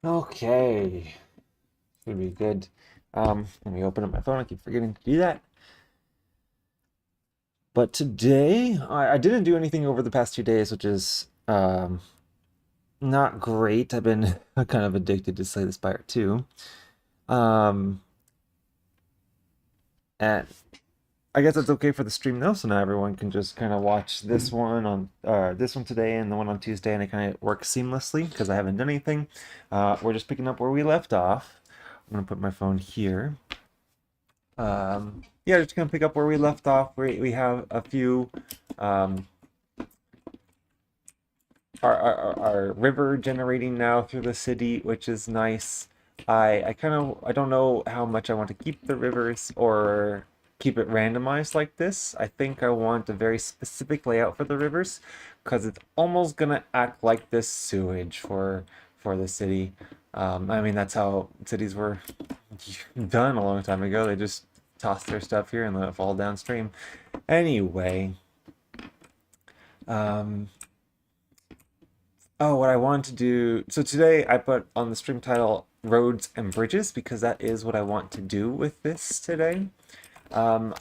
Okay, should be good. Let me open up my phone. I keep forgetting to do that. But today, I didn't do anything over the past 2 days, which is not great. I've been kind of addicted to Slay the Spire too. Um, and I guess it's okay for the stream though, so now everyone can just kind of watch this one today and the one on Tuesday, and it kind of works seamlessly because I haven't done anything. We're just picking up where we left off. I'm gonna put my phone here. Yeah, just gonna pick up where we left off. We have a few um, our river generating now through the city, which is nice. I don't know how much I want to keep the rivers or keep it randomized like this. I think I want a very specific layout for the rivers because it's almost gonna act like this sewage for the city. I mean that's how cities were done a long time ago. They just toss their stuff here and let it fall downstream. Anyway, um, oh, what I wanted to do. So today I put on the stream title roads and bridges because that is what I want to do with this today. Um,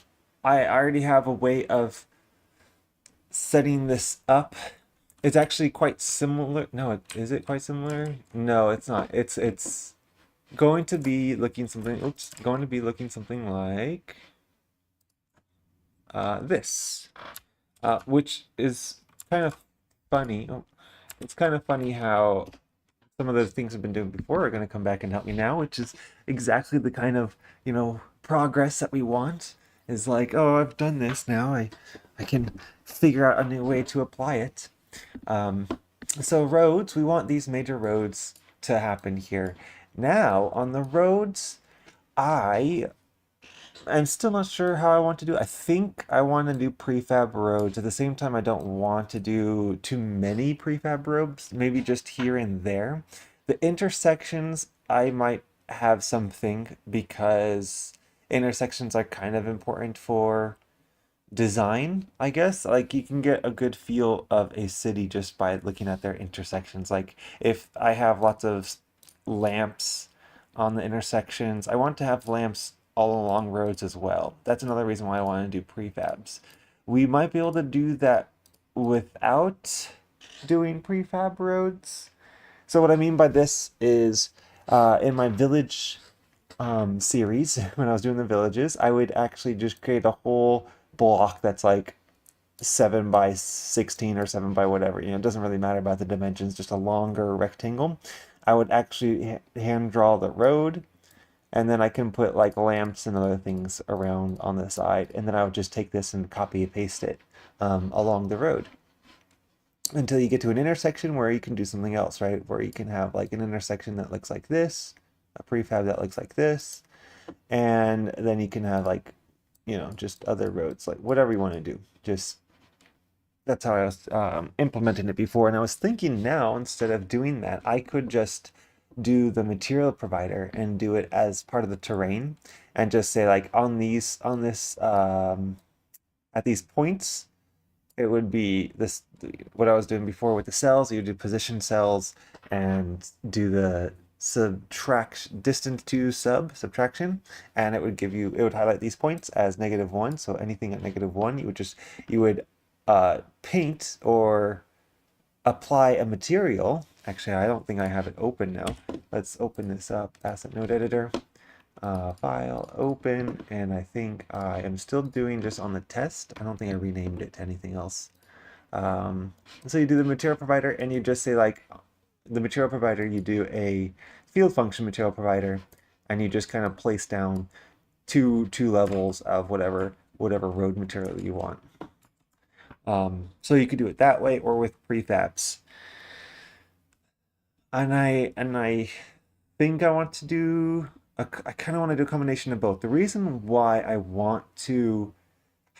I already have a way of setting this up. It's actually quite similar. No, is it quite similar? No, it's not. It's going to be looking something. Oops, going to be looking something like this, which is kind of funny. Oh, it's kind of funny how some of the things I've been doing before are going to come back and help me now, which is exactly the kind of, progress that we want. Is like, oh, I've done this now. I can figure out a new way to apply it. Um, so roads, we want these major roads to happen here. Now, on the roads, I I'm still not sure how I want to do it. I think I want to do prefab roads. At the same time, I don't want to do too many prefab roads, maybe just here and there. The intersections, I might have something because intersections are kind of important for design, I guess. Like you can get a good feel of a city just by looking at their intersections. Like if I have lots of lamps on the intersections, I want to have lamps all along roads as well. That's another reason why I want to do prefabs. We might be able to do that without doing prefab roads. So what I mean by this is in my village series, when I was doing the villages, I would actually just create a whole block that's like 7 by 16 or 7 by whatever. It doesn't really matter about the dimensions, just a longer rectangle. I would actually hand draw the road, and then I can put like lamps and other things around on the side, and then I would just take this and copy and paste it along the road until you get to an intersection where you can do something else, right? Where you can have like an intersection that looks like this, a prefab that looks like this, and then you can have like, just other roads, like whatever you want to do. Just that's how I was implementing it before. And I was thinking now, instead of doing that, I could just do the material provider and do it as part of the terrain and just say like on this at these points it would be this what I was doing before with the cells. You do position cells and do the subtraction distance to subtraction, and it would highlight these points as -1. So anything at -1, you would paint or apply a material. Actually, I don't think I have it open now. Let's open this up. Asset node editor, file, open, and I think I am still doing just on the test. I don't think I renamed it to anything else. So you do the material provider and you just say like the material provider, you do a field function material provider, and you just kind of place down two levels of whatever road material you want. So you could do it that way or with prefabs. And I think I want to do I kind of want to do a combination of both. The reason why I want to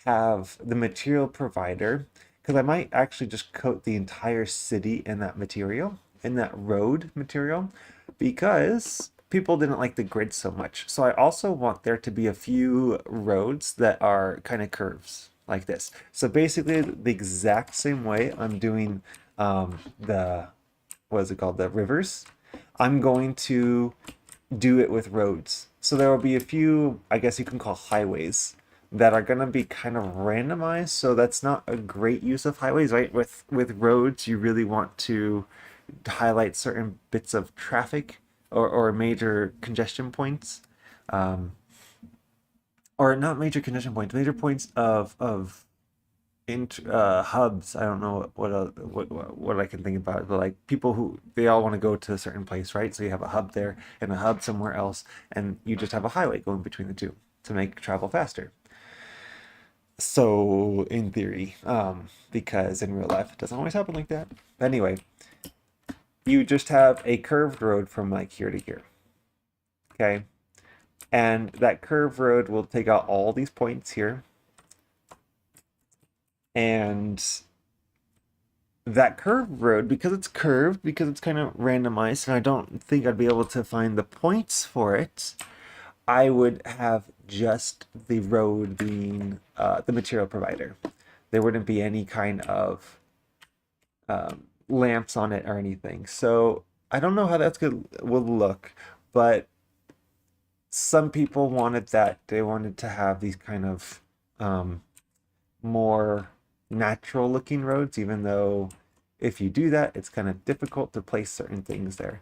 have the material provider, because I might actually just coat the entire city in that material, in that road material, because people didn't like the grid so much. So I also want there to be a few roads that are kind of curves like this. So basically the exact same way I'm doing the what is it called? The rivers. I'm going to do it with roads. So there will be a few, I guess you can call highways, that are going to be kind of randomized. So that's not a great use of highways, right? With roads, you really want to highlight certain bits of traffic or major congestion points, um, or not major congestion points, major points of hubs. I don't know what I can think about, but like people who they all want to go to a certain place, right? So you have a hub there and a hub somewhere else, and you just have a highway going between the two to make travel faster. So in theory, because in real life it doesn't always happen like that. Anyway, you just have a curved road from like here to here. Okay. And that curved road will take out all these points here. And that curved road, because it's curved, because it's kind of randomized, and I don't think I'd be able to find the points for it, I would have just the road being the material provider. There wouldn't be any kind of lamps on it or anything. So I don't know how that's good will look, but some people wanted that. They wanted to have these kind of more natural looking roads, even though if you do that, it's kind of difficult to place certain things there.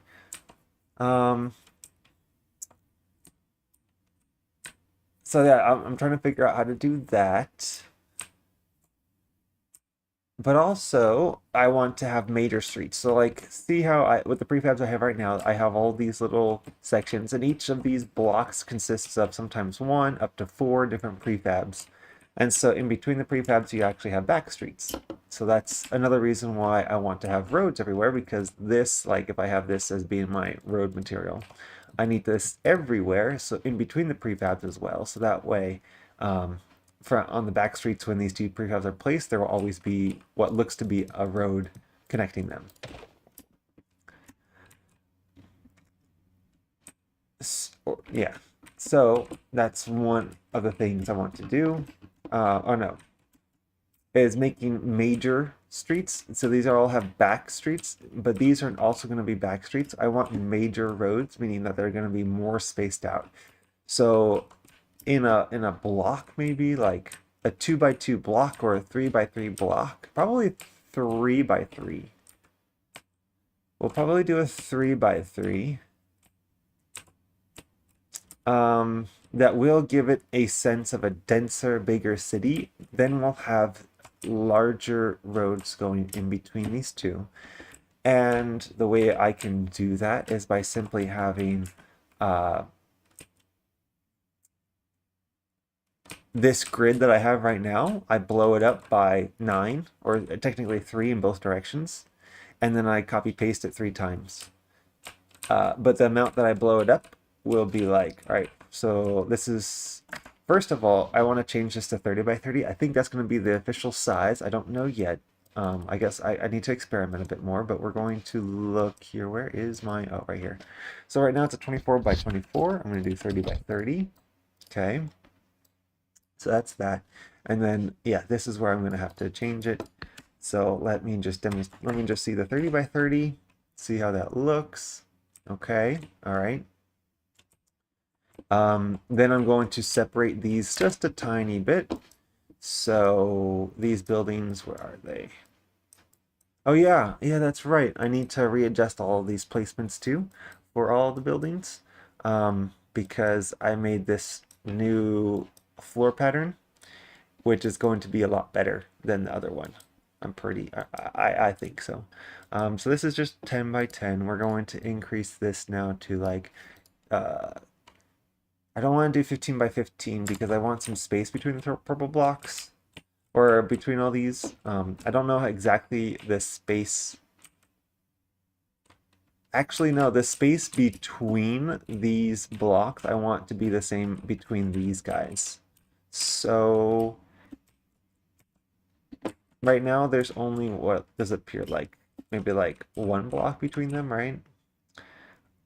So yeah, I'm trying to figure out how to do that. But also, I want to have major streets. So like, see how with the prefabs I have right now, I have all these little sections, and each of these blocks consists of sometimes one up to four different prefabs. And so in between the prefabs, you actually have back streets. So that's another reason why I want to have roads everywhere, because this, like if I have this as being my road material, I need this everywhere. So in between the prefabs as well. So that way, on the back streets when these two prefabs are placed, there will always be what looks to be a road connecting them. Yeah, so that's one of the things I want to do. Oh no, is making major streets. So these are all have back streets, but these are also going to be back streets. I want major roads, meaning that they're going to be more spaced out. So in a block, maybe like a 2x2 block or a 3x3 block, probably 3x3. We'll probably do a 3x3. That will give it a sense of a denser, bigger city. Then we'll have larger roads going in between these two. And the way I can do that is by simply having this grid that I have right now, I blow it up by 9, or technically 3 in both directions, and then I copy paste it 3 times. But the amount that I blow it up will be like, all right, so this is, first of all, I want to change this to 30x30. I think that's going to be the official size. I don't know yet. I guess I need to experiment a bit more, but we're going to look here. Where is my, oh, right here. So right now it's a 24x24. I'm going to do 30x30. Okay. So that's that. And then, yeah, this is where I'm going to have to change it. So let me just see the 30x30, see how that looks. Okay, all right. Then I'm going to separate these just a tiny bit. So these buildings, where are they? Oh yeah, that's right. I need to readjust all of these placements too for all the buildings, because I made this new floor pattern, which is going to be a lot better than the other one. I think so. So this is just 10x10. We're going to increase this now to like, I don't want to do 15x15 because I want some space between the purple blocks, or between all these. I don't know exactly the space. Actually, no, the space between these blocks, I want to be the same between these guys. So right now there's only, what does it appear like? Maybe like 1 block between them, right?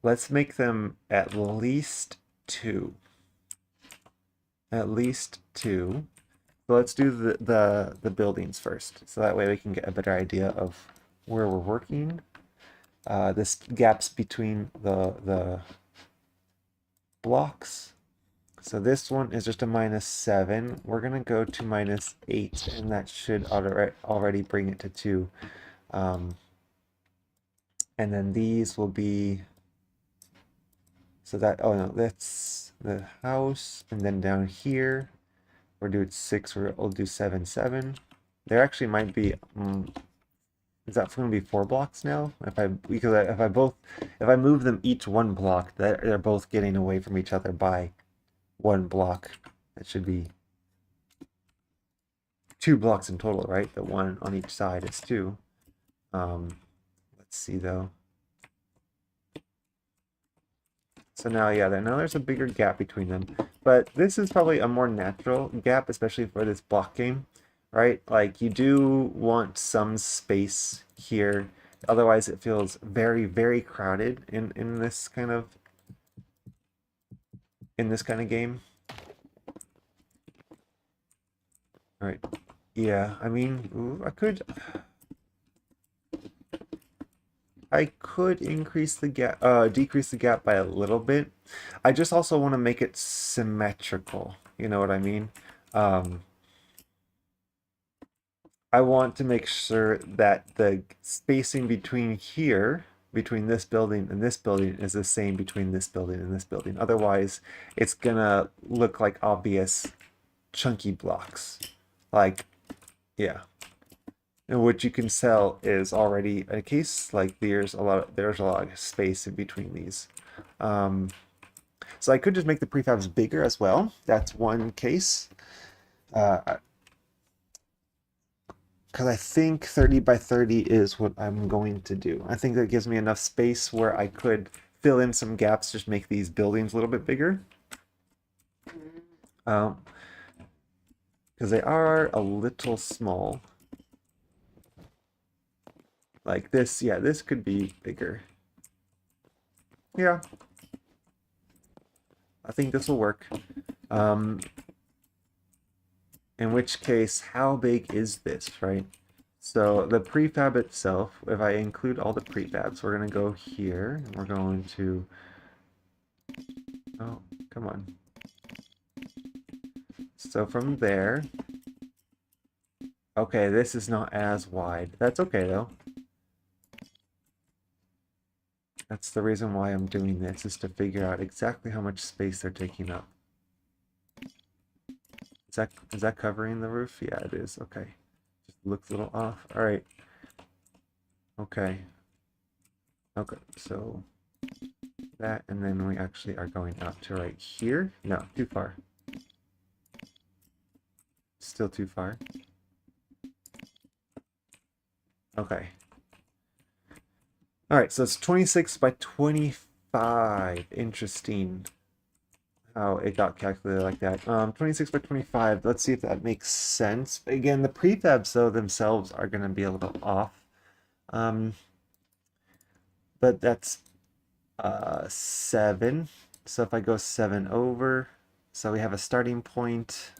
Let's make them at least 2. At least 2. So let's do the buildings first. So that way we can get a better idea of where we're working. this gaps between the blocks. So this one is just a -7. We're gonna go to -8, and that should already bring it to 2. And then these will be, so that, oh no, that's the house, and then down here we'll do it 6. We'll do 7, 7. There actually might be, is that going to be 4 blocks now? If I move them each 1 block, they're both getting away from each other by 1 block. That should be 2 blocks in total, right? The one on each side is 2. Let's see though. So now, yeah, now there's a bigger gap between them. But this is probably a more natural gap, especially for this block game, right? Like, you do want some space here. Otherwise, it feels very, very crowded in this kind of game. All right. Yeah, I mean, ooh, I could increase the gap, decrease the gap by a little bit. I just also want to make it symmetrical. You know what I mean? I want to make sure that the spacing between here, between this building and this building, is the same between this building and this building. Otherwise, it's gonna look like obvious chunky blocks. Like, yeah. And what you can sell is already a case. Like there's a lot of space in between these. So I could just make the prefabs bigger as well. That's one case. Because I think 30 by 30 is what I'm going to do. I think that gives me enough space where I could fill in some gaps, just make these buildings a little bit bigger. Because they are a little small. Like this, yeah, this could be bigger. Yeah. I think this will work. In which case, how big is this, right? So the prefab itself, if I include all the prefabs, we're going to go here, and we're going to, oh, come on. So from there, okay, this is not as wide. That's okay, though. That's the reason why I'm doing this, is to figure out exactly how much space they're taking up. Is that covering the roof? Yeah, it is. Okay. Just looks a little off. All right. Okay. Okay, so that, and then we actually are going out to right here. No, too far. Still too far. Okay. All right, so it's 26 by 25. Interesting how it got calculated like that. 26 by 25. Let's see if that makes sense. Again, the prefabs though themselves are going to be a little off. But that's 7. So if I go 7 over, so we have a starting point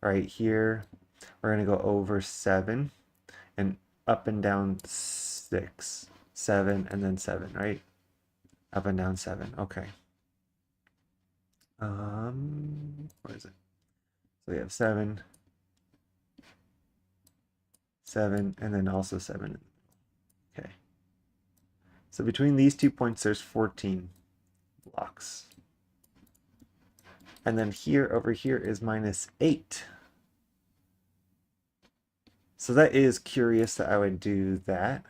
right here. We're going to go over 7 and up and down 6, 7, and then 7, right? Up and down 7. Okay. Where is it? So we have 7, 7, and then also 7. Okay. So between these 2 points, there's 14 blocks. And then here, over here, is -8. So that is curious that I would do that.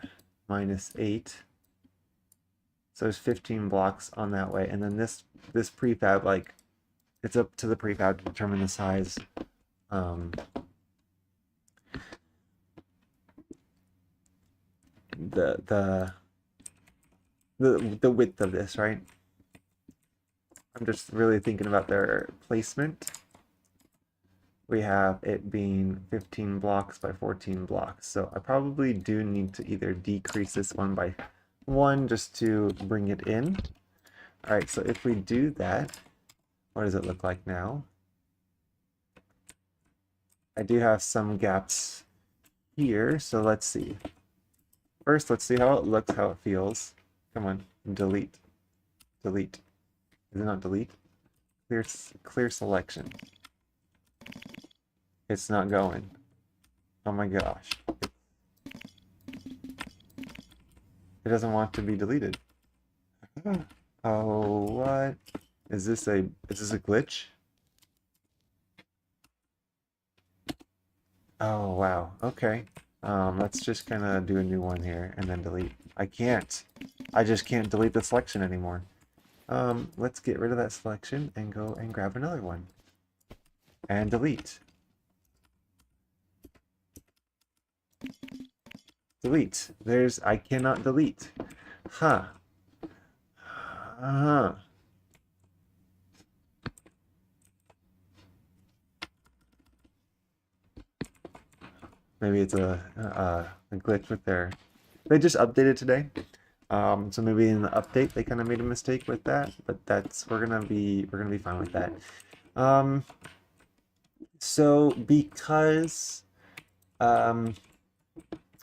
-8. So there's 15 blocks on that way. And then this prefab, like, it's up to the prefab to determine the size. The width of this, right? I'm just really thinking about their placement. We have it being 15 blocks by 14 blocks. So I probably do need to either decrease this one by 1 just to bring it in. All right, so if we do that, what does it look like now? I do have some gaps here, so let's see. First, let's see how it looks, how it feels. Come on, delete, delete. Is it not delete? Clear selection. It's not going. Oh my gosh. It doesn't want to be deleted. Oh, what? Is this a glitch? Oh, wow. Okay. Let's just kind of do a new one here and then delete. I can't. I just can't delete the selection anymore. Let's get rid of that selection and go and grab another one. And delete. Delete. I cannot delete. Huh. Uh-huh. Maybe it's a glitch with they just updated today. So maybe in the update they kind of made a mistake with that, but we're gonna be fine with that. So because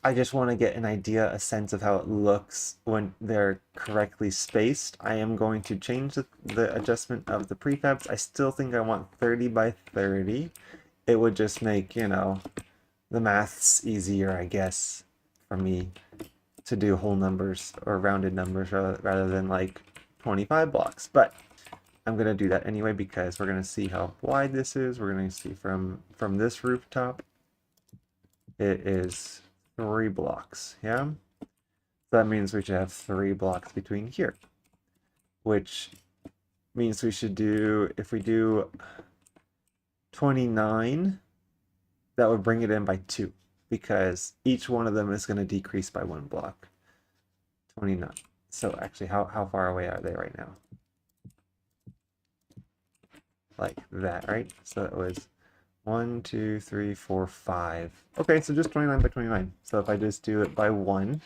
I just want to get an idea, a sense of how it looks when they're correctly spaced, I am going to change the adjustment of the prefabs. I still think I want 30 by 30. It would just make, the maths easier, I guess, for me to do whole numbers or rounded numbers rather than like 25 blocks. But I'm going to do that anyway because we're going to see how wide this is. We're going to see from this rooftop, it is 3 blocks, yeah? So that means we should have 3 blocks between here, which means we should do, if we do 29, that would bring it in by 2 because each one of them is going to decrease by 1 block. 29. So actually, how far away are they right now? Like that, right? So it was 1, 2, 3, 4, 5. Okay, so just 29 by 29. So if I just do it by 1,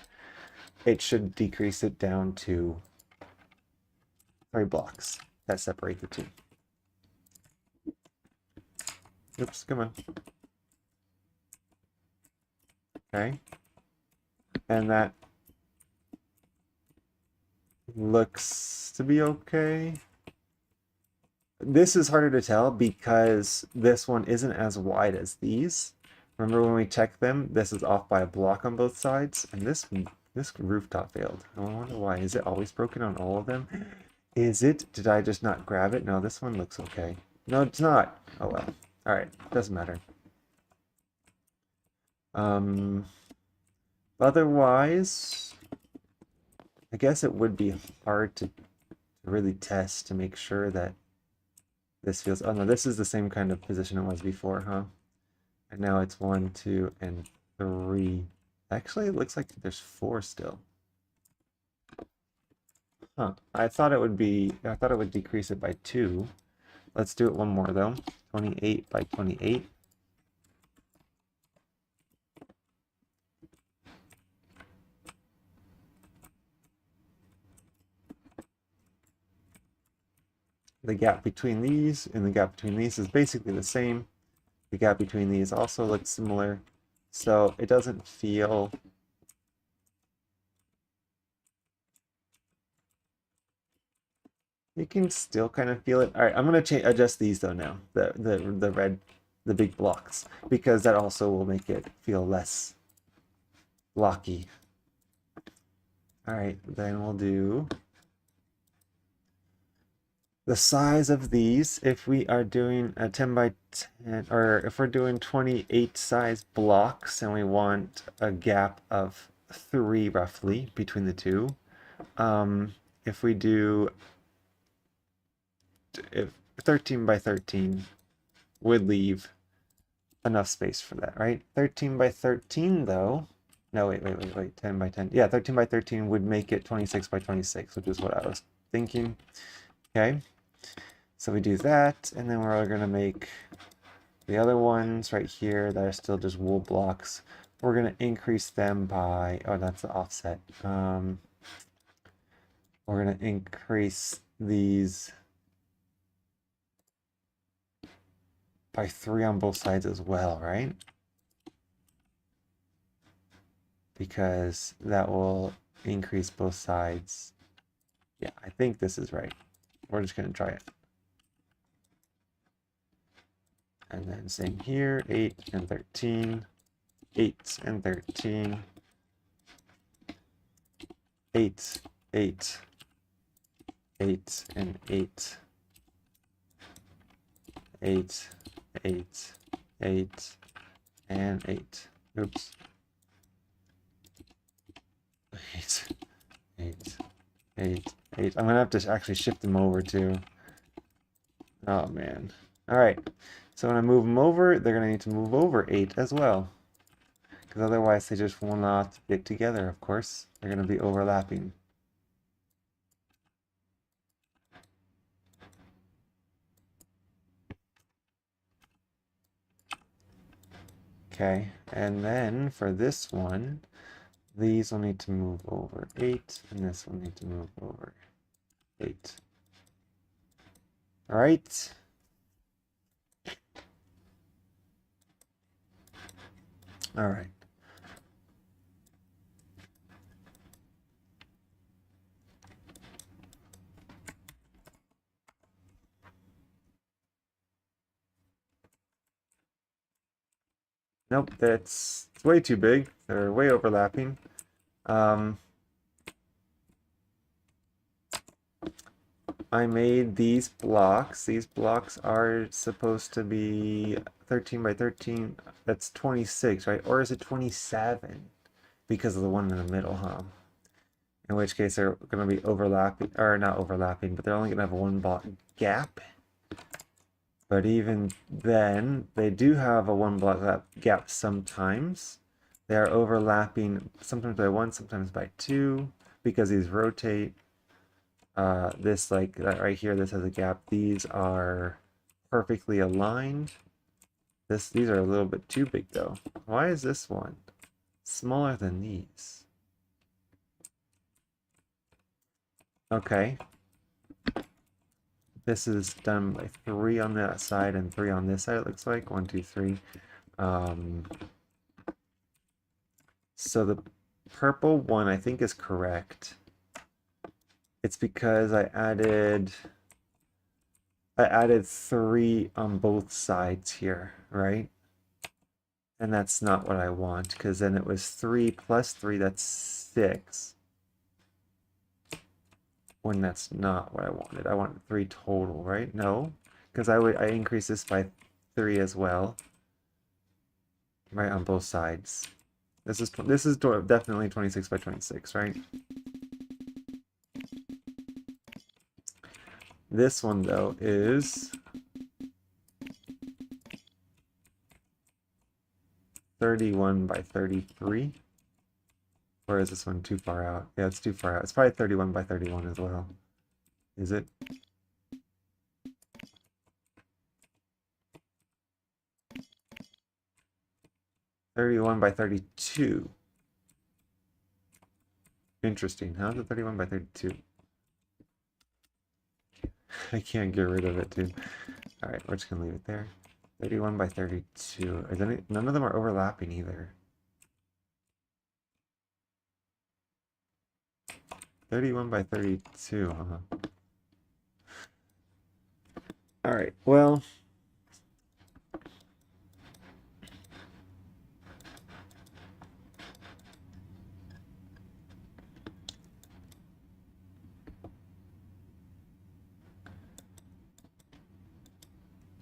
it should decrease it down to 3 blocks that separate the two. Oops, come on. Okay. And that looks to be okay. This is harder to tell because this one isn't as wide as these. Remember when we checked them, this is off by a block on both sides, and this rooftop failed. I wonder why. Is it always broken on all of them? Is it? Did I just not grab it? No, this one looks okay. No, it's not. Oh well. All right, doesn't matter. Otherwise, I guess it would be hard to really test to make sure that this feels. Oh no, this is the same kind of position it was before, huh? And now it's 1, 2, and 3. Actually, it looks like there's 4 still. Huh. I thought it would decrease it by 2. Let's do it one more though. 28 by 28. The gap between these and the gap between these is basically the same. The gap between these also looks similar. So it doesn't feel you can still kind of feel it. All right, I'm gonna adjust these though now. The red, the big blocks, because that also will make it feel less blocky. All right, then we'll do the size of these. If we are doing a 10 by 10, or if we're doing 28 size blocks and we want a gap of 3 roughly between the two, if we do if 13 by 13 would leave enough space for that, right? 13 by 13 though, no, wait, 10 by 10. Yeah, 13 by 13 would make it 26 by 26, which is what I was thinking. Okay, so we do that, and then we're gonna make the other ones right here that are still just wool blocks. We're gonna increase them by, oh, that's the offset. We're gonna increase these by 3 on both sides as well, right? because that will increase both sides. Yeah, I think this is right. We're just going to try it. And then same here, 8 and 13, 8 and 13, 8, 8, 8 and 8, 8, 8, 8, and 8. Oops. 8, 8, 8, 8. I'm gonna have to actually shift them over too. Oh man. Alright. So when I move them over, they're gonna need to move over 8 as well. Because otherwise they just will not fit together, of course. They're gonna be overlapping. Okay, and then for this one, these will need to move over 8, and this will need to move over 8. All right. All right. Nope, it's way too big. They're way overlapping. I made these blocks. These blocks are supposed to be 13 by 13. That's 26, right? Or is it 27? Because of the one in the middle, huh? In which case they're going to be overlapping, or not overlapping, but they're only going to have a one block gap. But even then, they do have a one block gap sometimes. They are overlapping sometimes by 1, sometimes by 2, because these rotate. This, like that right here, this has a gap. These are perfectly aligned. These are a little bit too big though. Why is this one smaller than these? Okay. This is done by 3 on that side and 3 on this side, it looks like. 1, 2, 3. So the purple one I think is correct. It's because I added 3 on both sides here, right? And that's not what I want, because then it was 3 plus 3, that's 6. When that's not what I wanted. I want 3 total, right? No, because I increase this by 3 as well, right, on both sides. This is definitely 26 by 26, right? This one though is 31 by 33. Or is this one too far out? Yeah, it's too far out. It's probably 31 by 31 as well. Is it? $31 by 32. Interesting. How's it 31 by 32? I can't get rid of it, too. All right, we're just gonna leave it there. 31 by 32. None of them are overlapping either. 31 by 32, huh? All right, well,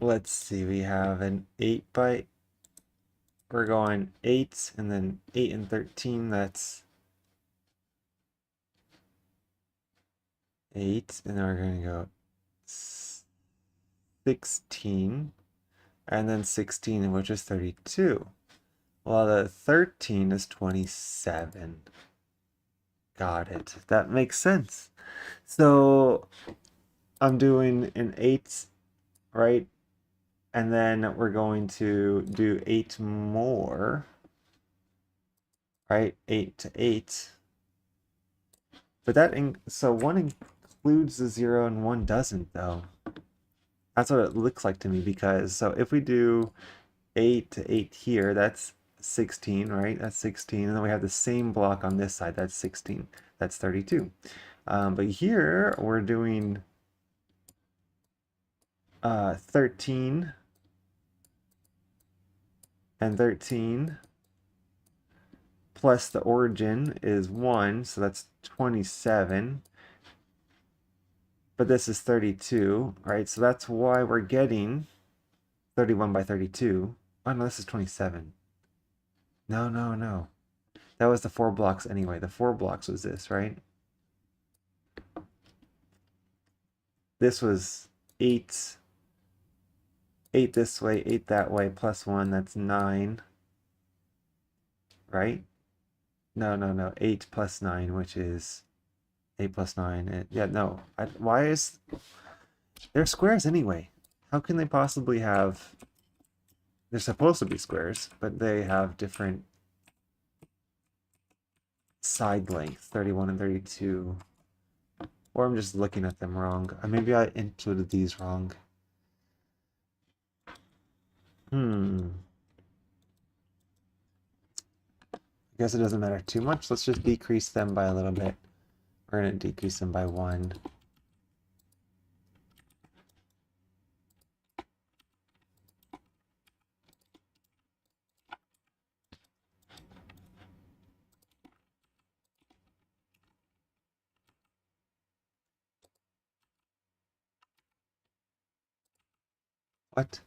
let's see. We have an 8 by, we're going 8 and then 8 and 13. That's 8, and then we're going to go 16, and then 16, which is 32. Well, the 13 is 27. Got it. That makes sense. So I'm doing an 8, right? And then we're going to do 8 more, right? 8 to 8. But so one includes the 0 and one doesn't, though. That's what it looks like to me, because so if we do 8 to 8 here, that's 16, right? That's 16. And then we have the same block on this side. That's 16. That's 32. But here we're doing 13 and 13 plus the origin is 1, so that's 27. But this is 32, right? So that's why we're getting 31 by 32. Oh no, this is 27. No, no, no. That was the 4 blocks anyway. The 4 blocks was this, right? This was 8. 8 this way, 8 that way, plus 1, that's 9. Right? No, no, no. 8 plus 9, which is 8 plus 9. Yeah, no. Why is... They're squares anyway. How can they possibly have... They're supposed to be squares, but they have different side lengths, 31 and 32. Or I'm just looking at them wrong. Maybe I inputted these wrong. I guess it doesn't matter too much. Let's just decrease them by a little bit. We're going to decrease them by 1. What?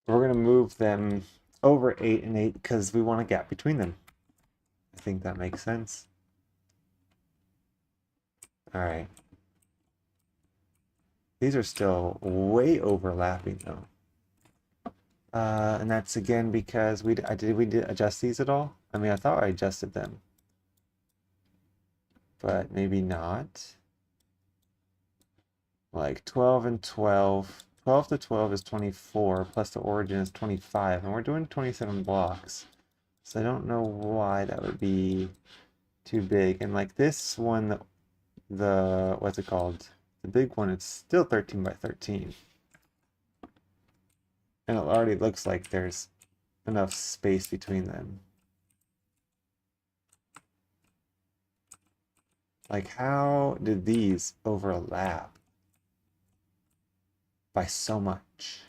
We're going to move them over 8 and 8 because we want a gap between them. I think that makes sense. All right. These are still way overlapping though. And that's again because we did adjust these at all? I mean, I thought I adjusted them, but maybe not. Like 12 and 12. 12 to 12 is 24, plus the origin is 25, and we're doing 27 blocks. So I don't know why that would be too big. And like this one, the what's it called? The big one, it's still 13 by 13. And it already looks like there's enough space between them. Like, how did these overlap by so much?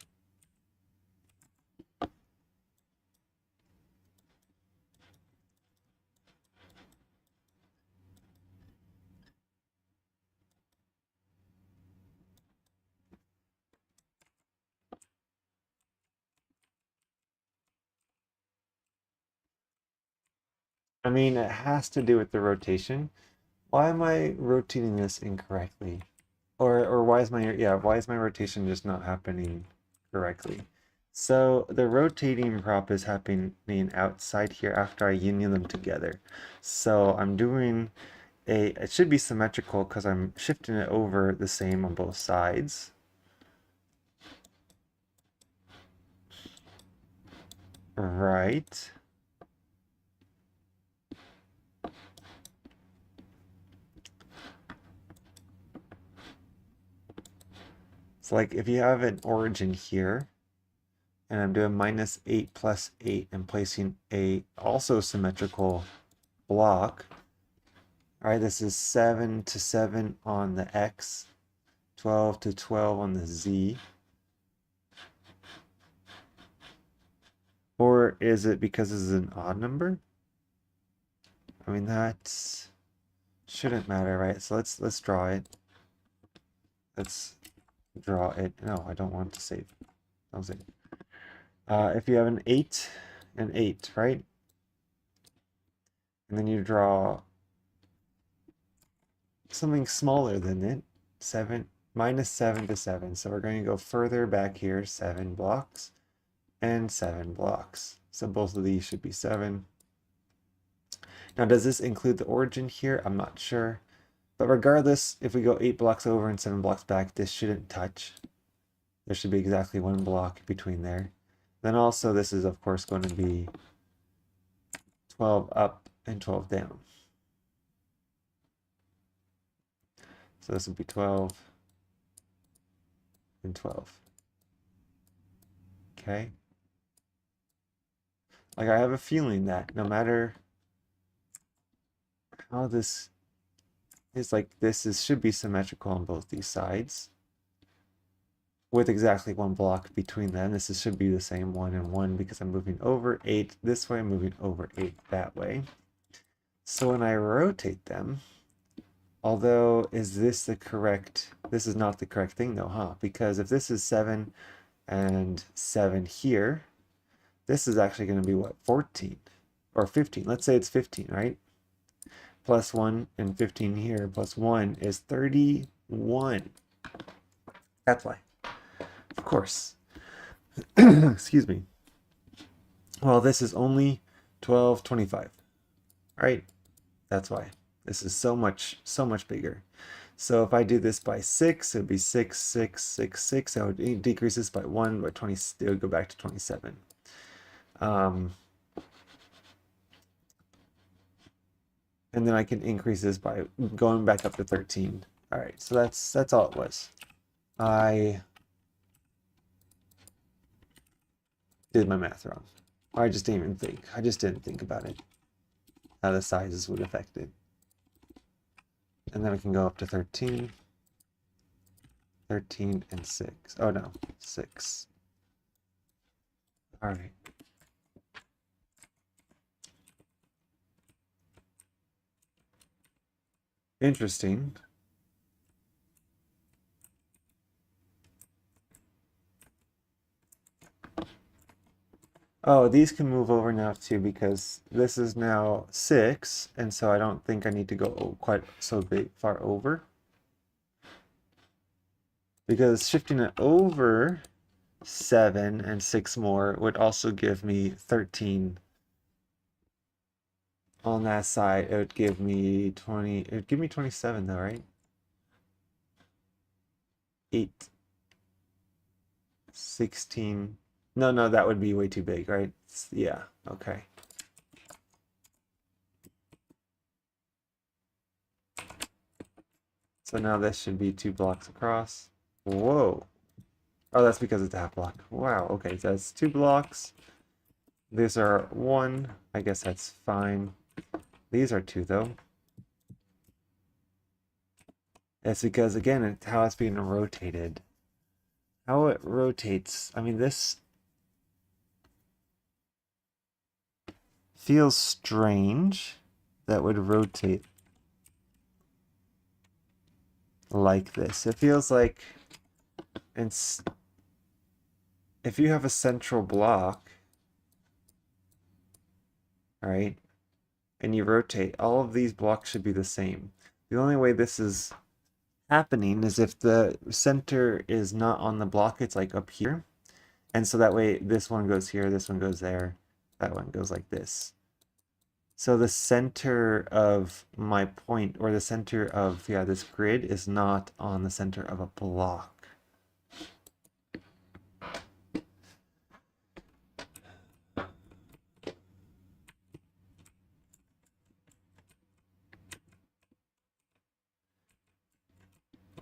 I mean, it has to do with the rotation. Why am I rotating this incorrectly? Or why is my rotation just not happening correctly? So the rotating prop is happening outside here after I union them together. So I'm doing it should be symmetrical because I'm shifting it over the same on both sides. Right. So like if you have an origin here, and I'm doing -8 plus 8 and placing a also symmetrical block. All right, this is 7 to 7 on the X, 12 to 12 on the Z. Or is it because this is an odd number? I mean, that shouldn't matter, right? So let's draw it. Let's draw it. No, I don't want to save. Don't save. If you have an 8 and 8, right? And then you draw something smaller than it, 7, -7 to 7. So we're going to go further back here, 7 blocks and 7 blocks. So both of these should be 7. Now, does this include the origin here? I'm not sure. But regardless, if we go 8 blocks over and 7 blocks back, this shouldn't touch. There should be exactly 1 block between there. Then also, this is, of course, going to be 12 up and 12 down. So this would be 12 and 12. Okay. Like, I have a feeling that no matter how this is, like, should be symmetrical on both these sides with exactly 1 block between them. This should be the same 1 and 1 because I'm moving over 8 this way, I'm moving over 8 that way. So when I rotate them, although is this the correct, this is not the correct thing though, huh? Because if this is 7 and 7 here, this is actually going to be what, 14 or 15. Let's say it's 15, right? Plus 1 and 15 here, plus 1 is 31. That's why. Of course. Excuse me. Well, this is only 1225. Right? That's why. This is so much bigger. So if I do this by 6, it would be 6, 6, 6, 6. I would decrease this by 1, by 20, it would go back to 27. And then I can increase this by going back up to 13. All right, so that's all it was. I did my math wrong. Or I just didn't even think. I just didn't think about it. How the sizes would affect it. And then I can go up to 13. 13 and 6. Oh no, 6. All right. Interesting. Oh, these can move over now too because this is now 6, and so I don't think I need to go quite so far over. Because shifting it over 7 and 6 more would also give me 13 on that side. It would give me 20, it would give me 27 though, right? 8, 16. No, that would be way too big, right? Yeah, okay. So now this should be 2 blocks across. Whoa. Oh, that's because it's a half block. Wow, okay, so that's 2 blocks. These are 1. I guess that's fine. These are 2 though. It's because, again, it's how it's being rotated. How it rotates. I mean, this feels strange that would rotate like this. It feels like it's, if you have a central block, right, and you rotate, all of these blocks should be the same. The only way this is happening is if the center is not on the block, it's like up here. And so that way this one goes here, this one goes there, that one goes like this. So the center of my point, or the center of, yeah, this grid is not on the center of a block.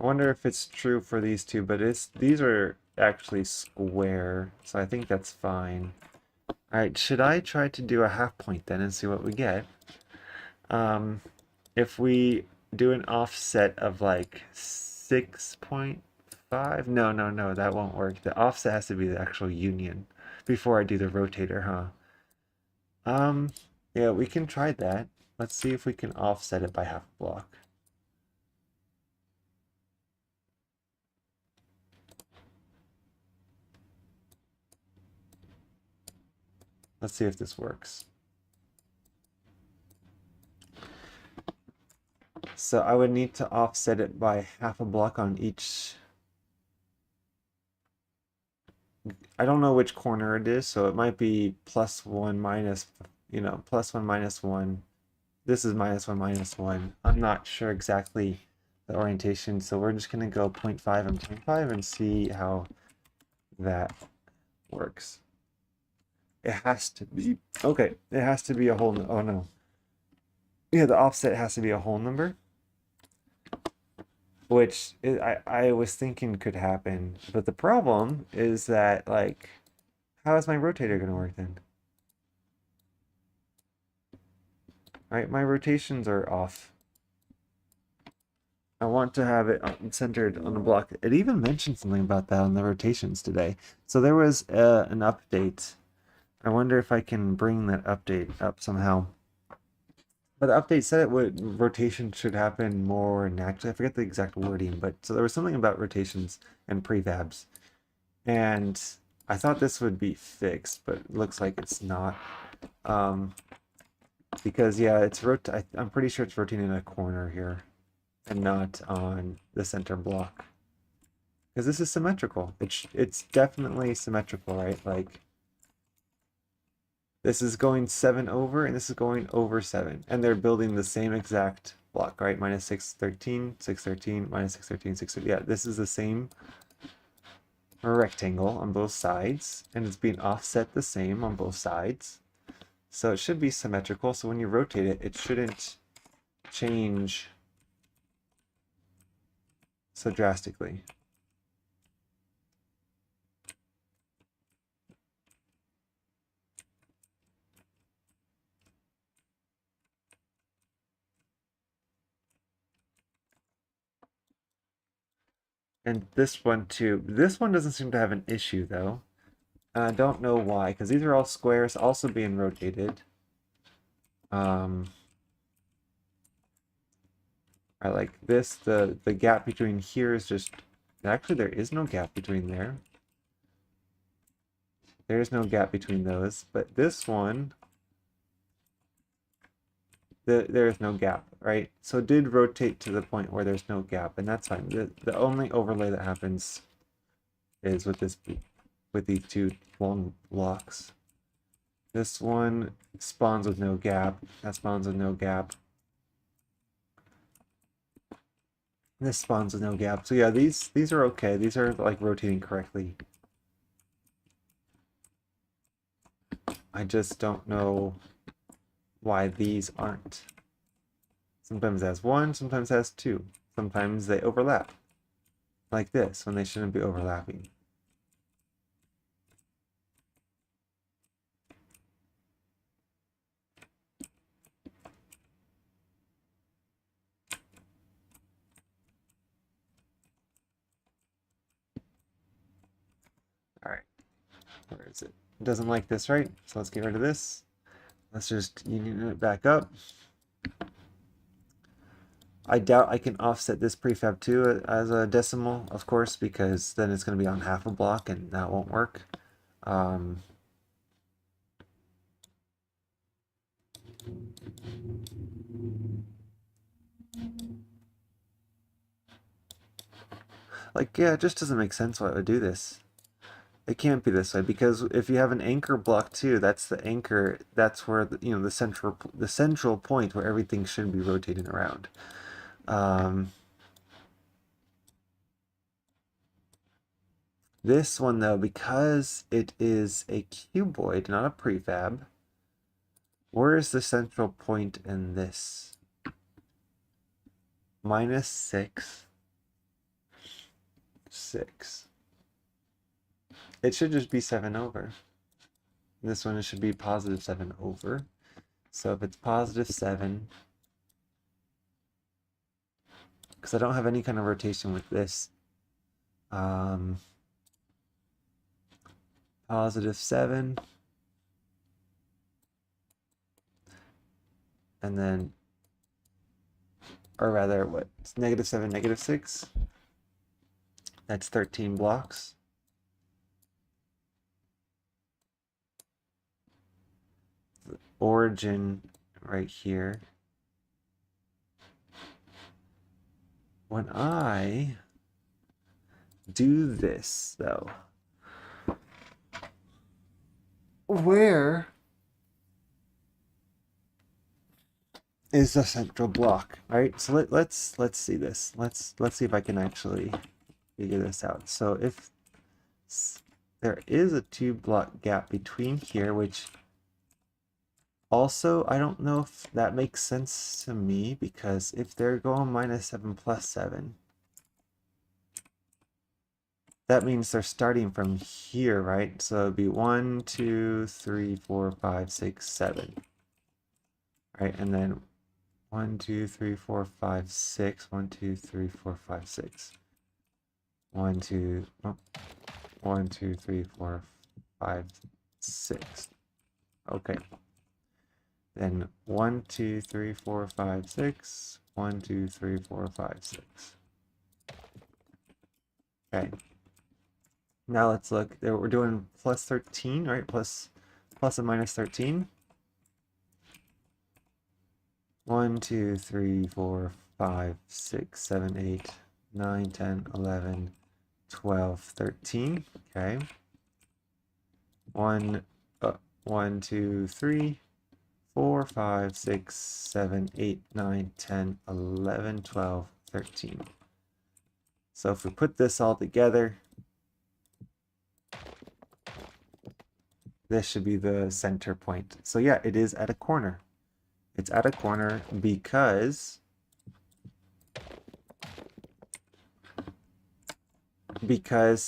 I wonder if it's true for these two, but these are actually square, so I think that's fine. All right, should I try to do a half point then and see what we get? If we do an offset of like 6.5, no, that won't work. The offset has to be the actual union before I do the rotator, huh? Yeah, we can try that. Let's see if we can offset it by half a block. Let's see if this works. So I would need to offset it by half a block on each. I don't know which corner it is, so it might be +1 minus, +1 minus 1. this is -1, -1. I'm not sure exactly the orientation, so we're just gonna go 0.5 and 0.5 and see how that works. It has to be, okay, it has to be a whole, oh no. Yeah, the offset has to be a whole number, which I was thinking could happen. But the problem is that, like, how is my rotator going to work then? Right, my rotations are off. I want to have it centered on the block. It even mentioned something about that on the rotations today. So there was an update. I wonder if I can bring that update up somehow. But the update said it would rotation should happen more naturally. I forget the exact wording, but so there was something about rotations and prefabs. And I thought this would be fixed, but it looks like it's not. Because yeah, I'm pretty sure it's rotating in a corner here and not on the center block. Because this is symmetrical. It's definitely symmetrical, right? Like this is going 7 over and this is going over 7. And they're building the same exact block, right? -6, 13, 6, 13, -6, 13, 6, 13. Yeah, this is the same rectangle on both sides. And it's being offset the same on both sides. So it should be symmetrical. So when you rotate it, it shouldn't change so drastically. And this one too. This one doesn't seem to have an issue though. I don't know why, because these are all squares also being rotated. I like this. The gap between here is just actually there is no gap between there. There is no gap between those, but this one there is no gap, right? So it did rotate to the point where there's no gap, and that's fine. The only overlay that happens is with these two long blocks. This one spawns with no gap. That spawns with no gap. This spawns with no gap. So yeah, these are okay. These are like rotating correctly. I just don't know why these aren't. Sometimes it has one, sometimes it has two. Sometimes they overlap. Like this, when they shouldn't be overlapping. Alright. Where is it? It doesn't like this, right? So let's get rid of this. Let's just union it back up. I doubt I can offset this prefab too as a decimal, of course, because then it's going to be on half a block and that won't work. Like, yeah, it just doesn't make sense why it would do this. It can't be this way because if you have an anchor block too, that's the anchor. That's where the central point where everything should be rotating around. This one though, because it is a cuboid, not a prefab. Where is the central point in this? -6, 6. It should just be 7 over. This one, it should be +7 over. So if it's +7, because I don't have any kind of rotation with this, +7, and then, or rather, what? It's -7, -6. That's 13 blocks. The origin right here. When I do this, though, where is the central block. All right, so let's see this. Let's see if I can actually figure this out. So if there is a 2-block gap between here, which also I don't know if that makes sense to me, because if they're going -7 plus 7, that means they're starting from here, right? So it'd be 1, 2, 3, 4, 5, 6, 7. Right, and then 1, 2, 3, 4, 5, 6. 1, 2, 3, 4, 5, 6. 1, 2, oh, 1, 2, 3, 4, 5, 6. Okay. Then 1, 2, 3, 4, 5, 6. 1, 2, 3, 4, 5, 6. Okay. Now let's look. We're doing plus 13, right? Plus and minus 13. 1, 2, 3, 4, 5, 6, 7, 8, 9, 10, 11, 12, 13. Okay. 1, 2, 3, 4, 5, 6, 7, 8, 9, 10, 11, 12, 13. So if we put this all together, this should be the center point. So yeah, it is at a corner. It's at a corner because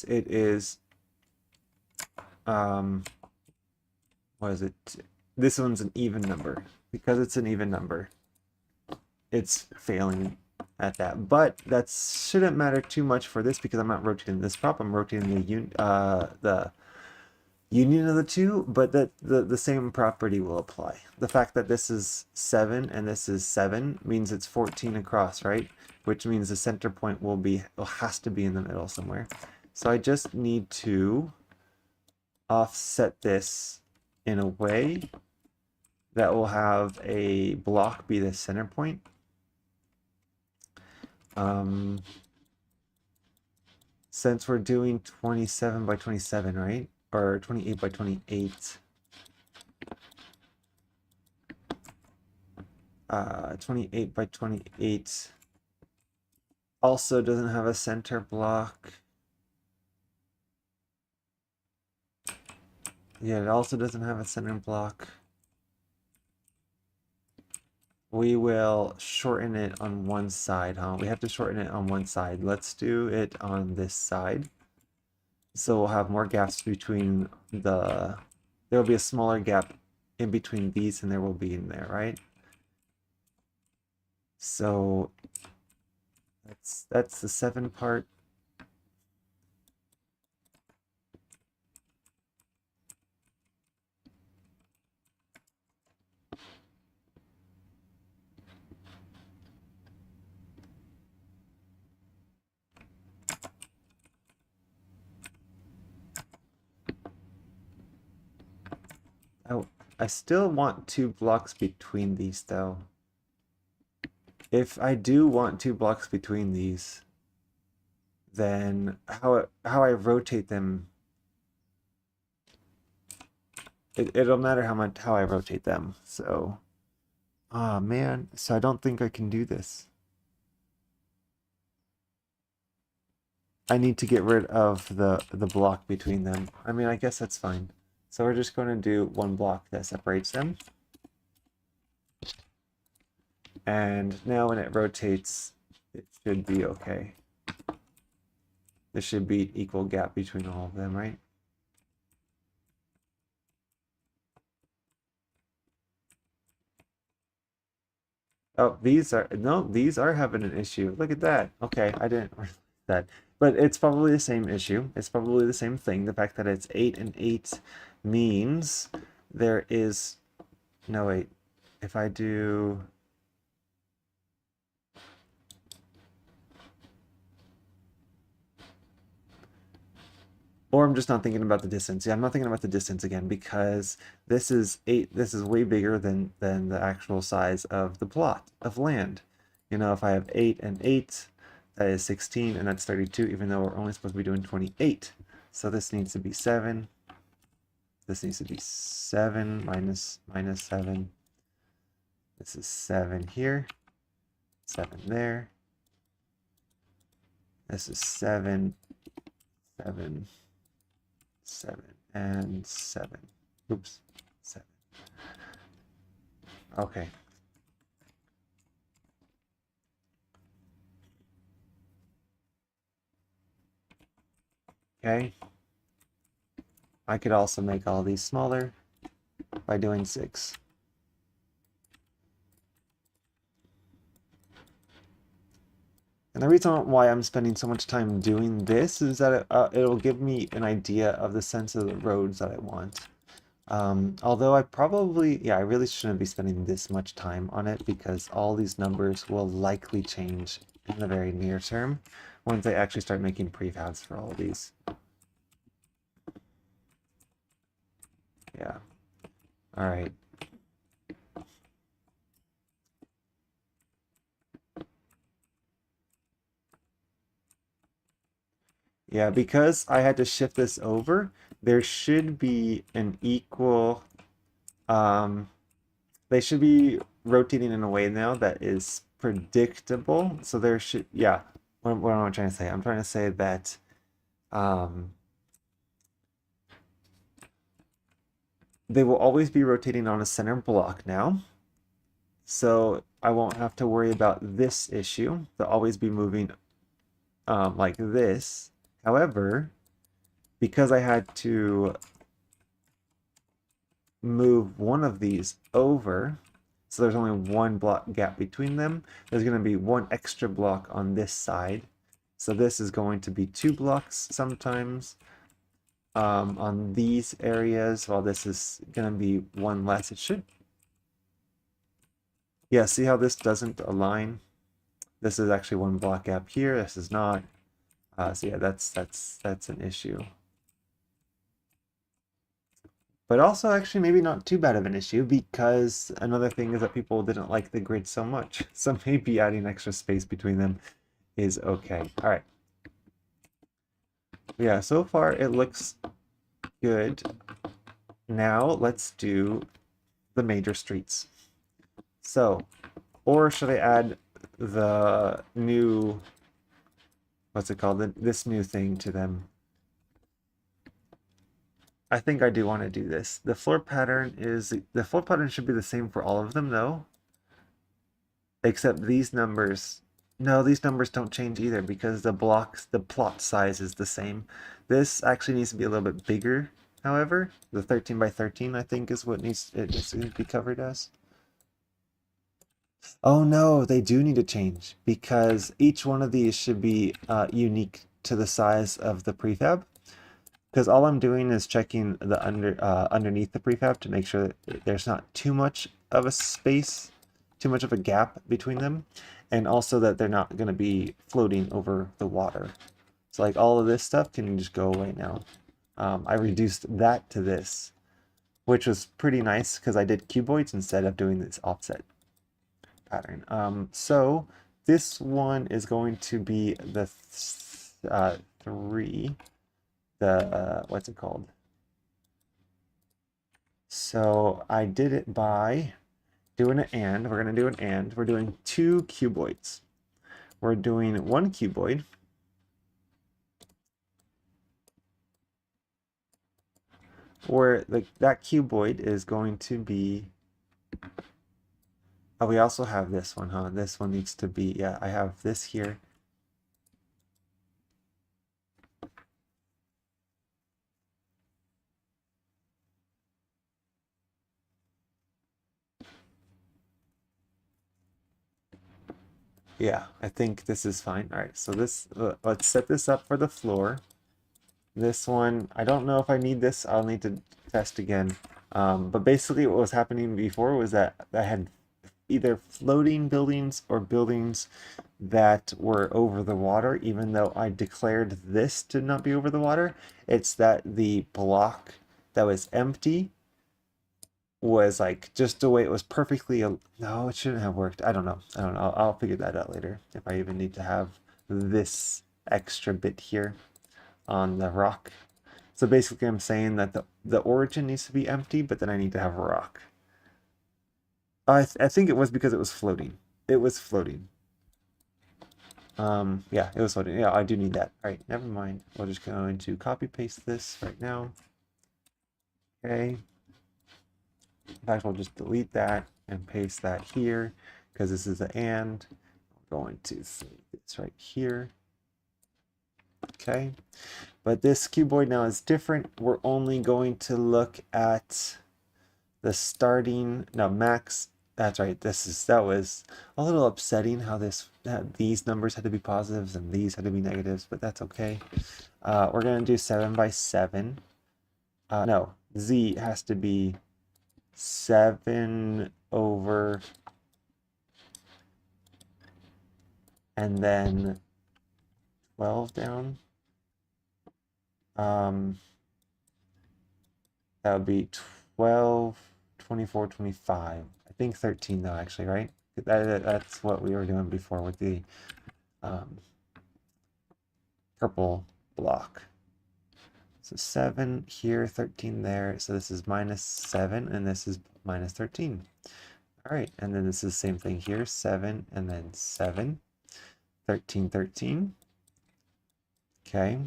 it is what is it? This one's an even number. Because it's an even number, it's failing at that. But that shouldn't matter too much for this, because I'm not rotating this prop. I'm rotating the union of the two, but that the same property will apply. The fact that this is 7 and this is 7 means it's 14 across, right? Which means the center point has to be in the middle somewhere. So I just need to offset this in a way that will have a block be the center point. Since we're doing 27 by 27, right? Or 28 by 28. 28 by 28 also doesn't have a center block. Yeah, it also doesn't have a center block. We will shorten it on one side, huh? We have to shorten it on one side. Let's do it on this side. So we'll have more gaps between there will be a smaller gap in between these than there will be in there, right? So that's the 7 part. Oh, I still want 2 blocks between these though. If I do want 2 blocks between these, then how I rotate them, it'll matter how I rotate them. So, ah man, so I don't think I can do this. I need to get rid of the block between them. I mean, I guess that's fine. So we're just going to do 1 block that separates them. And now when it rotates, it should be okay. There should be equal gap between all of them, right? Oh, these are having an issue. Look at that. Okay, I didn't realize that. But it's probably the same issue. It's probably the same thing. The fact that it's 8 and 8 means there is, no wait, if I do, or I'm just not thinking about the distance. Yeah, I'm not thinking about the distance again, because this is 8, this is way bigger than the actual size of the plot of land. You know, if I have 8 and 8, that is 16, and that's 32, even though we're only supposed to be doing 28. So this needs to be 7. This needs to be 7 minus 7. This is 7 here, 7 there. This is 7, 7, 7, and 7. Oops, 7. Okay. Okay. I could also make all these smaller by doing 6. And the reason why I'm spending so much time doing this is that it'll give me an idea of the sense of the roads that I want. Although I probably, yeah, I really shouldn't be spending this much time on it because all these numbers will likely change in the very near term once I actually start making prefabs for all of these. Yeah. All right. Yeah, because I had to shift this over, there should be an equal, they should be rotating in a way now that is predictable. So there should, yeah, what am I trying to say? I'm trying to say that they will always be rotating on a center block now. So I won't have to worry about this issue. They'll always be moving like this. However, because I had to move one of these over, so there's only one block gap between them, there's going to be one extra block on this side. So this is going to be 2 blocks sometimes on these areas, while this is going to be one less. It should, yeah, see how this doesn't align? This is actually one block gap here, this is not. So yeah, that's an issue. But also actually maybe not too bad of an issue because another thing is that people didn't like the grid so much. So maybe adding extra space between them is okay. All right. Yeah, so far it looks good. Now let's do the major streets. So, or should I add the new, what's it called? This new thing to them. I think I do want to do this. The floor pattern should be the same for all of them though. Except these numbers, no, these numbers don't change either because the plot size is the same. This actually needs to be a little bit bigger, however. The 13 by 13, I think, is what it needs to be covered as. Oh no, they do need to change because each one of these should be unique to the size of the prefab. Because all I'm doing is checking the underneath the prefab to make sure that there's not too much of a space, too much of a gap between them, and also that they're not going to be floating over the water. So like all of this stuff can just go away now. I reduced that to this, which was pretty nice because I did cuboids instead of doing this offset pattern. So this one is going to be the 3. What's it called? So I did it by doing an and. We're going to do an and. We're doing 2 cuboids. We're doing 1 cuboid. Where that cuboid is going to be... Oh, we also have this one, huh? This one needs to be... Yeah, I have this here. Yeah, I think this is fine. All right, so this, let's set this up for the floor. This one, I don't know if I need this. I'll need to test again. But basically what was happening before was that I had either floating buildings or buildings that were over the water, even though I declared this to not be over the water. It's that the block that was empty was like just the way it was perfectly. No, it shouldn't have worked. I don't know. I'll figure that out later if I even need to have this extra bit here on the rock. So basically I'm saying that the origin needs to be empty, but then I need to have a rock. I think it was because it was floating. It was floating. Yeah, it was floating. Yeah, I do need that. All right, never mind. We're just going to copy paste this right now. Okay. In fact, we'll just delete that and paste that here because this is an and. I'm going to save this right here. Okay. But this cuboid now is different. We're only going to look at the starting, no, max. That's right. That was a little upsetting how these numbers had to be positives and these had to be negatives, but that's okay. We're gonna do 7 by 7. No, z has to be 7 over, and then 12 down. That would be 12, 24, 25. I think 13 though, actually, right? That's what we were doing before with the purple block. So 7 here, 13 there. So this is minus 7, and this is minus 13. All right, and then this is the same thing here, 7, and then 7, 13, 13. Okay.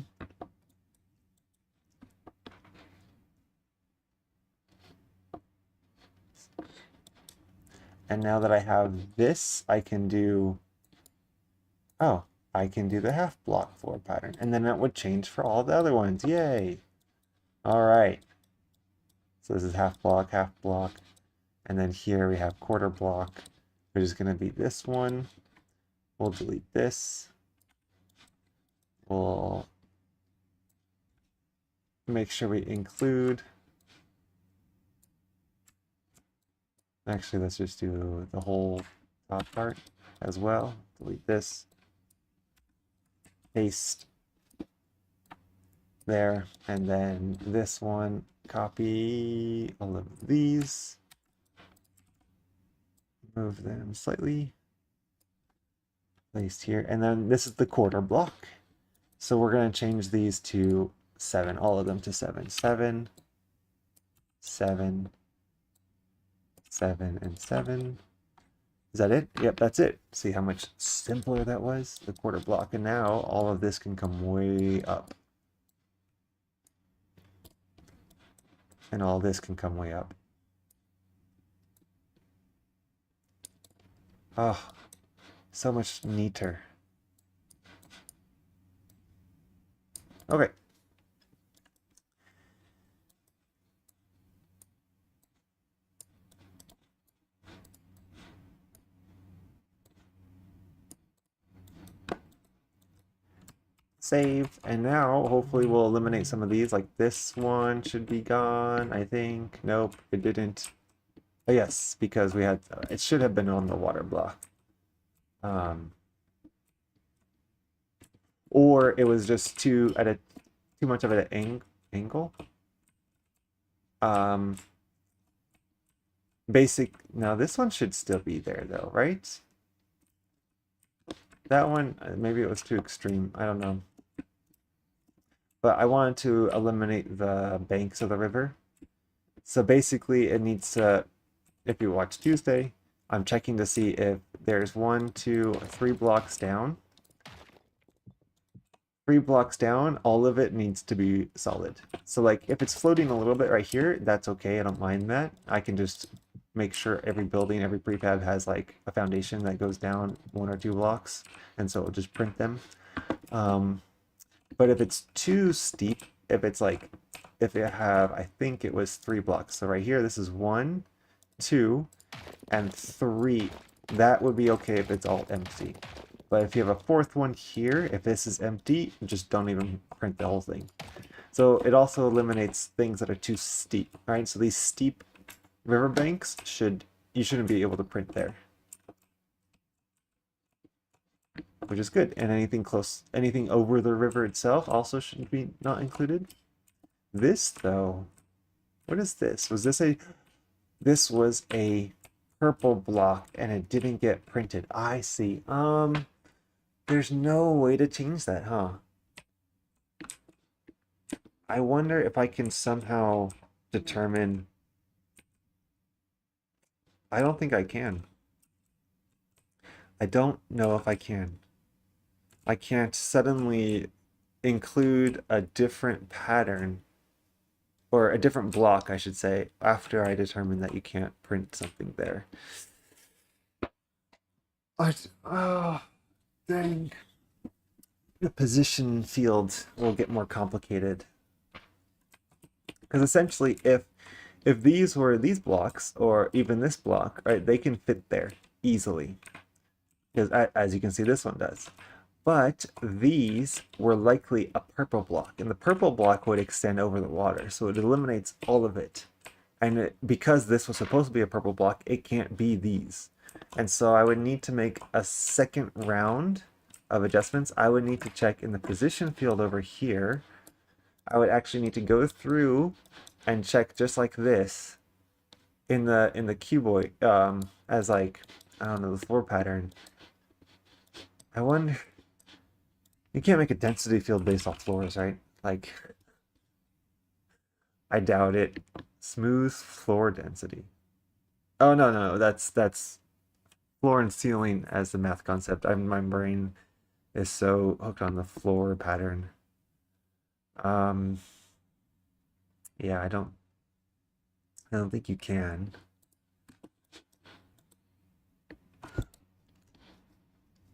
And now that I have this, I can do, oh, I can do the half block floor pattern. And then that would change for all the other ones. Yay. All right. So this is half block, half block. And then here we have quarter block, which is going to be this one. We'll delete this. We'll make sure we include. Actually, let's just do the whole top part as well. Delete this. Paste there. And then this one, copy all of these. Move them slightly. Placed here. And then this is the quarter block. So we're going to change these to 7, all of them to 7. 7, 7, 7, and 7. Is that it? Yep, that's it. See how much simpler that was? The quarter block. And now all of this can come way up. And all this can come way up. Oh, so much neater. Okay. Save, and now hopefully we'll eliminate some of these. Like this one should be gone, I think. Nope, it didn't. Oh yes, because we had it should have been on the water block. Or it was just too much of an angle. Basic. Now this one should still be there though, right? That one, maybe it was too extreme. I don't know. But I wanted to eliminate the banks of the river. So basically it needs to, if you watch Tuesday, I'm checking to see if there's 1, 2, 3 blocks down. 3 blocks down, all of it needs to be solid. So like if it's floating a little bit right here, that's okay. I don't mind that. I can just make sure every building, every prefab has like a foundation that goes down 1 or 2 blocks. And so it'll just print them. But if it's too steep, if it's like, if it have, I think it was 3 blocks. So right here, this is 1, 2, and 3. That would be okay if it's all empty. But if you have a 4th one here, if this is empty, just don't even print the whole thing. So it also eliminates things that are too steep, right? So these steep riverbanks you shouldn't be able to print there. Which is good. And anything over the river itself also should be not included. This though, what is this? This was a purple block and it didn't get printed. I see. There's no way to change that, huh? I wonder if I can somehow determine I don't think I can. I don't know if I can. I can't suddenly include a different pattern or a different block, I should say, after I determine that you can't print something there. Oh, dang. The position field will get more complicated. Because essentially, if these were these blocks, or even this block, right, they can fit there easily. Because as you can see, this one does. But these were likely a purple block, and the purple block would extend over the water, so it eliminates all of it. And because this was supposed to be a purple block, it can't be these. And so I would need to make a second round of adjustments. I would need to check in the position field over here. I would actually need to go through and check just like this in the cuboid as like, I don't know, the floor pattern. I wonder, you can't make a density field based off floors, right? Like, I doubt it. Smooth floor density. Oh no, that's floor and ceiling as the math concept. My brain is so hooked on the floor pattern. Um, yeah, I don't think you can.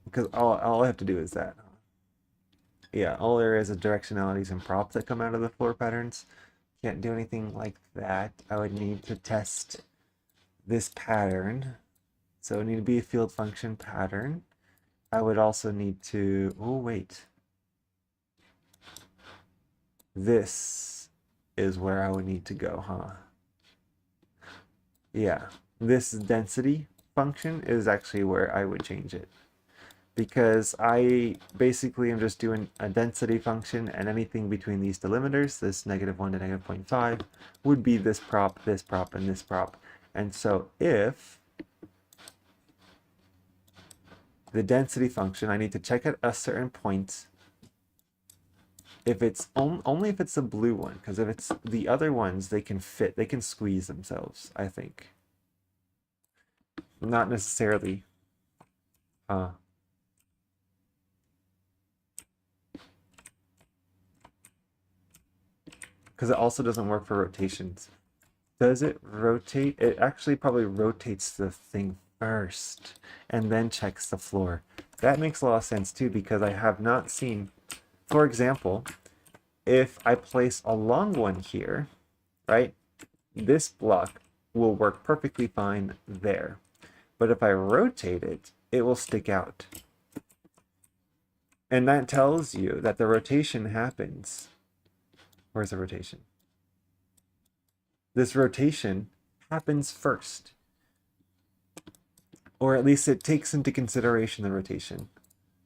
Because all I have to do is that. Yeah, all there is directionalities and props that come out of the floor patterns. Can't do anything like that. I would need to test this pattern. So it would need to be a field function pattern. I would also need to, oh wait. This is where I would need to go, huh? Yeah, this density function is actually where I would change it. Because I basically am just doing a density function, and anything between these delimiters, this -1 to -0.5, would be this prop, and this prop. And so if the density function, I need to check at a certain point if it's only if it's the blue one, because if it's the other ones, they can fit, they can squeeze themselves, I think. Not necessarily. Because it also doesn't work for rotations. Does it rotate? It actually probably rotates the thing first and then checks the floor. That makes a lot of sense too, because I have not seen, for example, if I place a long one here, right, this block will work perfectly fine there. But if I rotate it, it will stick out. And that tells you that the rotation happens. Where's the rotation? This rotation happens first. Or at least it takes into consideration the rotation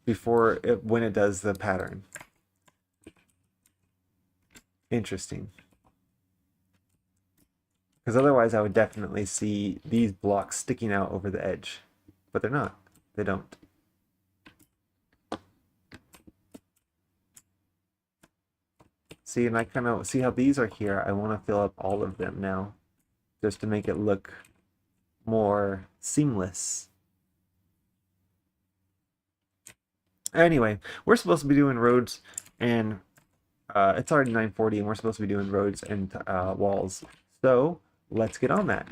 before when it does the pattern. Interesting. Because otherwise I would definitely see these blocks sticking out over the edge. But they're not. They don't. See, and I kind of see how these are here. I want to fill up all of them now, just to make it look more seamless. Anyway, we're supposed to be doing roads, and it's already 9:40, and we're supposed to be doing roads and walls. So let's get on that.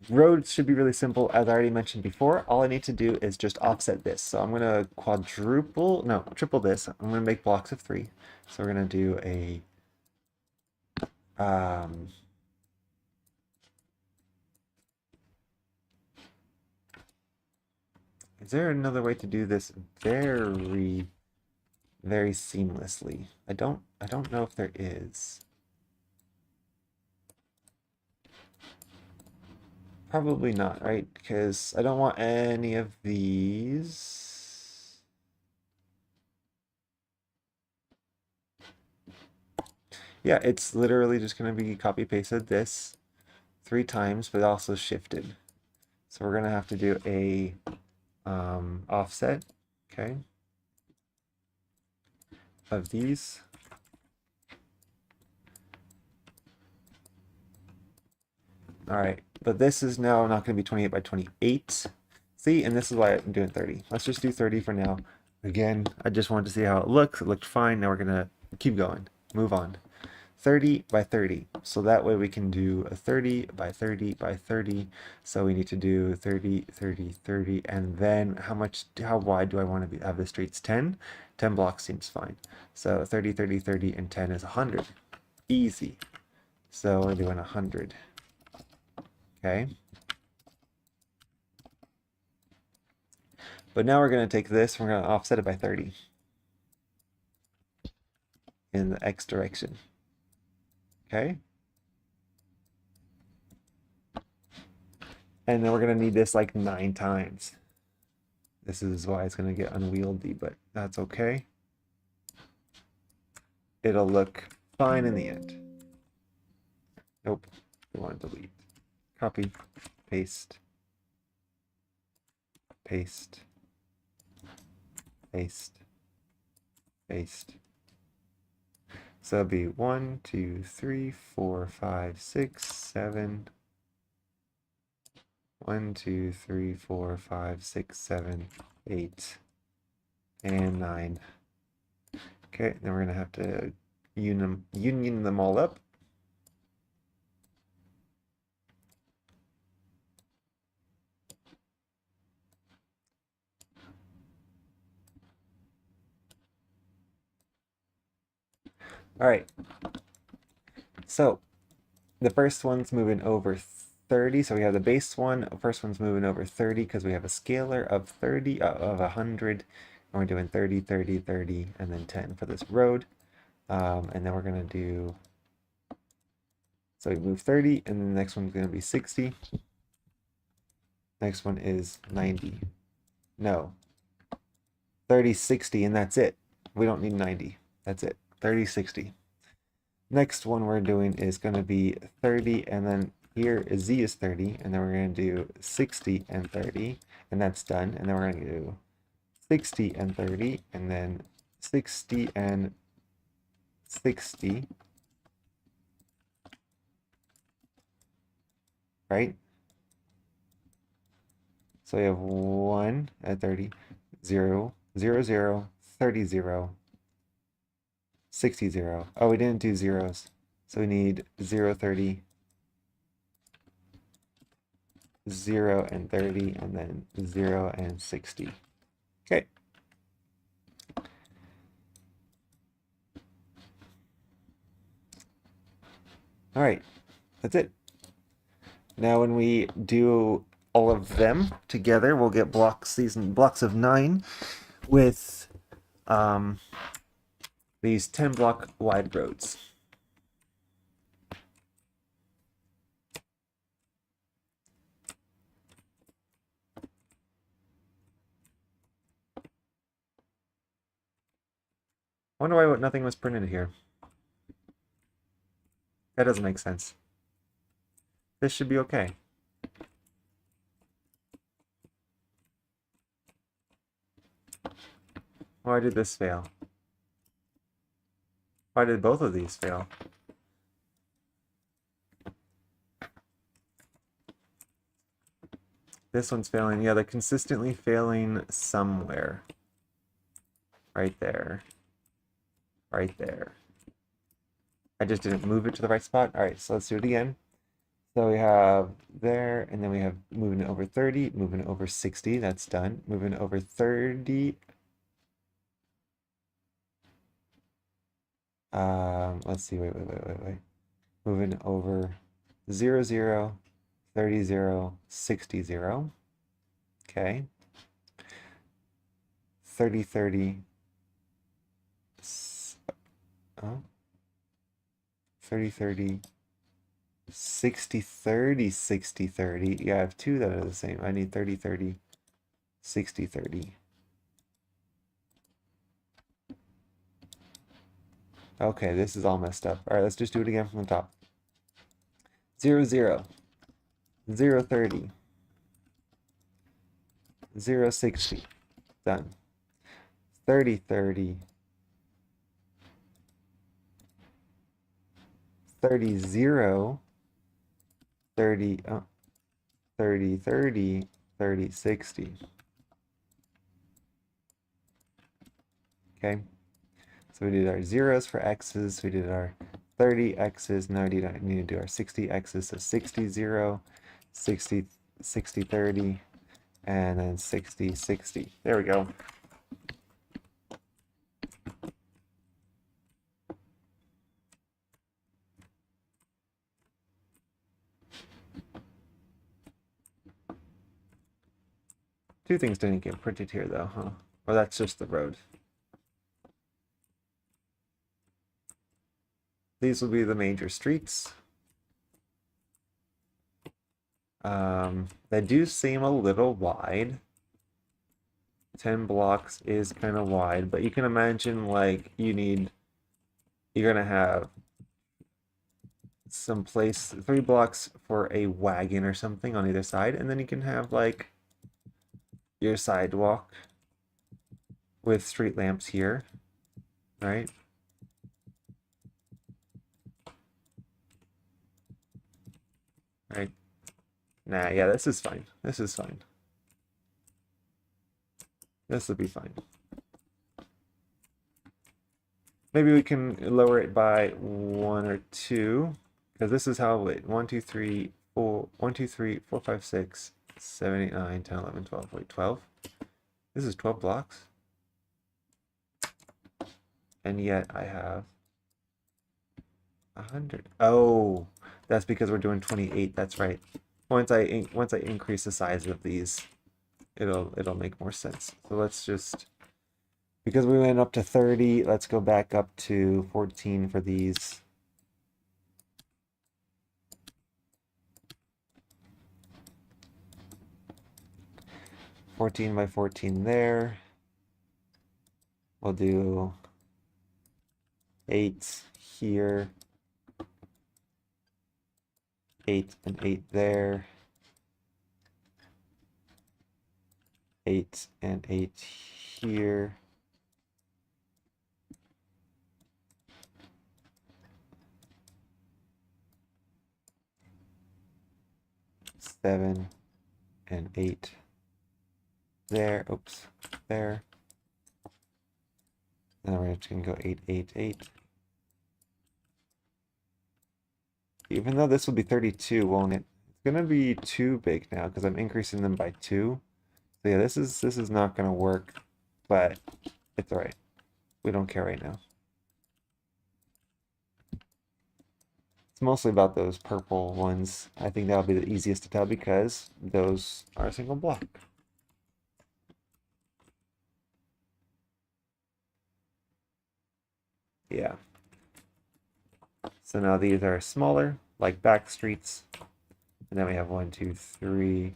Roads should be really simple. As I already mentioned before, all I need to do is just offset this. So I'm going to triple this. I'm going to make blocks of 3. So we're going to do a is there another way to do this very, very seamlessly? I don't know if there is. Probably not, right? Because I don't want any of these. Yeah, it's literally just going to be copy pasted this 3 times, but also shifted. So we're going to have to do a offset, okay, of these. All right, But this is now not going to be 28 by 28. See, and this is why I'm doing 30. Let's just do 30 for now. Again, I just wanted to see how it looks. It looked fine. Now we're going to keep going. Move on. 30 by 30. So that way we can do a 30 by 30 by 30. So we need to do 30, 30, 30. And then how wide do I want to have the streets? 10? 10 blocks seems fine. So 30, 30, 30, and 10 is 100. Easy. So we're doing 100. Okay. But now we're going to take this, we're going to offset it by 30 in the X direction. Okay. And then we're going to need this like 9 times. This is why it's going to get unwieldy, but that's okay. It'll look fine in the end. Nope. We want to delete. Copy. Paste. Paste. Paste. Paste. So it'll be 1, 2, 3, 4, 5, 6, 7. 1, 2, 3, 4, 5, 6, 7, 8, and 9. Okay, then we're gonna have to union them all up. All right. So the first one's moving over 30. So we have the base one. First one's moving over 30 because we have a scalar of 30 of 100. And we're doing 30, 30, 30, and then 10 for this road. And then we're gonna do. So we move 30, and then the next one's gonna be 60. Next one is 90. No. 30, 60, and that's it. We don't need 90. That's it. 30, 60. Next one we're doing is going to be 30, and then here is Z is 30, and then we're going to do 60 and 30, and that's done. And then we're going to do 60 and 30, and then 60 and 60. Right? So we have 1 at 30, 0, 0, 0, 30, 0, 60, 0. Oh, we didn't do zeros. So we need 0, 30, 0 and 30, and then 0 and 60. Okay. All right, that's it. Now when we do all of them together, we'll get blocks of 9 with these 10 block wide roads. I wonder why nothing was printed here. That doesn't make sense. This should be okay. Why did this fail? Why did both of these fail? This one's failing. Yeah, they're consistently failing somewhere. Right there. Right there. I just didn't move it to the right spot. All right, so let's do it again. So we have there, and then we have moving it over 30, moving it over 60. That's done. Moving it over 30. Let's see. Wait. Moving over 0, 0, 30, 0, 60, 0. Okay. 30, 30. Oh. 30, 30. 60, 30, 60, 30. Yeah, I have two that are the same. I need 30, 30, 60, 30. Okay, this is all messed up. All right, let's just do it again from the top. 0, 0. 0, 30. 0, 60. Done. 30, 30. 30, 0. 30, 30, 30, 30, 60. Okay, so we did our zeros for x's, we did our 30 x's, now we need to do our 60 x's, so 60, 0, 60, 60, 30, and then 60, 60. There we go. Two things didn't get printed here though, huh? Or that's just the road. These will be the major streets. They do seem a little wide. 10 blocks is kind of wide, but you can imagine like you're gonna have some place, 3 blocks for a wagon or something on either side, and then you can have like your sidewalk with street lamps here, right? Right. Nah, yeah, this is fine. This is fine. This will be fine. Maybe we can lower it by 1 or 2, because this is how it 1, 2, 3, 4, 1, 2, 3, 4, 5, 6, 7, 8, 9, 10, 11, 12. Wait, 12? This is 12 blocks. And yet I have 100. Oh, that's because we're doing 28. That's right. Once I increase the size of these, it'll make more sense. So let's just, because we went up to 30, let's go back up to 14 for these. $14 by 14 there. We'll do 8 here. 8 and 8 there. 8 and 8 here. 7 and 8 there. Oops, there. Then we're just gonna go 8, 8, 8. Even though this will be 32, won't it? It's gonna be too big now because I'm increasing them by 2. So yeah, this is not gonna work, but it's all right. We don't care right now. It's mostly about those purple ones. I think that'll be the easiest to tell because those are a single block. Yeah. So now these are smaller, like back streets. And then we have 1, 2, 3.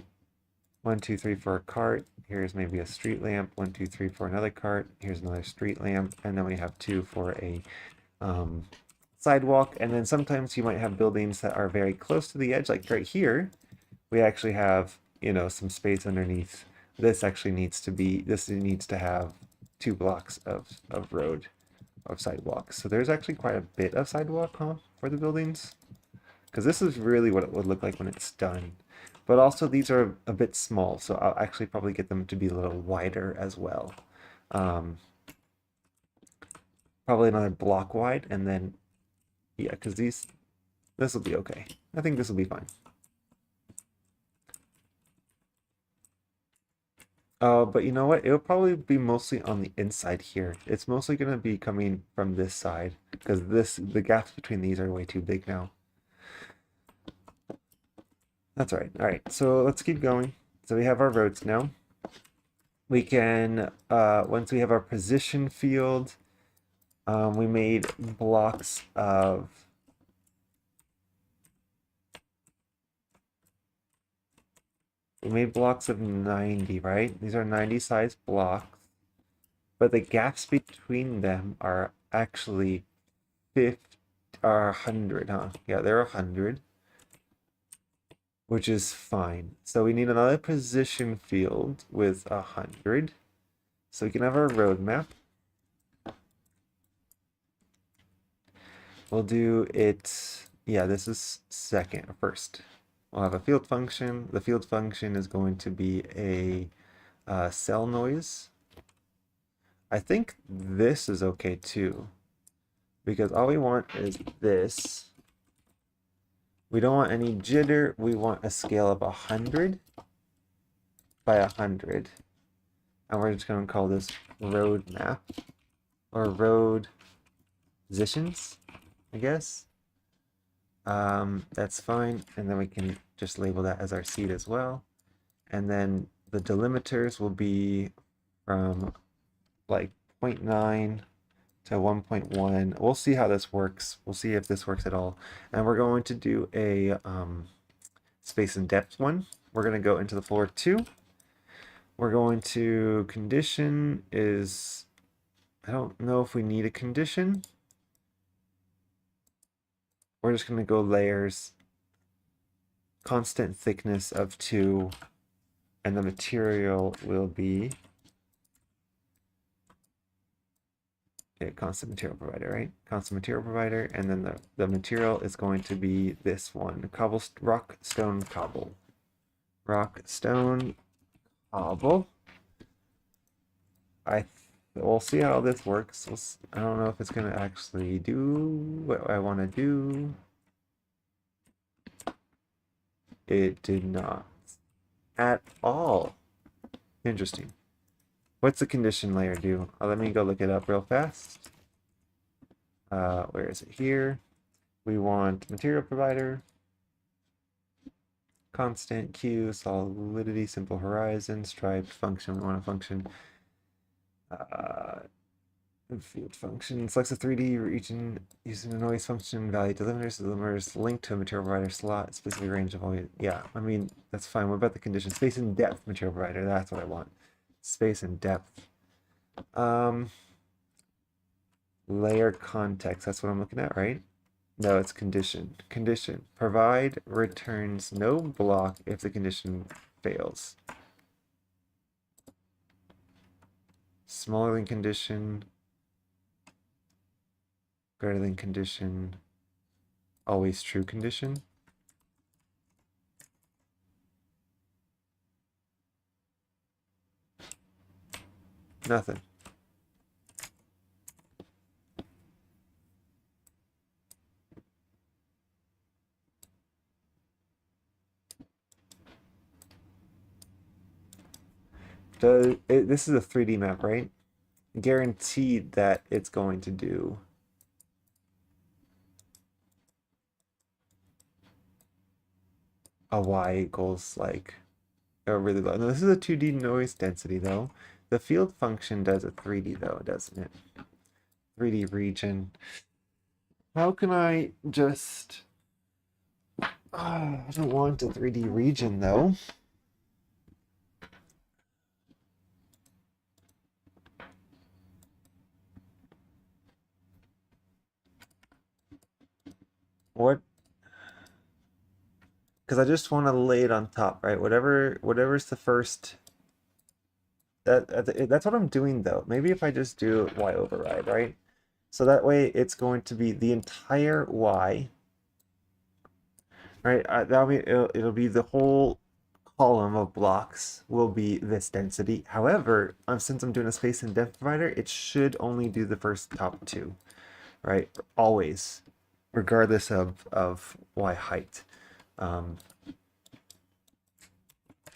1, 2, 3 for a cart. Here's maybe a street lamp. 1, 2, 3 for another cart. Here's another street lamp. And then we have 2 for a sidewalk. And then sometimes you might have buildings that are very close to the edge, like right here. We actually have, you know, some space underneath. This actually needs to have 2 blocks of road, of sidewalks. So there's actually quite a bit of sidewalk, huh, for the buildings. Because this is really what it would look like when it's done. But also these are a bit small, so I'll actually probably get them to be a little wider as well. Probably another block wide, and then, yeah, because this will be okay. I think this will be fine. But you know what? It'll probably be mostly on the inside here. It's mostly going to be coming from this side, because the gaps between these are way too big now. That's all right. All right, so let's keep going. So we have our roads now. We can, once we have our position field, we made blocks of we made blocks of 90, right? These are 90 size blocks, but the gaps between them are actually 100, huh? Yeah, they're 100, which is fine. So we need another position field with 100. So we can have our road map. We'll do it, yeah, this is first. we'll have a field function. The field function is going to be a cell noise. I think this is okay too, because all we want is this. We don't want any jitter. We want a scale of 100 by 100. And we're just going to call this road map or road positions, I guess. That's fine. And then we can just label that as our seed as well. And then the delimiters will be from like 0.9 to 1.1. We'll see how this works. We'll see if this works at all. And we're going to do a space and depth one. We're going to go into the floor 2. We're going to condition is, I don't know if we need a condition. We're just going to go layers, constant thickness of 2, and the material will be constant material provider, right? Constant material provider, and then the material is going to be this one, rock, stone, cobble. Rock, stone, cobble. We'll see how this works. I don't know if it's going to actually do what I want to do. It did not at all. Interesting. What's the condition layer do? Let me go look it up real fast. Where is it? Here. We want material provider, constant, Q, solidity, simple horizon, striped function. We want a function. Field function selects a 3D region using a noise function value delimiters. Delimiters linked to a material provider slot, specific range of always. Yeah, I mean, that's fine. What about the condition? Space and depth material provider. That's what I want. Space and depth. Layer context. That's what I'm looking at, right? No, it's condition. Condition. Provide returns no block if the condition fails. Smaller than condition. Greater than condition. Always true condition. Nothing. This is a 3D map, right? Guaranteed that it's going to do a y equals like a really low. No, this is a 2D noise density though. The field function does a 3D though, doesn't it? 3D region. How can I just... I don't want a 3D region though. What? Because I just want to lay it on top, right? Whatever's the first. That's what I'm doing though. Maybe if I just do y override, right? So that way it's going to be the entire y, right? That'll be it'll be the whole column of blocks will be this density. However, since I'm doing a space and depth provider, it should only do the first top 2, right? Always, regardless of y height.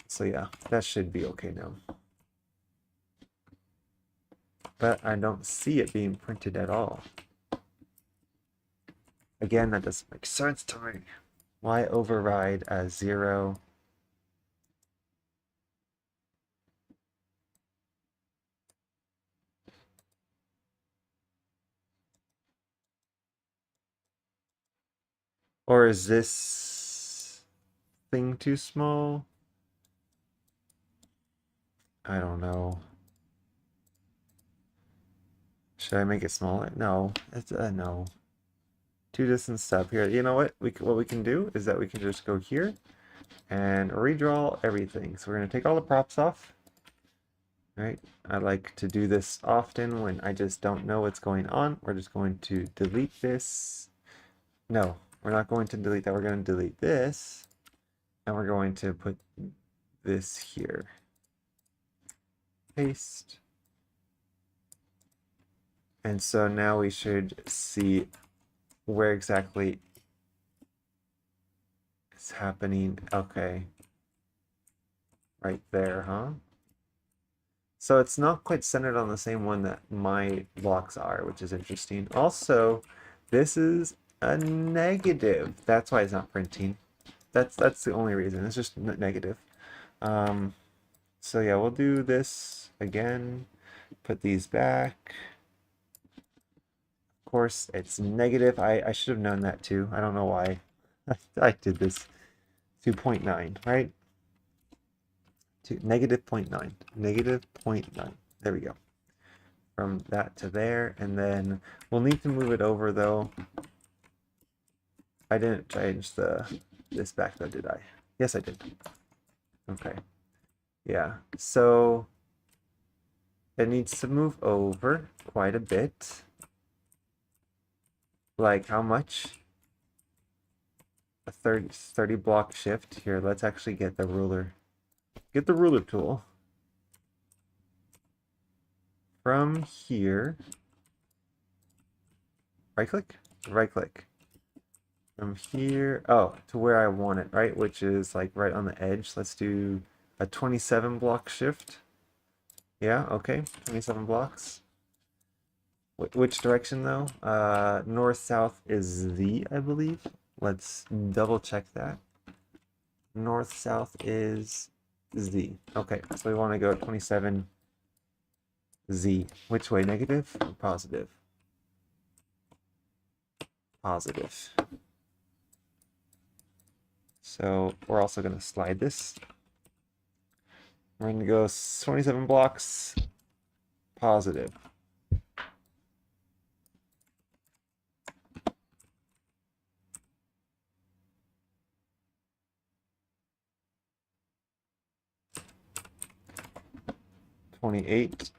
So yeah, that should be okay now. But I don't see it being printed at all. Again, that doesn't make sense to me. Y override as 0. Or is this thing too small? I don't know. Should I make it smaller? No, it's no. 2 distance step here. You know what? What we can do is that we can just go here and redraw everything. So we're going to take all the props off. Right? I like to do this often when I just don't know what's going on. We're just going to delete this. No, we're not going to delete that. We're going to delete this. And we're going to put this here. Paste. And so now we should see where exactly it's happening. Okay. Right there, huh? So it's not quite centered on the same one that my blocks are, which is interesting. Also, this is a negative. That's why it's not printing. That's the only reason. It's just negative. Um, so yeah, we'll do this again. Put these back. Of course, it's negative. I should have known that too. I don't know why I did this. 2.9, right? To negative 0.9. Negative 0.9. There we go. From that to there, and then we'll need to move it over though. I didn't change this back though, did I? Yes, I did. Okay. Yeah. So it needs to move over quite a bit. Like how much? A 30 block shift. Here, let's actually get the ruler. Get the ruler tool. From here. Right click? Right click. From here, oh, to where I want it, right? Which is like right on the edge. Let's do a 27 block shift. Yeah, okay, 27 blocks. Which direction though? North south is Z, I believe. Let's double check that. North south is Z. Okay, so we want to go 27 Z. Which way? Negative or positive? Positive. So we're also going to slide this. We're going to go 27 blocks positive. $28.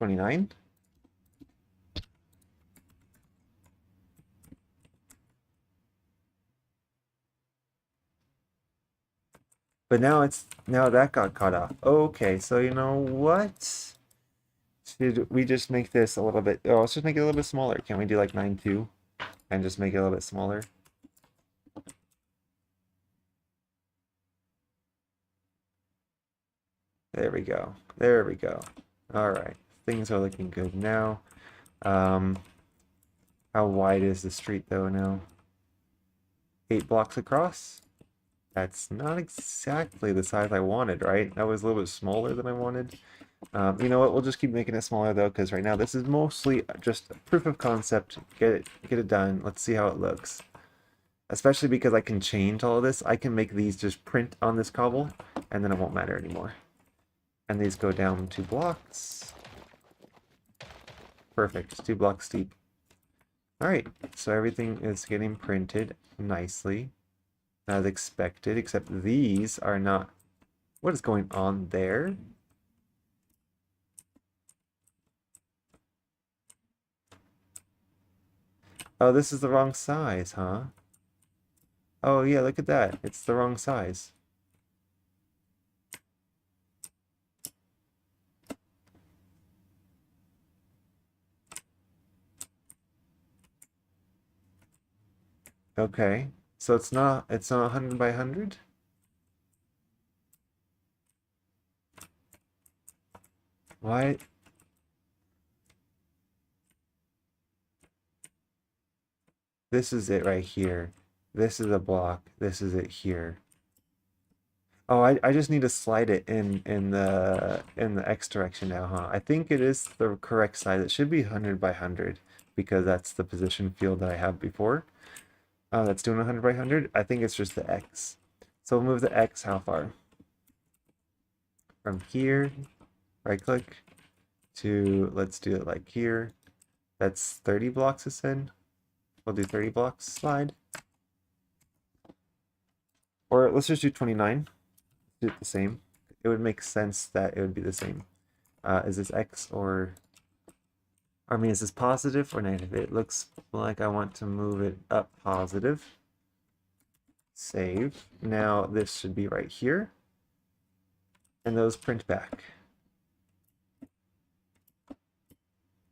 $29. But now that got cut off. Okay, so you know what? Should we just make this a little bit, oh, let's just make it a little bit smaller. Can we do like 9.2 and just make it a little bit smaller? There we go. There we go. All right. Things are looking good now. How wide is the street though now? 8 blocks across? That's not exactly the size I wanted, right? That was a little bit smaller than I wanted. You know what? We'll just keep making it smaller though, because right now this is mostly just a proof of concept. Get it done. Let's see how it looks. Especially because I can change all of this. I can make these just print on this cobble, and then it won't matter anymore. And these go down 2 blocks. Perfect. 2 blocks deep. Alright, so everything is getting printed nicely, as expected, except these are not... What is going on there? Oh, this is the wrong size, huh? Oh yeah, look at that. It's the wrong size. Okay. So it's not 100 by 100? Why? This is it right here. This is a block. This is it here. Oh, I just need to slide it in the X direction now, huh? I think it is the correct size. It should be 100 by 100 because that's the position field that I have before. That's doing 100 by 100. I think it's just the X. So we'll move the X how far? From here, right click, to, let's do it like here. That's 30 blocks to send. We'll do 30 blocks slide. Or let's just do 29. Do it the same. It would make sense that it would be the same. Is this X or, I mean, is this positive or negative? It looks like I want to move it up positive. Save. Now this should be right here. And those print back.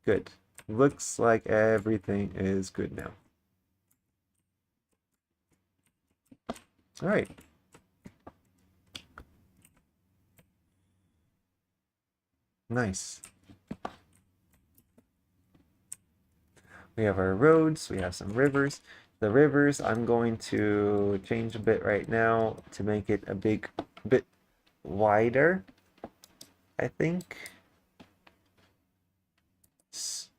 Good. Looks like everything is good now. All right. Nice. We have our roads, we have some rivers. The rivers, I'm going to change a bit right now to make it a bit wider, I think.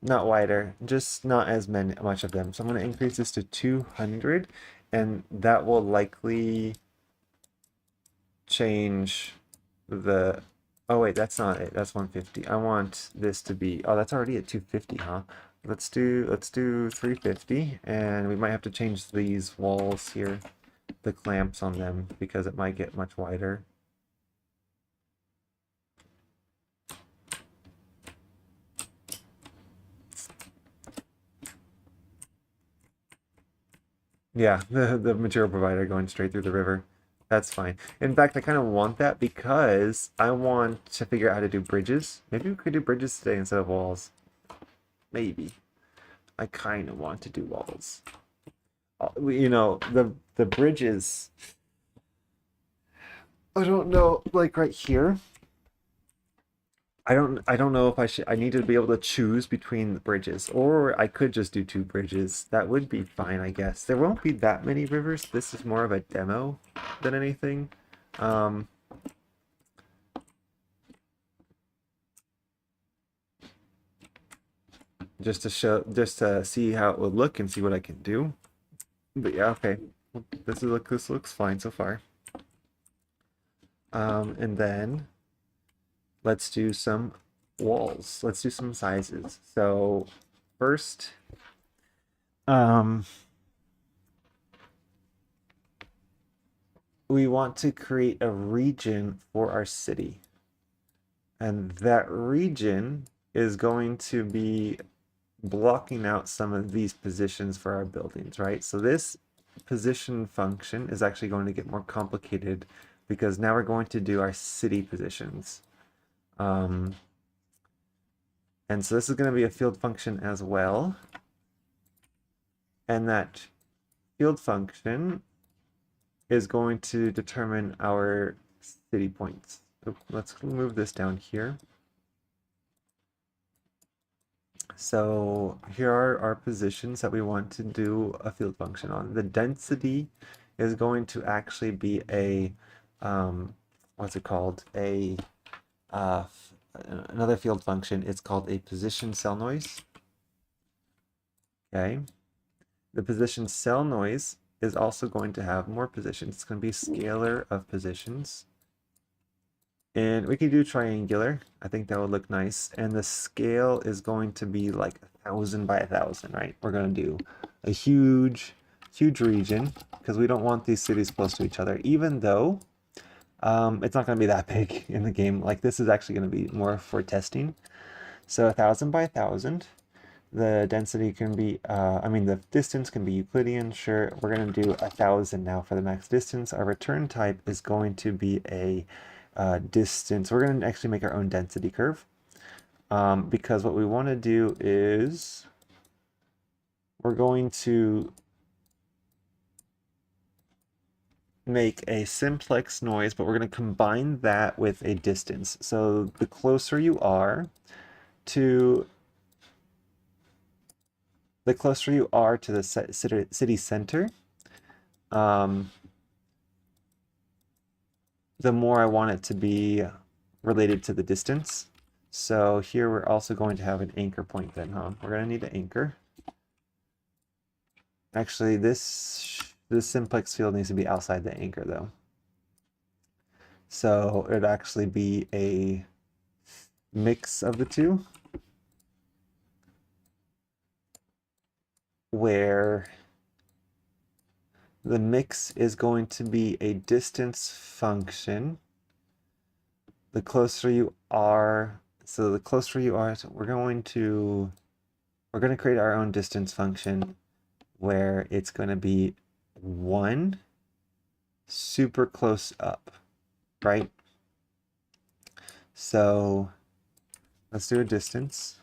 Not wider, just not as much of them. So I'm going to increase this to 200, and that will likely change the, oh wait, that's not it. That's 150. I want this to be, oh, that's already at 250, huh? Let's do 350, and we might have to change these walls here, the clamps on them, because it might get much wider. Yeah, the material provider going straight through the river. That's fine. In fact, I kind of want that because I want to figure out how to do bridges. Maybe we could do bridges today instead of walls. Maybe. I kind of want to do walls. You know, the bridges. I don't know, like right here. I don't know if I need to be able to choose between the bridges, or I could just do two bridges. That would be fine, I guess. There won't be that many rivers. This is more of a demo than anything. Um, just to see how it would look and see what I can do. But yeah, okay. This looks fine so far. And then let's do some walls. Let's do some sizes. So first, um, we want to create a region for our city. And that region is going to be blocking out some of these positions for our buildings, right? So this position function is actually going to get more complicated because now we're going to do our city positions. And so this is going to be a field function as well. And that field function is going to determine our city points. So let's move this down here. So here are our positions that we want to do a field function on. The density is going to actually be a, what's it called? Another field function. It's called a position cell noise. Okay. The position cell noise is also going to have more positions. It's going to be scalar of positions. And we can do triangular. I think that would look nice. And the scale is going to be like 1,000 by 1,000, right? We're going to do a huge region because we don't want these cities close to each other, even though it's not going to be that big in the game. Like this is actually going to be more for testing. So 1,000 by 1,000. The density can be, the distance can be Euclidean. Sure, we're going to do 1,000 now for the max distance. Our return type is going to be a distance. We're going to actually make our own density curve because what we want to do is we're going to make a simplex noise, but we're going to combine that with a distance. So the closer you are to the city center, the more I want it to be related to the distance. So here we're also going to have an anchor point then, huh? We're going to need an anchor. Actually, this simplex field needs to be outside the anchor though. So it'd actually be a mix of the two, where the mix is going to be a distance function. The closer you are So the closer you are, so we're going to create our own distance function where it's going to be 1 super close up, right? So let's do a distance.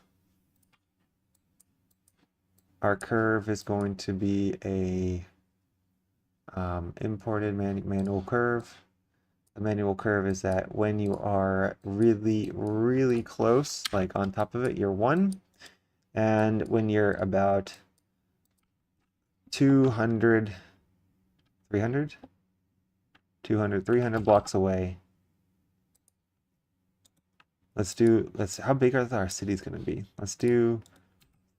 Our curve is going to be a imported manual curve. The manual curve is that when you are really, really close, like on top of it, you're 1. And when you're about 200, 300, 200, 300 blocks away, how big are our cities going to be? Let's do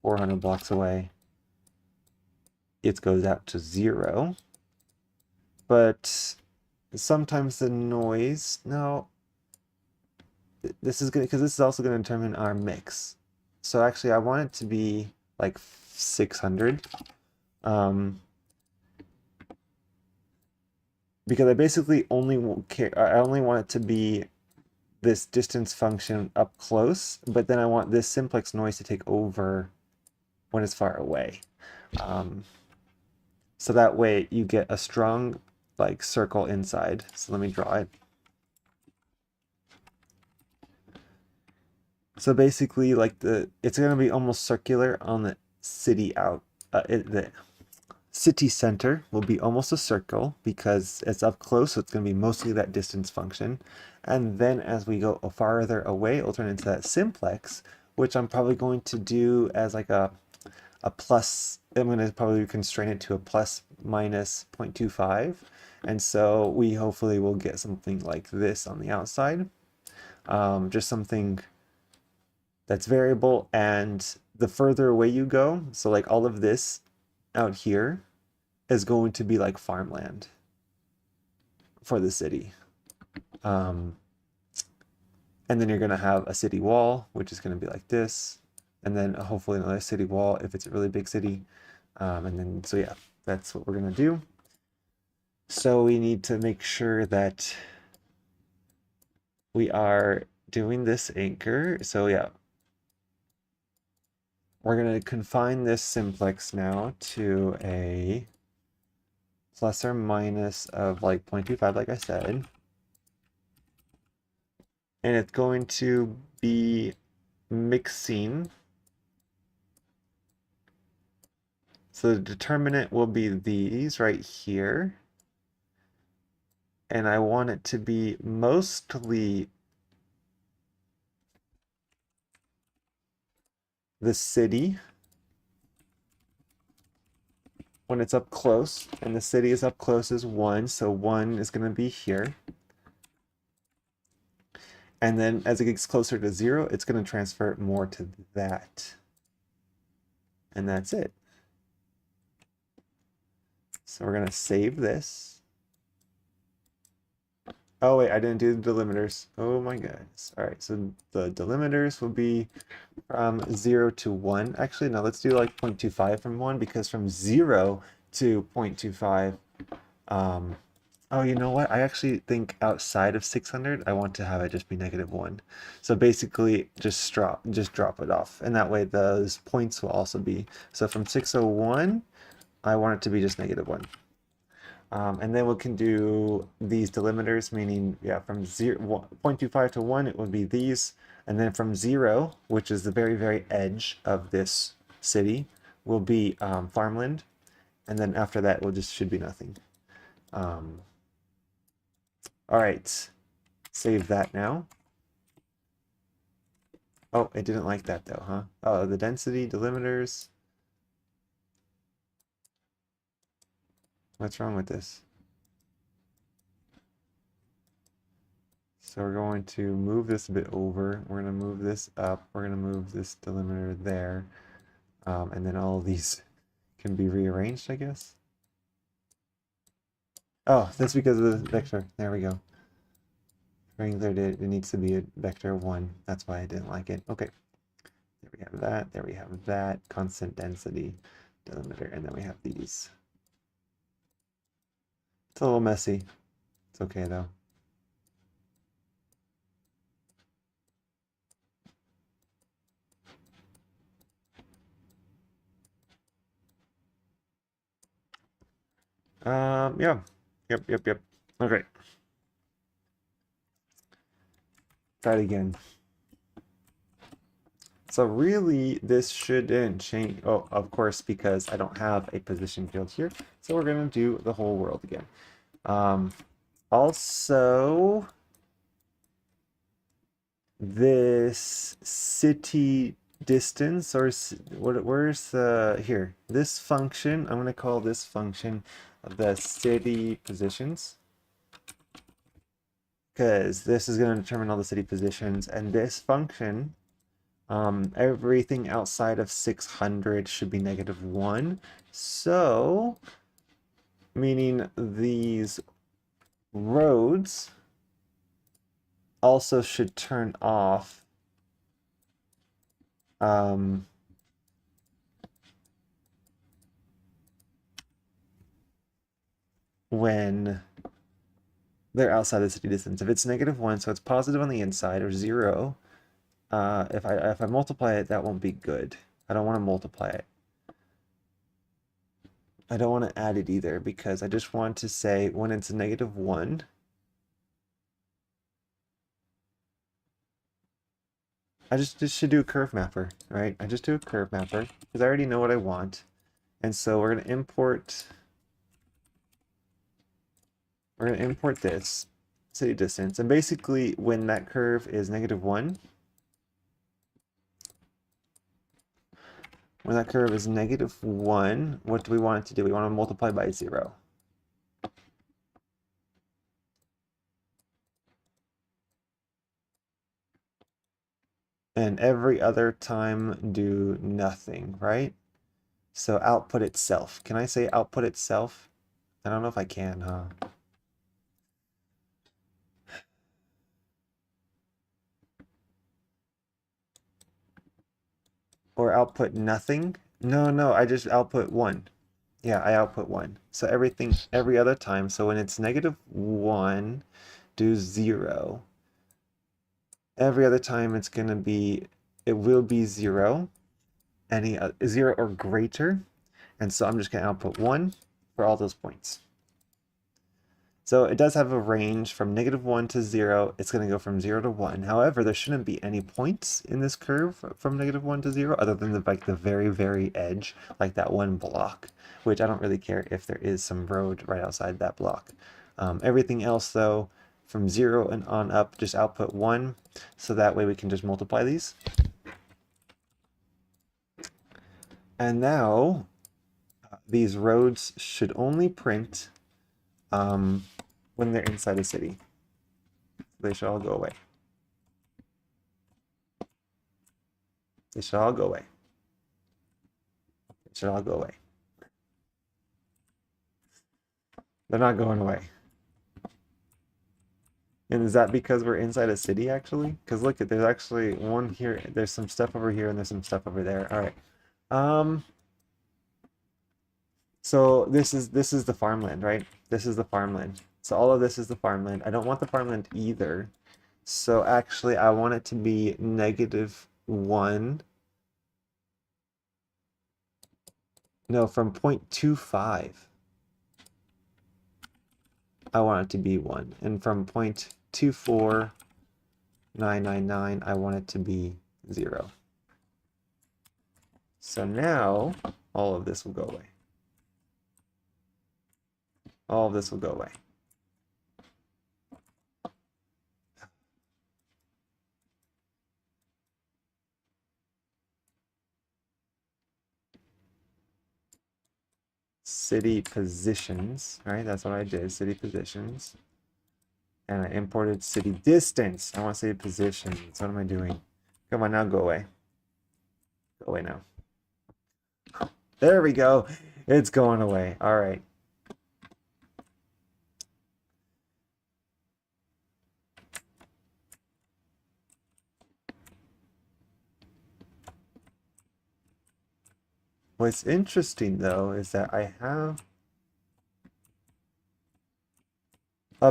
400 blocks away. It goes out to 0. But sometimes the noise, no, this is good because this is also going to determine our mix. So actually I want it to be like 600. Because I basically only care, I only want it to be this distance function up close, but then I want this simplex noise to take over when it's far away. So that way you get a strong like circle inside. So let me draw it. So basically like it's going to be almost circular on the city the city center will be almost a circle because it's up close, so it's going to be mostly that distance function. And then as we go farther away, it'll turn into that simplex, which I'm probably going to do as like a plus. I'm going to probably constrain it to a plus minus 0.25. And so we hopefully will get something like this on the outside. Just something that's variable. And the further away you go, so like all of this out here is going to be like farmland for the city. And then you're going to have a city wall, which is going to be like this. And then hopefully another city wall if it's a really big city. And then, so yeah, that's what we're going to do. So we need to make sure that we are doing this anchor. So yeah, we're going to confine this simplex now to a plus or minus of like 0.25, like I said. And it's going to be mixing. So the determinant will be these right here. And I want it to be mostly the city when it's up close. And the city is up close as 1. So 1 is going to be here. And then as it gets closer to 0, it's going to transfer more to that. And that's it. So we're going to save this. Oh wait, I didn't do the delimiters. Oh my goodness. All right, so the delimiters will be from 0 to 1. Actually, no, let's do like 0.25 from 1 because from 0 to 0.25, oh, you know what? I actually think outside of 600, I want to have it just be -1. So basically, just drop it off, and that way those points will also be. So from 601, I want it to be just -1. And then we can do these delimiters, meaning, yeah, from 0.25 to 1, it would be these. And then from 0, which is the very, very edge of this city, will be farmland. And then after that, it should be nothing. All right, save that now. Oh, it didn't like that though, huh? Oh, the density delimiters. What's wrong with this? So we're going to move this a bit over. We're going to move this up. We're going to move this delimiter there. And then all of these can be rearranged, I guess. Oh, that's because of the vector. There we go. It needs to be a vector of 1. That's why I didn't like it. Okay. There we have that. There we have that. Constant density delimiter. And then we have these. It's a little messy. It's okay though. Yeah. Yep. Okay. Try it again. So really, this shouldn't change. Oh, of course, because I don't have a position field here. So we're going to do the whole world again. Also, this city distance, or where's the, here, this function, I'm going to call this function the city positions, because this is going to determine all the city positions, and this function, everything outside of 600 should be -1. So, meaning these roads also should turn off when they're outside the city distance. If it's -1, so it's positive on the inside, or 0, if I multiply it, that won't be good. I don't want to multiply it. I don't want to add it either, because I just want to say when it's -1, I just should do a curve mapper, right? I just do a curve mapper because I already know what I want. And so we're going to import this city distance. And basically when that curve is -1, when that curve is -1, what do we want it to do? We want to multiply by 0. And every other time do nothing, right? So output itself. Can I say output itself? I don't know if I can, huh? Or output nothing? No, I just output 1. Yeah, I output 1. So everything, every other time. So when it's -1, do 0. Every other time it's going to be, it will be 0. Any 0 or greater. And so I'm just going to output 1 for all those points. So it does have a range from -1 to 0. It's going to go from 0 to 1. However, there shouldn't be any points in this curve from -1 to 0 other than the very edge, like that one block, which I don't really care if there is some road right outside that block. Everything else, though, from 0 and on up, just output 1, so that way we can just multiply these. And now these roads should only print when they're inside a city. They should all go away. They should all go away. They should all go away. They're not going away. And is that because we're inside a city, actually? Because look, there's actually one here. There's some stuff over here, and there's some stuff over there. All right. So this is the farmland, right? This is the farmland. So all of this is the farmland. I don't want the farmland either. So actually, I want it to be -1. No, from 0.25. I want it to be 1. And from 0.24999, I want it to be 0. So now all of this will go away. All of this will go away. City positions, right? That's what I did, city positions. And I imported city distance. I want city positions. What am I doing? Come on, now go away. Go away now. There we go. It's going away. All right. What's interesting, though, is that I have...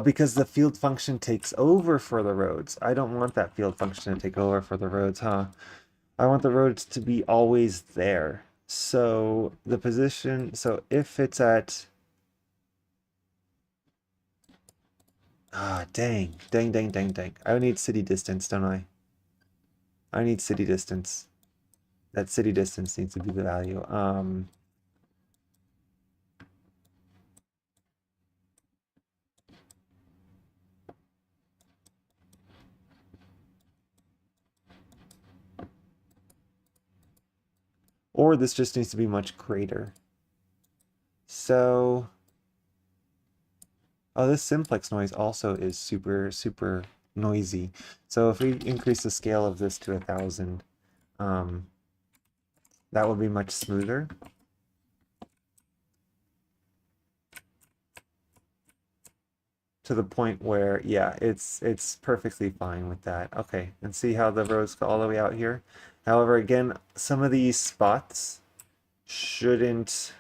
because the field function takes over for the roads. I don't want that field function to take over for the roads, huh? I want the roads to be always there. So the position, so if it's at Ah, dang. Dang, dang, dang, dang. I need city distance, don't I? I need city distance. That city distance needs to be the value. Or this just needs to be much greater. So, oh, this simplex noise also is super, super noisy. So if we increase the scale of this to 1,000, um, that would be much smoother. To the point where, yeah, it's perfectly fine with that. Okay, and see how the roads go all the way out here? However, again, some of these spots shouldn't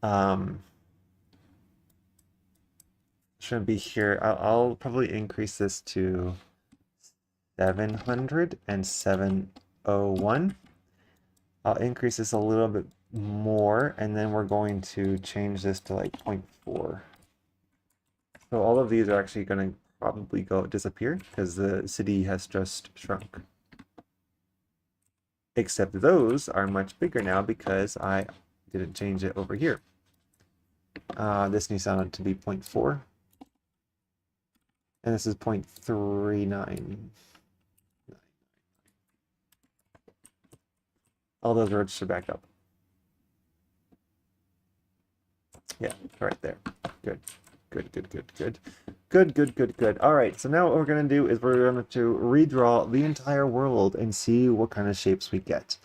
um shouldn't be here. I'll probably increase this to 700 and 701. I'll increase this a little bit more, and then we're going to change this to like 0.4. So all of these are actually going to probably go disappear because the city has just shrunk. Except those are much bigger now because I didn't change it over here. This needs to be 0.4. And this is 0.39. All those roads should back up. Yeah, right there. Good. Good, good, good, good. Good, good, good, good. All right, so now what we're going to do is we're going to redraw the entire world and see what kind of shapes we get.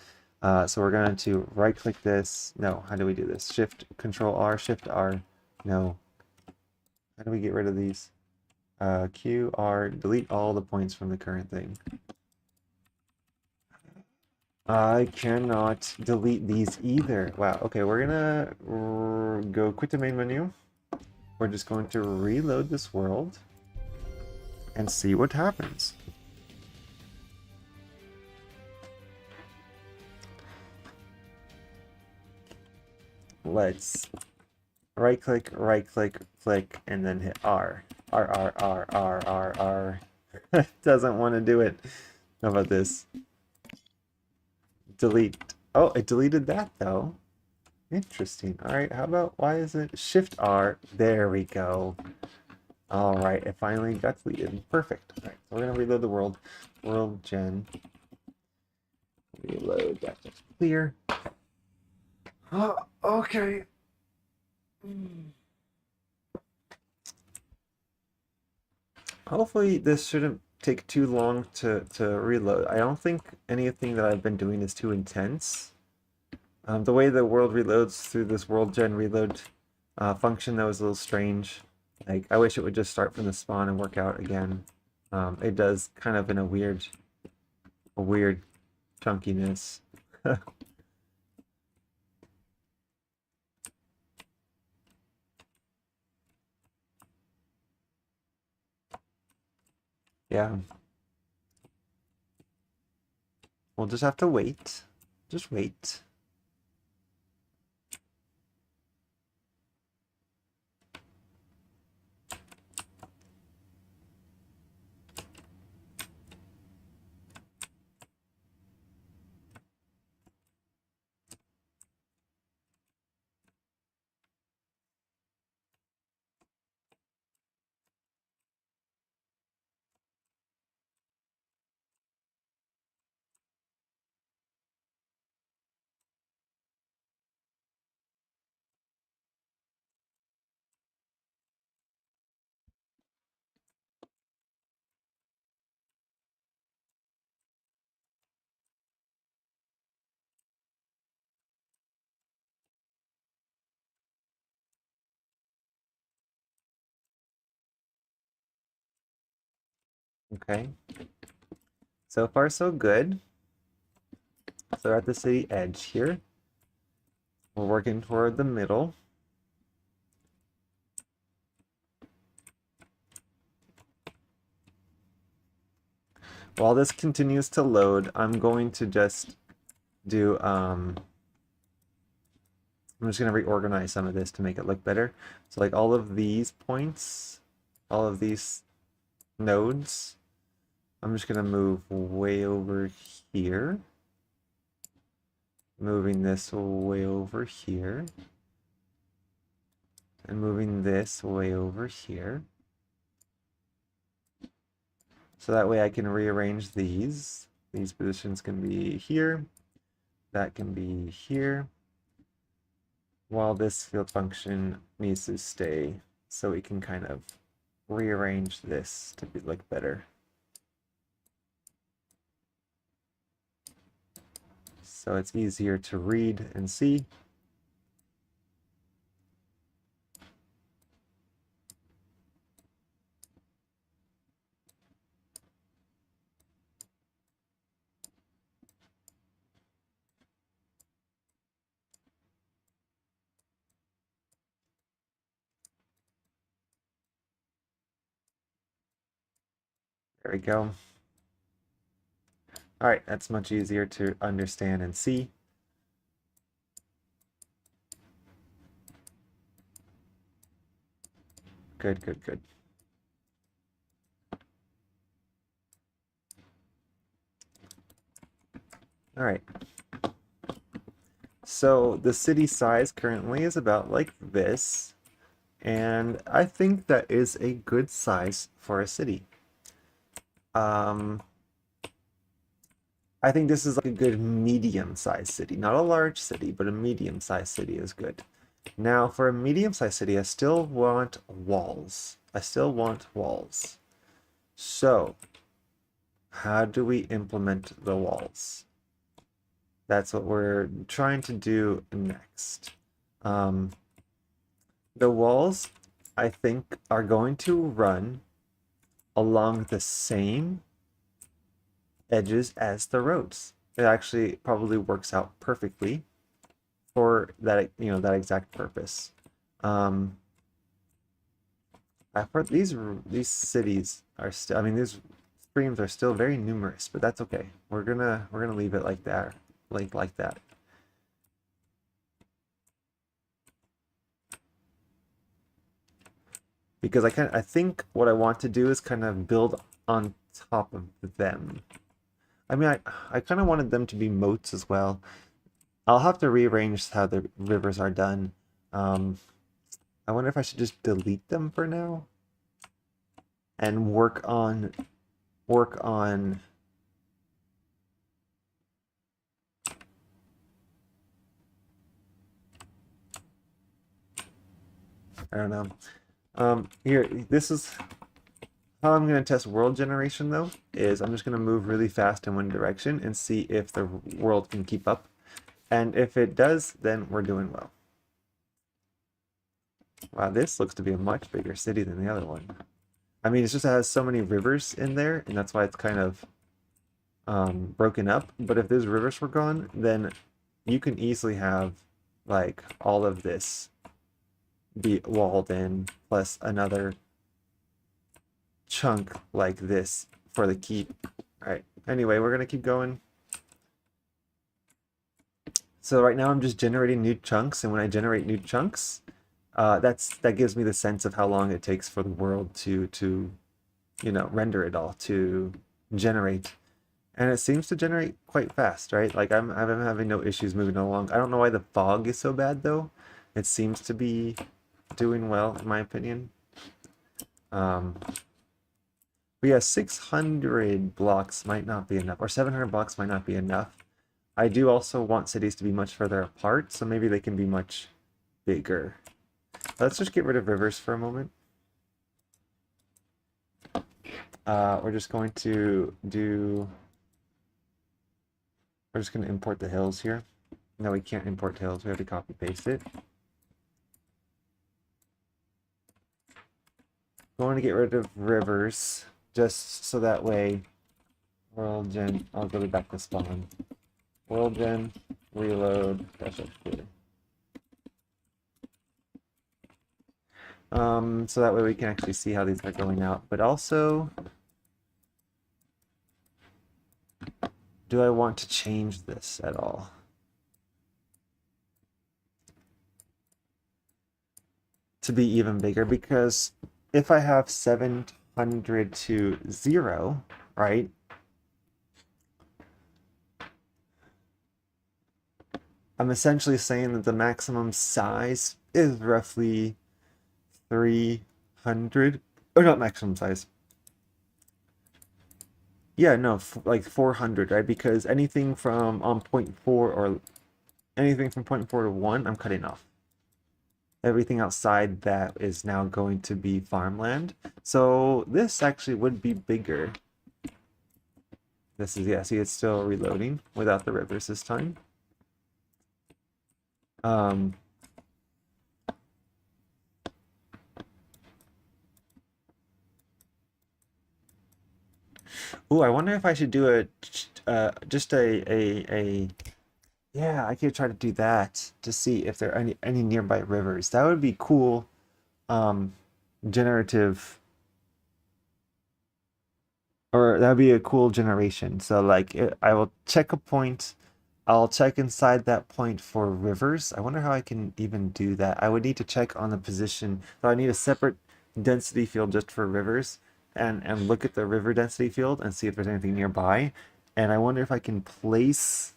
So we're going to right-click this. No, how do we do this? Shift, Control R, Shift R. No. How do we get rid of these? Q, R, delete all the points from the current thing. I cannot delete these either. Wow, okay, we're gonna go quit the main menu. We're just going to reload this world and see what happens. Let's right click, click, and then hit R. R, R, R, R, R, R. Doesn't want to do it. How about this? Delete. Oh, it deleted that though. Interesting. All right, how about, why is it Shift R? There we go. All right, it finally got deleted. Perfect. All right, so we're gonna reload the world. World gen. Reload. That's clear. Oh, okay. Hopefully this shouldn't take too long to reload. I don't think anything that I've been doing is too intense. The way the world reloads through this world gen reload function, that was a little strange. Like, I wish it would just start from the spawn and work out again. It does kind of in a weird chunkiness. Yeah, we'll just have to wait. Just wait. Okay. So far, so good. So we're at the city edge here. We're working toward the middle. While this continues to load, I'm going to just do I'm just going to reorganize some of this to make it look better. So like all of these points, all of these nodes, I'm just going to move way over here. Moving this way over here. And moving this way over here. So that way I can rearrange these. These positions can be here. That can be here. While this field function needs to stay, so we can kind of rearrange this to look better. So it's easier to read and see. There we go. All right, that's much easier to understand and see. Good, good, good. All right. So the city size currently is about like this, and I think that is a good size for a city. I think this is like a good medium-sized city. Not a large city, but a medium-sized city is good. Now, for a medium-sized city, I still want walls. I still want walls. So, how do we implement the walls? That's what we're trying to do next. The walls, I think, are going to run along the same edges as the roads. It actually probably works out perfectly for that, that exact purpose. I've heard these cities are still, I mean, these streams are still very numerous, but that's okay. We're gonna leave it like that, like that. Because I think what I want to do is kind of build on top of them. I mean, I kind of wanted them to be moats as well. I'll have to rearrange how the rivers are done. I wonder if I should just delete them for now and work on I don't know. Here, this is how I'm going to test world generation though, is I'm just going to move really fast in one direction and see if the world can keep up. And if it does, then we're doing well. Wow, this looks to be a much bigger city than the other one. I mean, it just has so many rivers in there, and that's why it's kind of broken up. But if those rivers were gone, then you can easily have like all of this be walled in, plus another chunk like this for the keep. All right. Anyway, we're gonna keep going. So right now I'm just generating new chunks, and when I generate new chunks, that gives me the sense of how long it takes for the world to render it all, to generate. And it seems to generate quite fast, right? Like I'm having no issues moving along. I don't know why the fog is so bad though. It seems to be doing well in my opinion. But yeah, 600 blocks might not be enough, or 700 blocks might not be enough. I do also want cities to be much further apart, so maybe they can be much bigger. Let's just get rid of rivers for a moment. We're just going to we're just going to import the hills here. No, we can't import hills. We have to copy paste it. Going to get rid of rivers just so that way world gen, I'll go back to spawn. World gen, reload, dash up clear. So that way we can actually see how these are going out. But also, do I want to change this at all? to be even bigger, because if I have 700 to 0, right? I'm essentially saying that the maximum size is roughly 300, or not maximum size. Yeah, no, like 400, right? Because anything from on point 4 or anything from point 4 to 1, I'm cutting off. Everything outside that is now going to be farmland. So this actually would be bigger. This is, yeah, see, it's still reloading without the rivers this time. Um, oh, I wonder if I should do just a yeah, I could try to do that to see if there are any nearby rivers. That would be cool. Um, generative, or that would be a cool generation. So like I will check a point. I'll check inside that point for rivers. I wonder how I can even do that. I would need to check on the position. So I need a separate density field just for rivers, and look at the river density field and see if there's anything nearby. And I wonder if I can place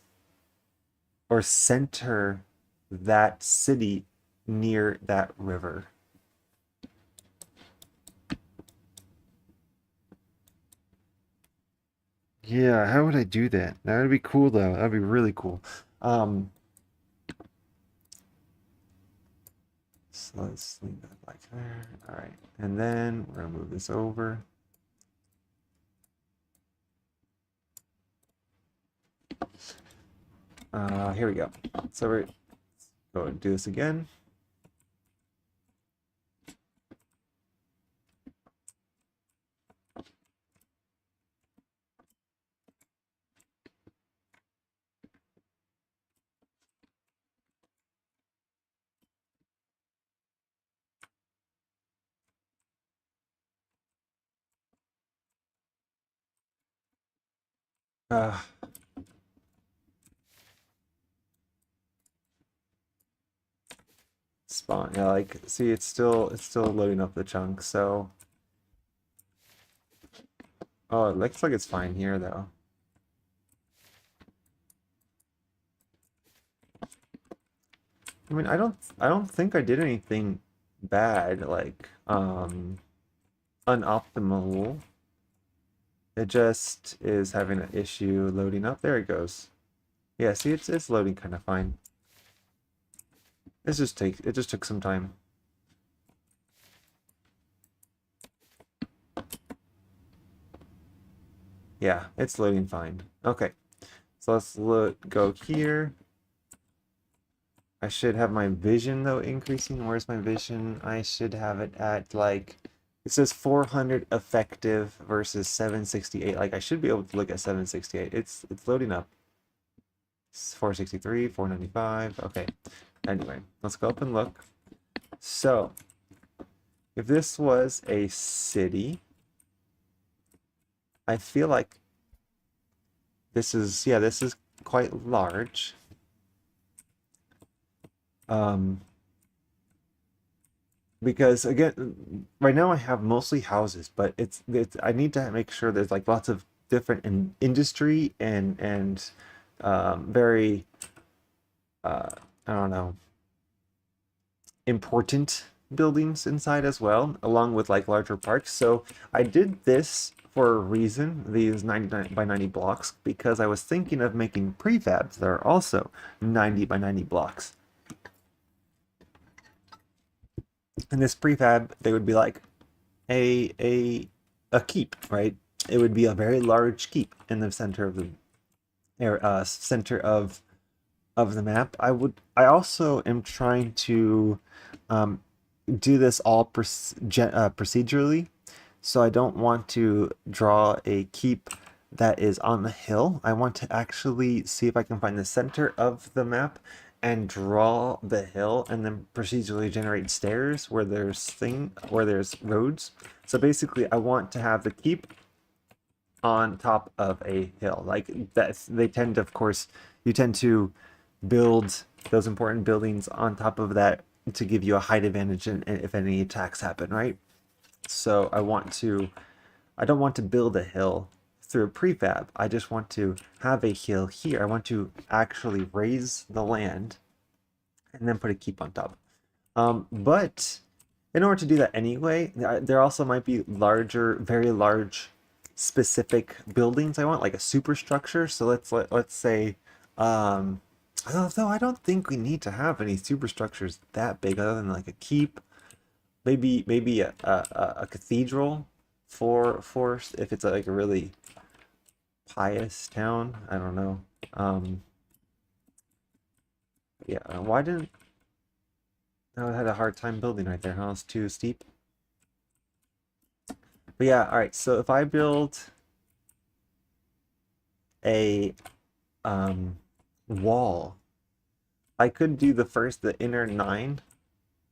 or center that city near that river. Yeah, how would I do that? That would be cool though. That'd be really cool. Um, so let's leave that like there. All right. And then we're gonna move this over. Here we go. So we're going to do this again. Uh, Spawn. Yeah, like see, it's still loading up the chunk. So, oh, it looks like it's fine here though. I mean, I don't think I did anything bad, like unoptimal. It just is having an issue loading up. There it goes. Yeah, see, it's loading kind of fine. It just took some time. Yeah, it's loading fine. Okay, so let's go here. I should have my vision though increasing. Where's my vision? I should have it at like, it says 400 effective versus 768. Like I should be able to look at 768. It's loading up. It's 463, 495. Okay. Anyway, let's go up and look. So, if this was a city, I feel like this is quite large. Um, because again, right now I have mostly houses, but it's I need to make sure there's like lots of different industry and very I don't know, important buildings inside as well, along with like larger parks. So I did this for a reason, these 99 by 90 blocks, because I was thinking of making prefabs that are also 90 by 90 blocks. In this prefab, they would be like a keep, right? It would be a very large keep in the center of the center of the map. I also am trying to um, do this all procedurally, so I don't want to draw a keep that is on the hill. I want to actually see if I can find the center of the map and draw the hill and then procedurally generate stairs where there's roads. So basically I want to have the keep on top of a hill. Like that they tend to, of course, you tend to build those important buildings on top of that to give you a height advantage if any attacks happen, right? So I don't want to build a hill through a prefab. I just want to have a hill here. I want to actually raise the land and then put a keep on top. But in order to do that anyway, there also might be larger, very large, specific buildings I want, like a superstructure. So let's say, although I don't think we need to have any superstructures that big, other than like a keep, maybe a cathedral for if it's like a really pious town. I don't know. Yeah, why didn't I had a hard time building right there, huh? It's too steep. But yeah, all right. So if I build a wall, I could do the inner 9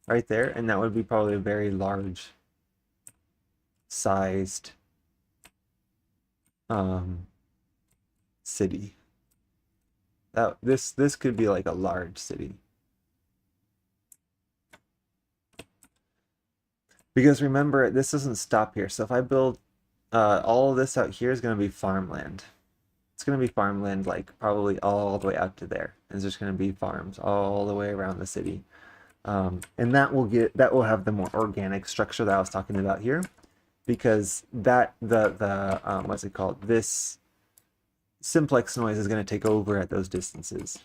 right there, and that would be probably a very large sized city. This could be like a large city. Because remember, this doesn't stop here. So if I build all of this out here is going to be farmland. It's going to be farmland like probably all the way out to there. It's just going to be farms all the way around the city. And that will have the more organic structure that I was talking about here, because that the what's it called? This simplex noise is going to take over at those distances.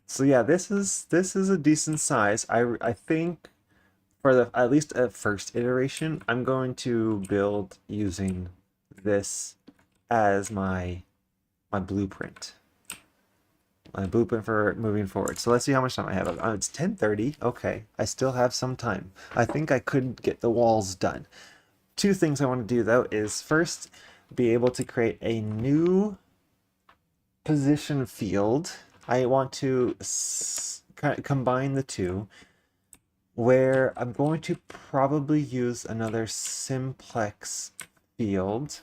So yeah, this is a decent size. I think for the at least at first iteration, I'm going to build using this as my blueprint. My blueprint for moving forward. So let's see how much time I have. Oh, it's 10:30. Okay, I still have some time. I think I could get the walls done. Two things I want to do though is first be able to create a new position field. I want to combine the two, where I'm going to probably use another simplex field.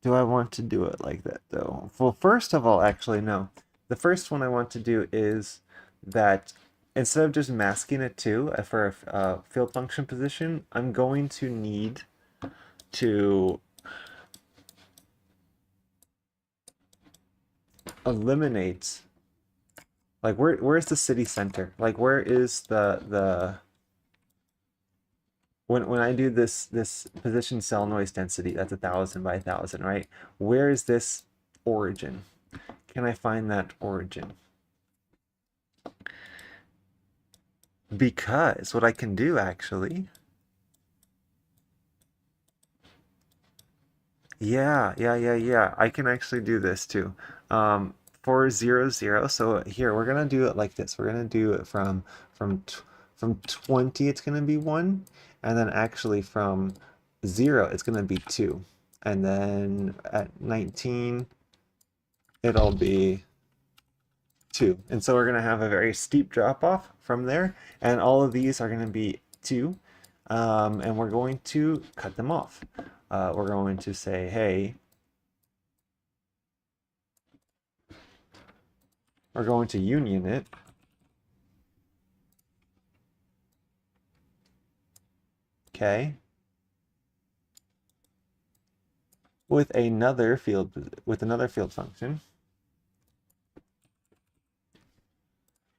Do I want to do it like that though? Well, first of all, actually, no. The first one I want to do is that instead of just masking it to for a field function position, I'm going to need to eliminate, like, where's the city center? Like, where is the when I do this position cell noise density, that's 1,000 by 1,000, right? Where is this origin? Can I find that origin? Because what I can do actually, yeah, I can actually do this too. For 0, 0. So here we're gonna do it like this. We're gonna do it from 20, it's gonna be 1, and then actually from 0, it's gonna be 2, and then at 19, it'll be 2. And so we're gonna have a very steep drop off from there, and all of these are gonna be 2, and we're going to cut them off. We're going to say, hey, we're going to union it. Okay. With another field function.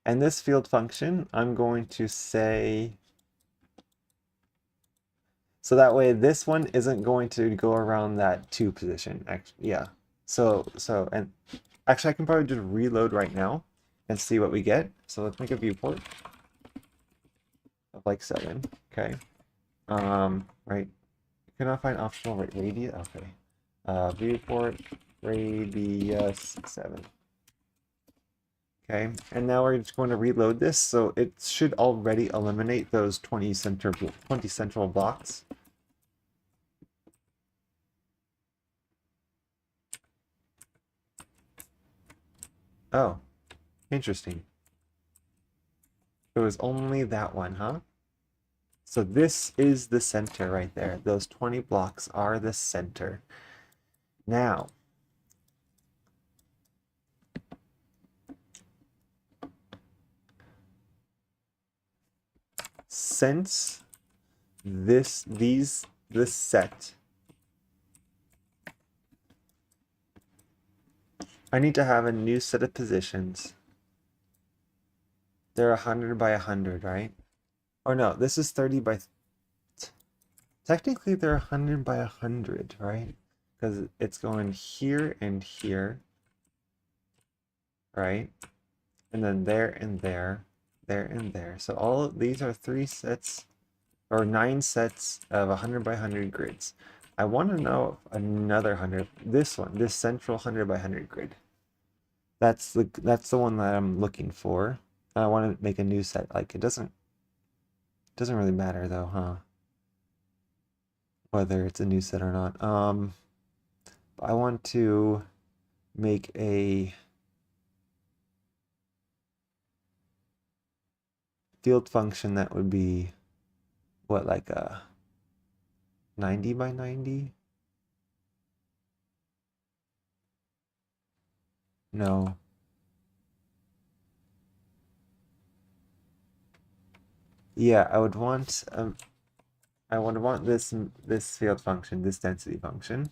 And this field function, I'm going to say, so that way this one isn't going to go around that 2 position. Actually, yeah. And actually I can probably just reload right now and see what we get. So let's make a viewport of like 7. Okay. Right. Can I find optional radius? Okay. Viewport radius 7. Okay, and now we're just going to reload this, so it should already eliminate those 20 central blocks. Oh, interesting. It was only that one, huh? So this is the center right there. Those 20 blocks are the center. Now, since this set, I need to have a new set of positions. They're 100 by 100, right? Or no, this is 30 by... Technically, they're 100 by 100, right? Because it's going here and here, right? And then there and there, there and there. So all of these are 3 sets, or 9 sets of 100 by 100 grids. I want to know another 100, this one, this central 100 by 100 grid. That's the one that I'm looking for. I want to make a new set. Like it doesn't really matter though, huh? Whether it's a new set or not. I want to make a field function that would be what, like a 90 by 90? No. Yeah, I would want this field function, this density function.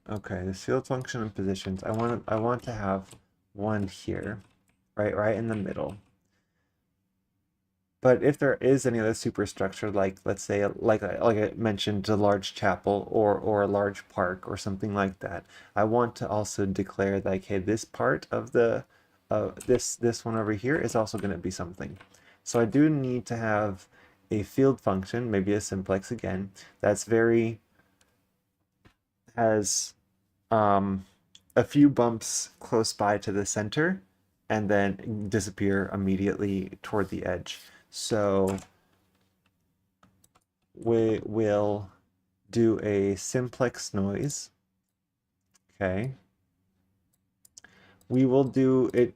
Okay, this field function and positions. I want to have one here, right in the middle. But if there is any other superstructure, like let's say, like I mentioned, a large chapel or a large park or something like that, I want to also declare like, hey, this part of the this one over here is also going to be something. So I do need to have a field function, maybe a simplex again, that's has a few bumps close by to the center and then disappear immediately toward the edge. So we will do a simplex noise. Okay. We will do it.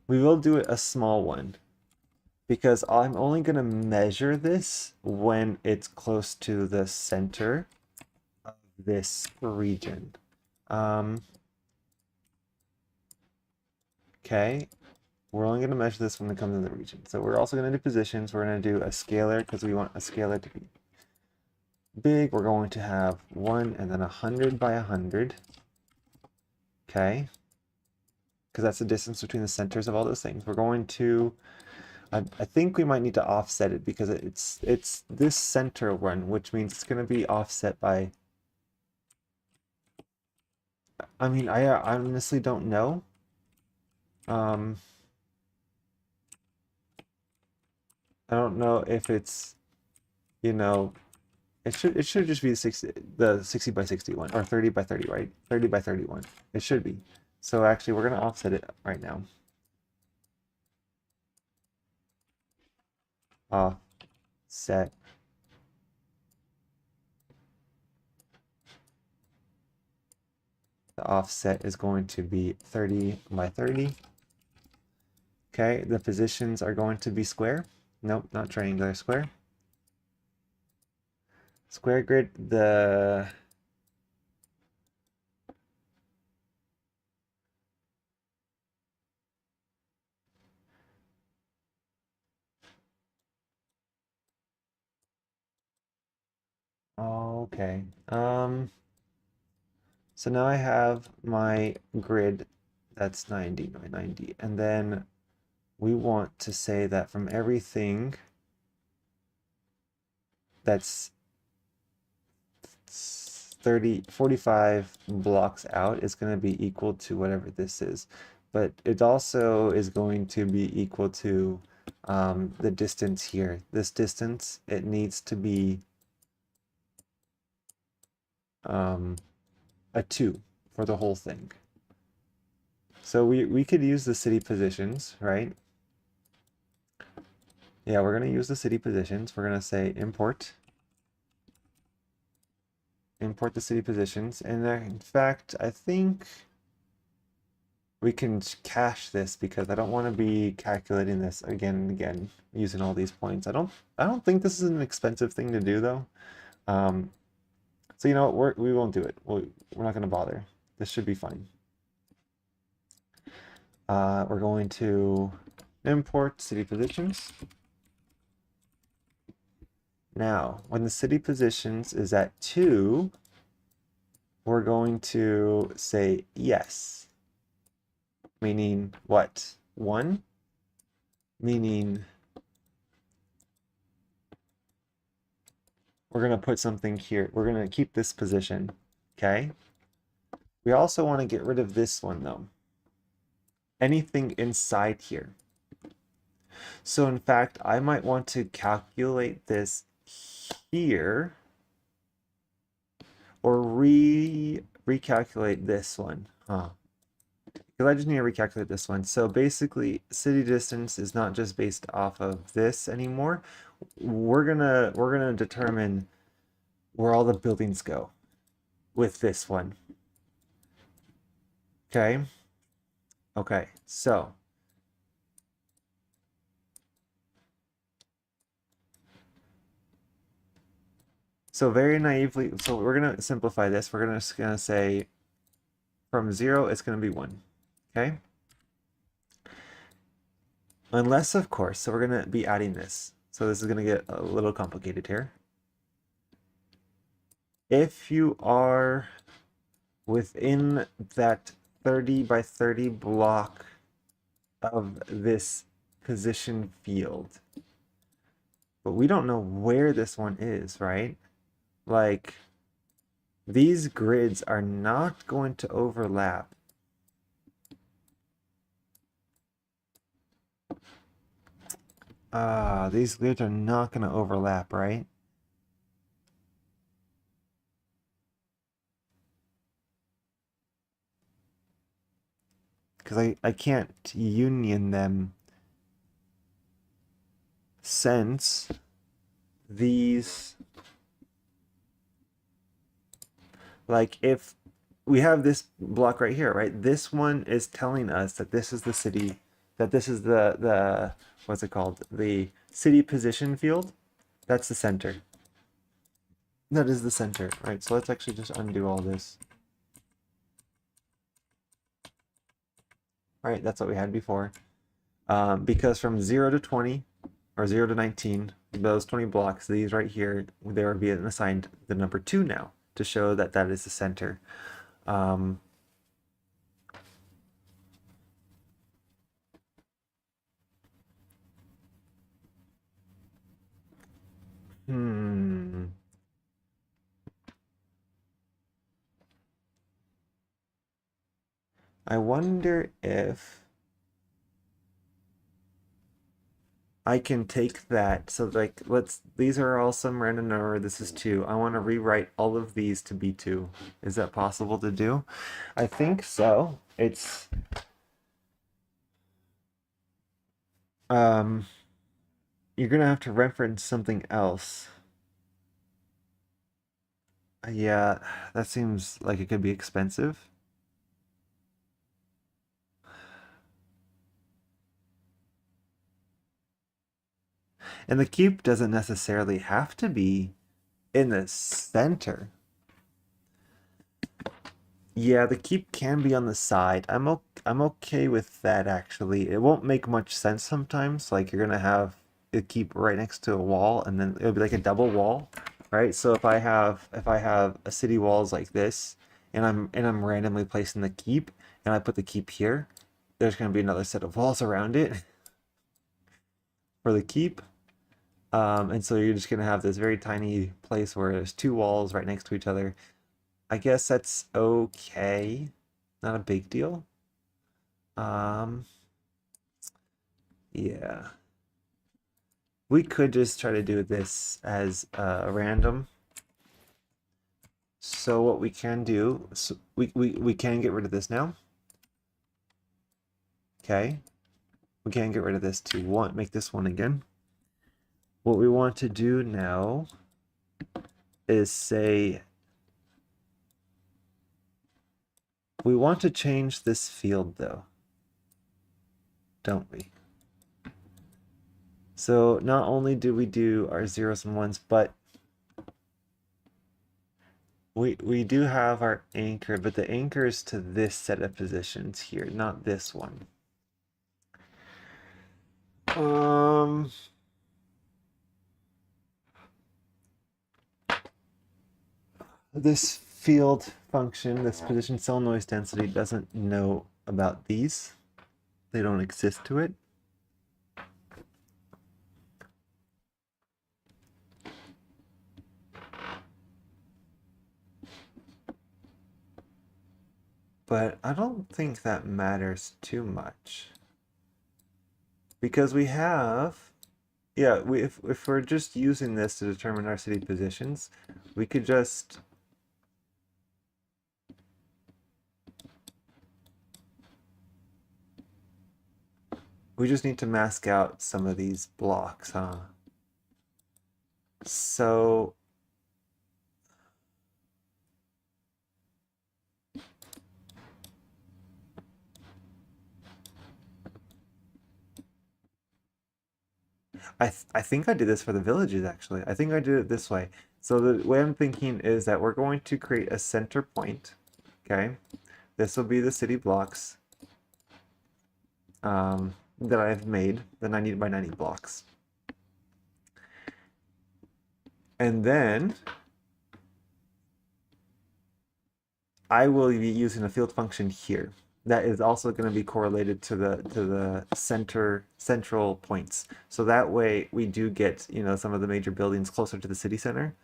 We will do it a small one because I'm only going to measure this when it's close to the center of this region. Okay. We're only going to measure this when it comes to the region. So we're also going to do positions. We're going to do a scalar because we want a scalar to be big. We're going to have 1 and then 100 by 100. Okay. Because that's the distance between the centers of all those things. We're going to, I think we might need to offset it because it's this center one, which means it's going to be offset by, I mean, I honestly don't know. I don't know if it's, you know, it should just be the 60 by 61 or 30 by 30, right? 30 by 31. It should be. So actually we're going to offset it right now. Offset. The offset is going to be 30 by 30. Okay, the positions are going to be square. Nope, not triangular, square. Square grid, the okay. So now I have my grid that's 90 by 90, and then we want to say that from everything that's 45 blocks out is going to be equal to whatever this is. But it also is going to be equal to the distance here. This distance, it needs to be a 2 for the whole thing. So we could use the city positions, right? Yeah, we're going to use the city positions. We're going to say import import the city positions. And in fact, I think we can cache this because I don't want to be calculating this again and again using all these points. I don't think this is an expensive thing to do though. So you know what, we won't do it. We're not going to bother. This should be fine. We're going to import city positions. Now, when the city positions is at 2, we're going to say yes. Meaning what? 1? Meaning we're going to put something here. We're going to keep this position, okay? We also want to get rid of this one, though. Anything inside here. So, in fact, I might want to calculate this here or recalculate this one. Because I just need to recalculate this one. So basically, city distance is not just based off of this anymore. We're gonna determine where all the buildings go with this one. Okay. Okay. So very naively, so we're gonna simplify this. We're gonna say from 0, it's gonna be 1. Okay. Unless, of course, so we're going to be adding this. So this is going to get a little complicated here. If you are within that 30 by 30 block of this position field, but we don't know where this one is, right? Like, these grids are not going to overlap. These grids are not going to overlap, right? Because I can't union them since these, like, if we have this block right here, right? This one is telling us that this is the city, that this is the what's it called? The city position field. That's the center. That is the center, right? So let's actually just undo all this. Right, that's what we had before. Because from 0 to 20, or 0 to 19, those 20 blocks, these right here, they are being assigned the number 2 now to show that that is the center. I wonder if I can take that. So like, these are all some random number. This is 2. I want to rewrite all of these to be 2. Is that possible to do? I think so. It's, you're gonna have to reference something else. Yeah, that seems like it could be expensive. And the cube doesn't necessarily have to be in the center. Yeah, the keep can be on the side. I'm okay with that actually. It won't make much sense sometimes. Like you're gonna have it keep right next to a wall, and then it'll be like a double wall, right? So if I have a city walls like this, and I'm randomly placing the keep, and I put the keep here, there's gonna be another set of walls around it for the keep. And so you're just gonna have this very tiny place where there's 2 walls right next to each other. I guess that's okay. Not a big deal. Yeah. We could just try to do this as random. So what we can do, so we can get rid of this now. Okay. We can get rid of this to 1, make this 1 again. What we want to do now is say We want to change this field though, don't we? So not only do we do our zeros and ones, but we do have our anchor, but the anchor is to this set of positions here, not this one. This field function, this position cell noise density, doesn't know about these. They don't exist to it. But I don't think that matters too much. Because we have, yeah, if we're just using this to determine our city positions, we could just need to mask out some of these blocks, huh? So I think I did this for the villages actually. I think I did it this way. So the way I'm thinking is that we're going to create a center point. Okay, this will be the city blocks that I've made, the 90 by 90 blocks. And then I will be using a field function here that is also going to be correlated to the central points. So that way we do get, you know, some of the major buildings closer to the city center,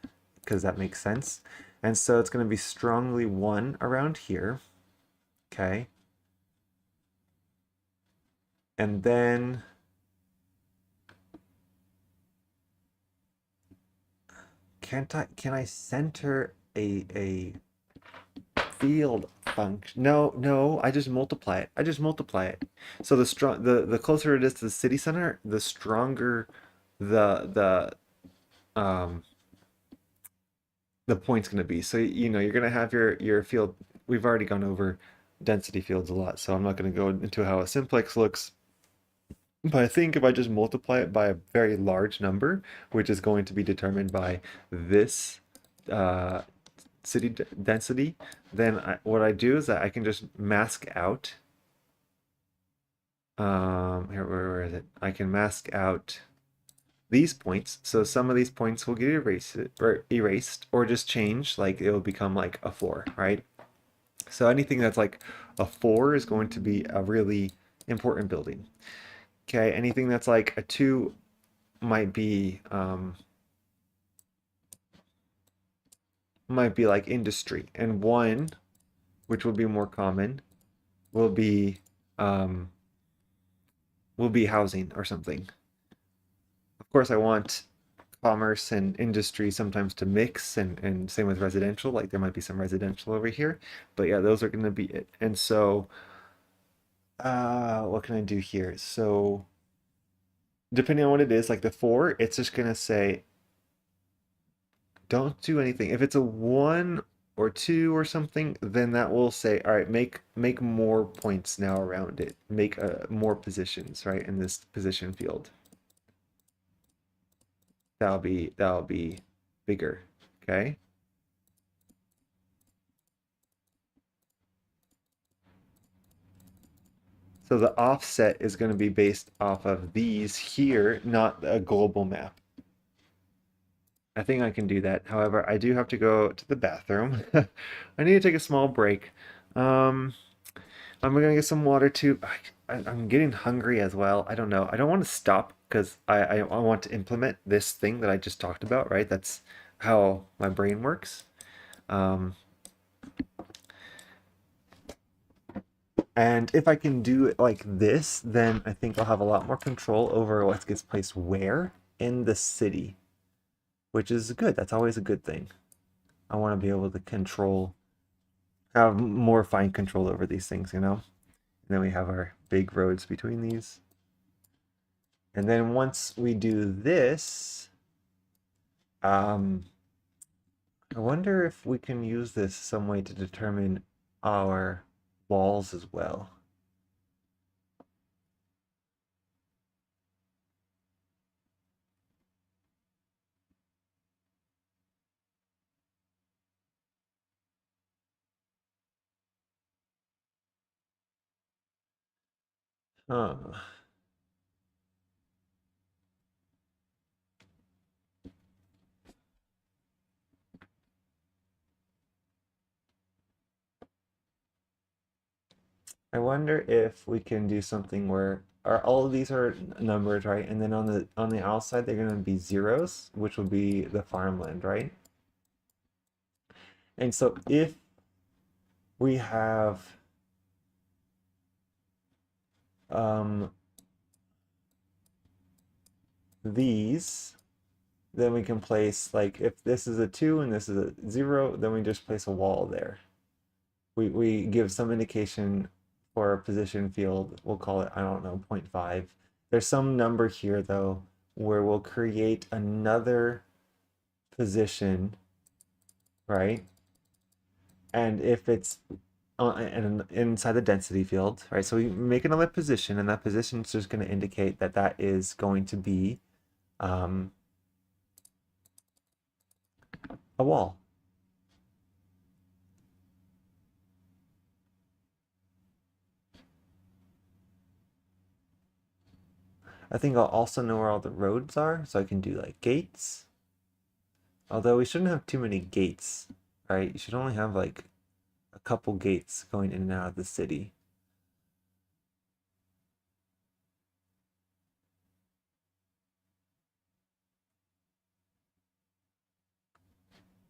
because that makes sense. And so it's going to be strongly 1 around here. Okay. And then can I center a field function? No, I just multiply it. So the closer it is to the city center, the stronger the um point's going to be. So you know, you're going to have your field. We've already gone over density fields a lot, so I'm not going to go into how a simplex looks. But I think if I just multiply it by a very large number, which is going to be determined by this uh, city density, then what I do is that I can just mask out. Here, where is it? I can mask out these points. So some of these points will get erased or just change, like it will become like a 4, right? So anything that's like a 4 is going to be a really important building. Okay, anything that's like a 2 might be like industry, and 1, which will be more common, will be um, housing or something. Of course, I want commerce and industry sometimes to mix, and same with residential. Like there might be some residential over here, but yeah, those are going to be it. And so, what can I do here? So, depending on what it is, like the 4, it's just going to say don't do anything. If it's a 1 or 2 or something, then that will say, all right, make more points now around it. Make more positions, right, in this position field. That'll be bigger, okay? So the offset is going to be based off of these here, not a global map. I think I can do that. However, I do have to go to the bathroom. I need to take a small break. Um, I'm gonna get some water too. I'm getting hungry as well. I don't know. I don't want to stop because I want to implement this thing that I just talked about, right? That's how my brain works. Um, and if I can do it like this, then I think I'll have a lot more control over what gets placed where in the city, which is good. That's always a good thing. I want to be able to have more fine control over these things, you know? And then we have our big roads between these. And then once we do this, I wonder if we can use this some way to determine our walls as well. Huh. I wonder if we can do something where are all of these are numbered, right? And then on the outside they're going to be zeros, which will be the farmland, right? And so if we have um, these, then we can place, like, if this is a 2 and this is a 0, then we just place a wall there. We give some indication for a position field. We'll call it, I don't know, 0.5. There's some number here, though, where we'll create another position, right? And if it's inside the density field, right? So we make another position, and that position is just going to indicate that that is going to be um, a wall. I think I'll also know where all the roads are, so I can do like gates. Although we shouldn't have too many gates, right? You should only have like a couple gates going in and out of the city.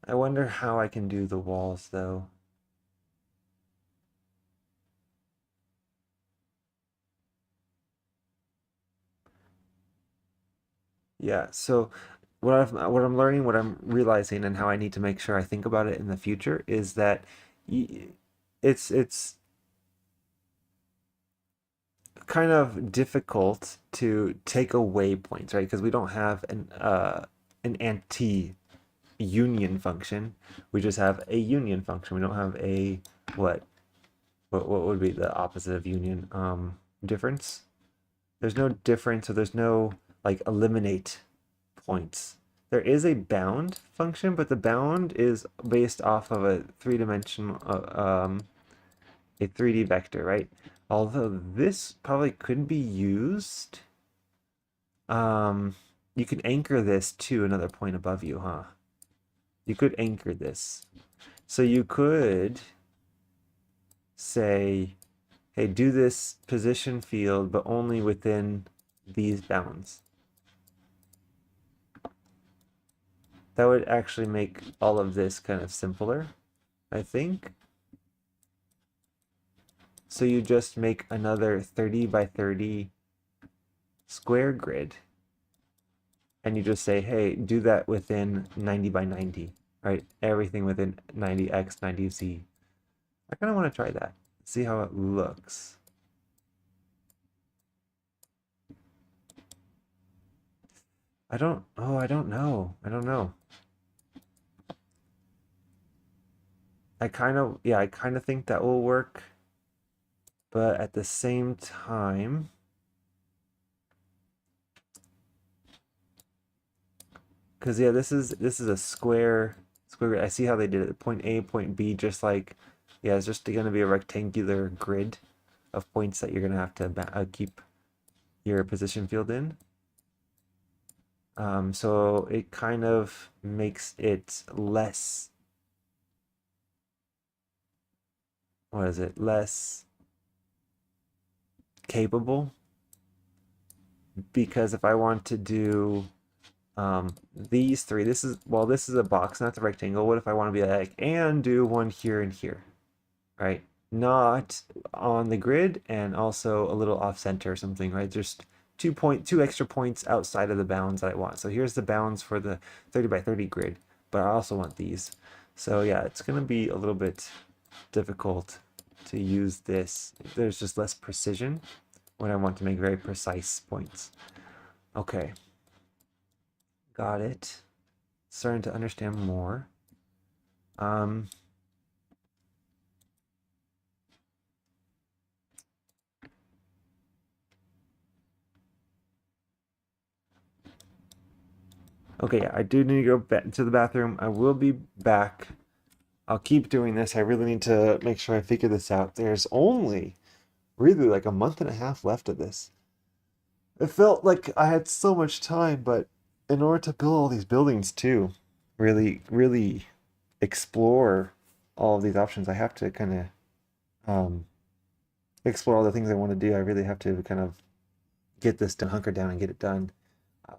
I wonder how I can do the walls though. Yeah, so what I'm learning, what I'm realizing, and how I need to make sure I think about it in the future is that it's kind of difficult to take away points, right? Because we don't have an anti-union function. We just have a union function. We don't have a what what would be the opposite of union? Difference. There's no difference, so there's no like eliminate points. There is a bound function, but the bound is based off of a three-dimensional a 3D vector, right? Although this probably could be used. You can anchor this to another point above you, huh? You could anchor this. So you could say, hey, do this position field, but only within these bounds. That would actually make all of this kind of simpler, I think. So you just make another 30 by 30 square grid, and you just say, hey, do that within 90 by 90, right? Everything within 90x, 90z. I kind of want to try that, see how it looks. I don't know. I don't know. I kind of think that will work, but at the same time, because yeah, this is a square grid. I see how they did it. Point A, point B, just like yeah, it's just going to be a rectangular grid of points that you're going to have to keep your position field in. So it kind of makes it less, what is it, less capable, because if I want to do these three, this is, well, this is a box, not the rectangle. What if I want to be like, and do one here and here, right? Not on the grid and also a little off center or something, right? Just two extra points outside of the bounds that I want. So here's the bounds for the 30 by 30 grid, but I also want these. So yeah, it's gonna be a little bit difficult to use this. There's just less precision when I want to make very precise points. Okay, got it. Starting to understand more. Um, Okay, I do need to go back to the bathroom. I will be back. I'll keep doing this. I really need to make sure I figure this out. There's only really like a month and a half left of this. It felt like I had so much time, but in order to build all these buildings too, really explore all of these options, I have to kind of um, explore all the things I want to do. I really have to kind of get this done, hunker down and get it done. Uh,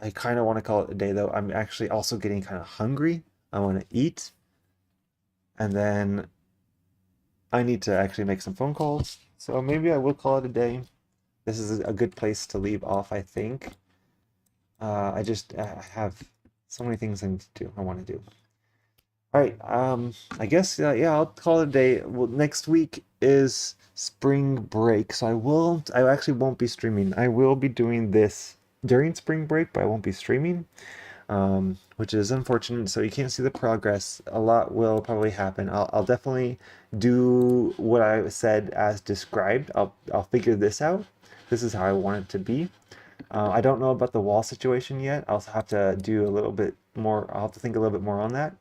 I kind of want to call it a day though. I'm actually also getting kind of hungry. I want to eat, and then I need to actually make some phone calls. So maybe I will call it a day. This is a good place to leave off, I think. I just have so many things I need to do. I want to do. All right. I guess yeah, I'll call it a day. Well, next week is spring break, so I actually won't be streaming. I will be doing this during spring break, but I won't be streaming, which is unfortunate. So you can't see the progress. A lot will probably happen. I'll definitely do what I said as described. I'll figure this out. This is how I want it to be. I don't know about the wall situation yet. I'll have to do a little bit more. I'll have to think a little bit more on that.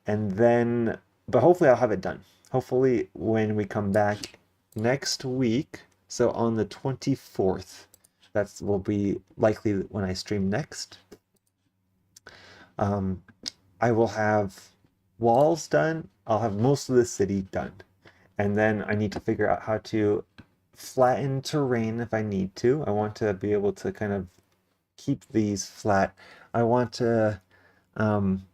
And then, but hopefully I'll have it done. Hopefully when we come back next week, so on the 24th, that's will be likely when I stream next. Um, I will have walls done. I'll have most of the city done. And then I need to figure out how to flatten terrain if I need to. I want to be able to kind of keep these flat. I want to um,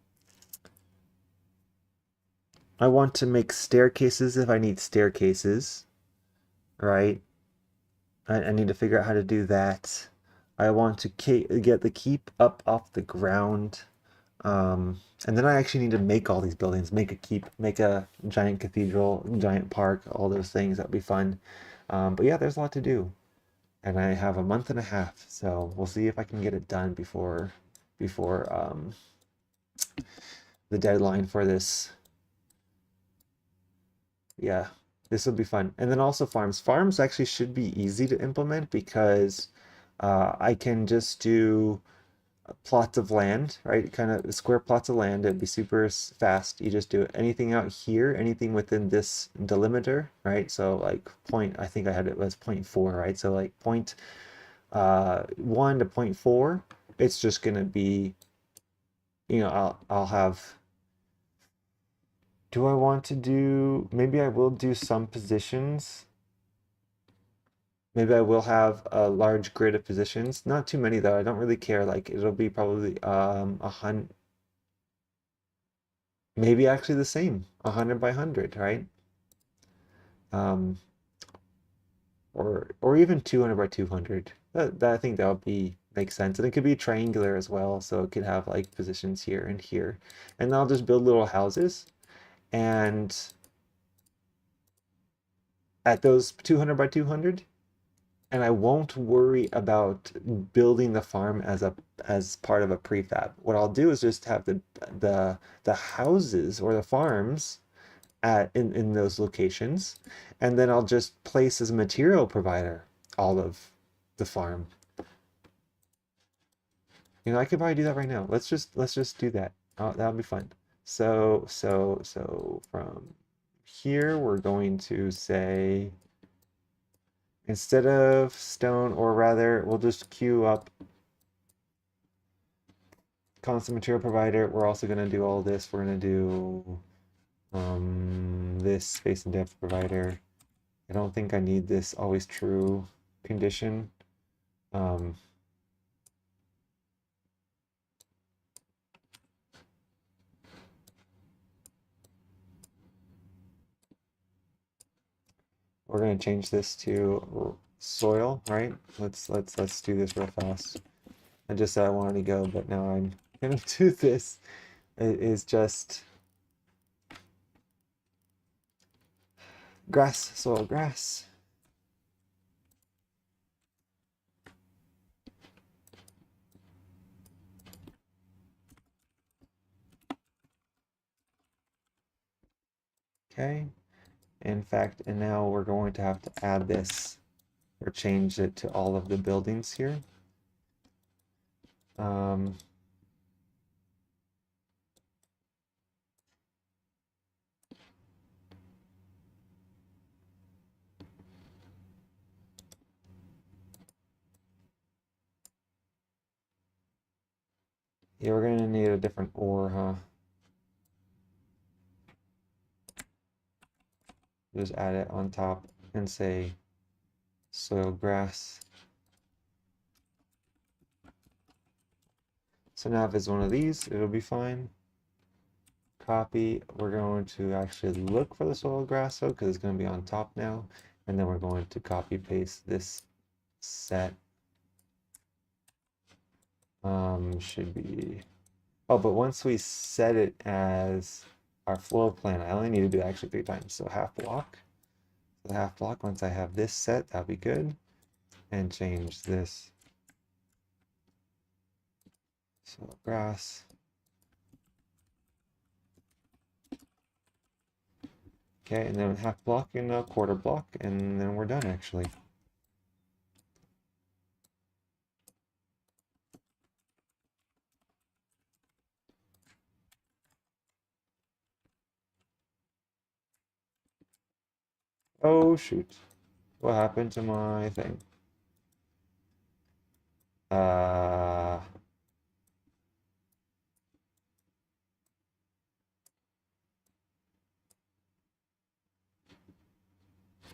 I want to make staircases if I need staircases, right? I need to figure out how to do that. I want to get the keep up off the ground. And then I actually need to make all these buildings, make a keep, make a giant cathedral, giant park, all those things. That'd be fun. But yeah, there's a lot to do. And I have a month and a half, so we'll see if I can get it done before the deadline for this. Yeah, this will be fun. And then also farms. Farms actually should be easy to implement because I can just do plots of land, right? Kind of square plots of land. It'd be super fast. You just do anything out here, anything within this delimiter, right? So like point, I think I had it was 0.4, right? So like point 1 to 0.4, it's just gonna be, I'll have. Do I want to do? Maybe I will do some positions. Maybe I will have a large grid of positions. Not too many though. I don't really care. Like it'll be probably 100, maybe actually the same, 100 by 100, right? Um, or even 200 by 200. That I think that would be make sense. And it could be triangular as well, so it could have like positions here and here. And I'll just build little houses. And at those 200 by 200, and I won't worry about building the farm as part of a prefab. What I'll do is just have the houses or the farms in those locations, and then I'll just place as a material provider all of the farm. I could probably do that right now. Let's just do that. That'll be fun. So from here we're going to say, instead of stone, or rather, we'll just queue up constant material provider. We're also going to do all this. We're going to do this space and depth provider. I don't think I need this always true condition. We're going to change this to soil, right? Let's do this real fast. I just said I wanted to go, but now I'm going to do this. It is just grass, soil, grass. Okay. In fact, and now we're going to have to add this or change it to all of the buildings here. Yeah, we're gonna need a different ore, huh? Just add it on top and say soil grass. So now if it's one of these, it'll be fine. Copy. We're going to actually look for the soil grass though, because it's going to be on top now. And then we're going to copy paste this set. Should be. Oh, but once we set it as our floor plan, I only need to do it actually 3 times. So half block. The half block, once I have this set, that'll be good. And change this. So grass. Okay, and then half block and a quarter block, and then we're done actually. Oh shoot. What happened to my thing? Uh,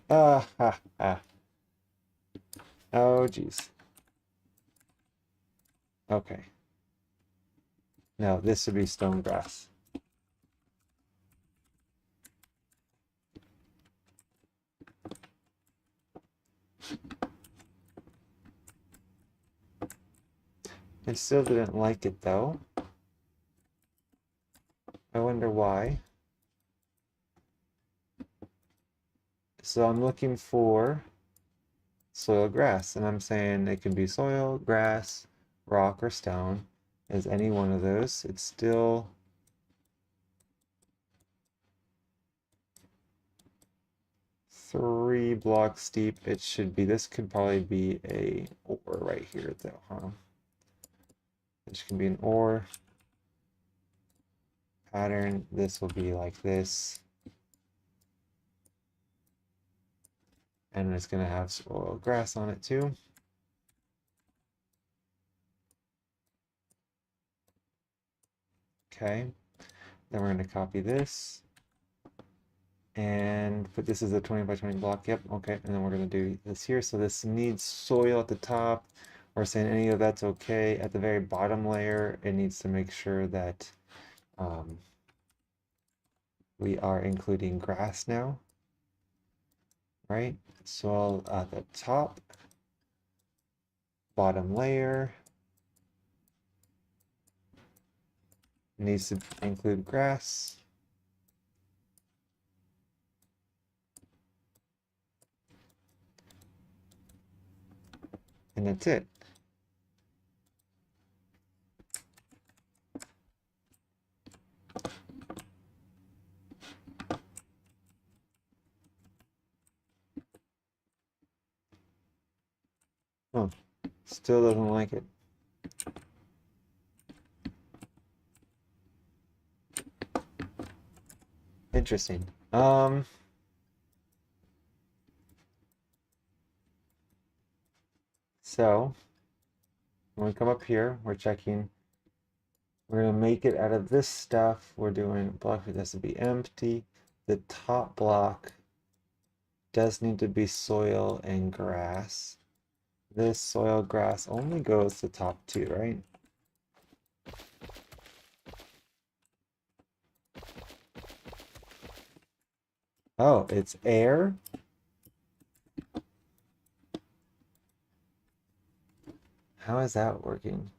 ha, ah. Oh, geez. Okay. No, this would be stone grass. It still didn't like it though. I wonder why. So I'm looking for soil grass, and I'm saying it can be soil, grass, rock, or stone. As any one of those. It's still 3 blocks deep. It should be, this could probably be a ore right here though, huh? This can be an ore pattern. This will be like this. And it's gonna have soil grass on it too. Okay, then we're gonna copy this and put this as a 20 by 20 block. Yep, okay, and then we're gonna do this here. So this needs soil at the top. We're saying any of that's okay. At the very bottom layer, it needs to make sure that we are including grass now, right? Soil at the top, bottom layer needs to include grass. And that's it. Oh, still doesn't like it. Interesting. So when we come up here, we're checking. We're gonna make it out of this stuff. We're doing block has to be empty. The top block does need to be soil and grass. This soil grass only goes to top 2, right? Oh, it's air. How is that working?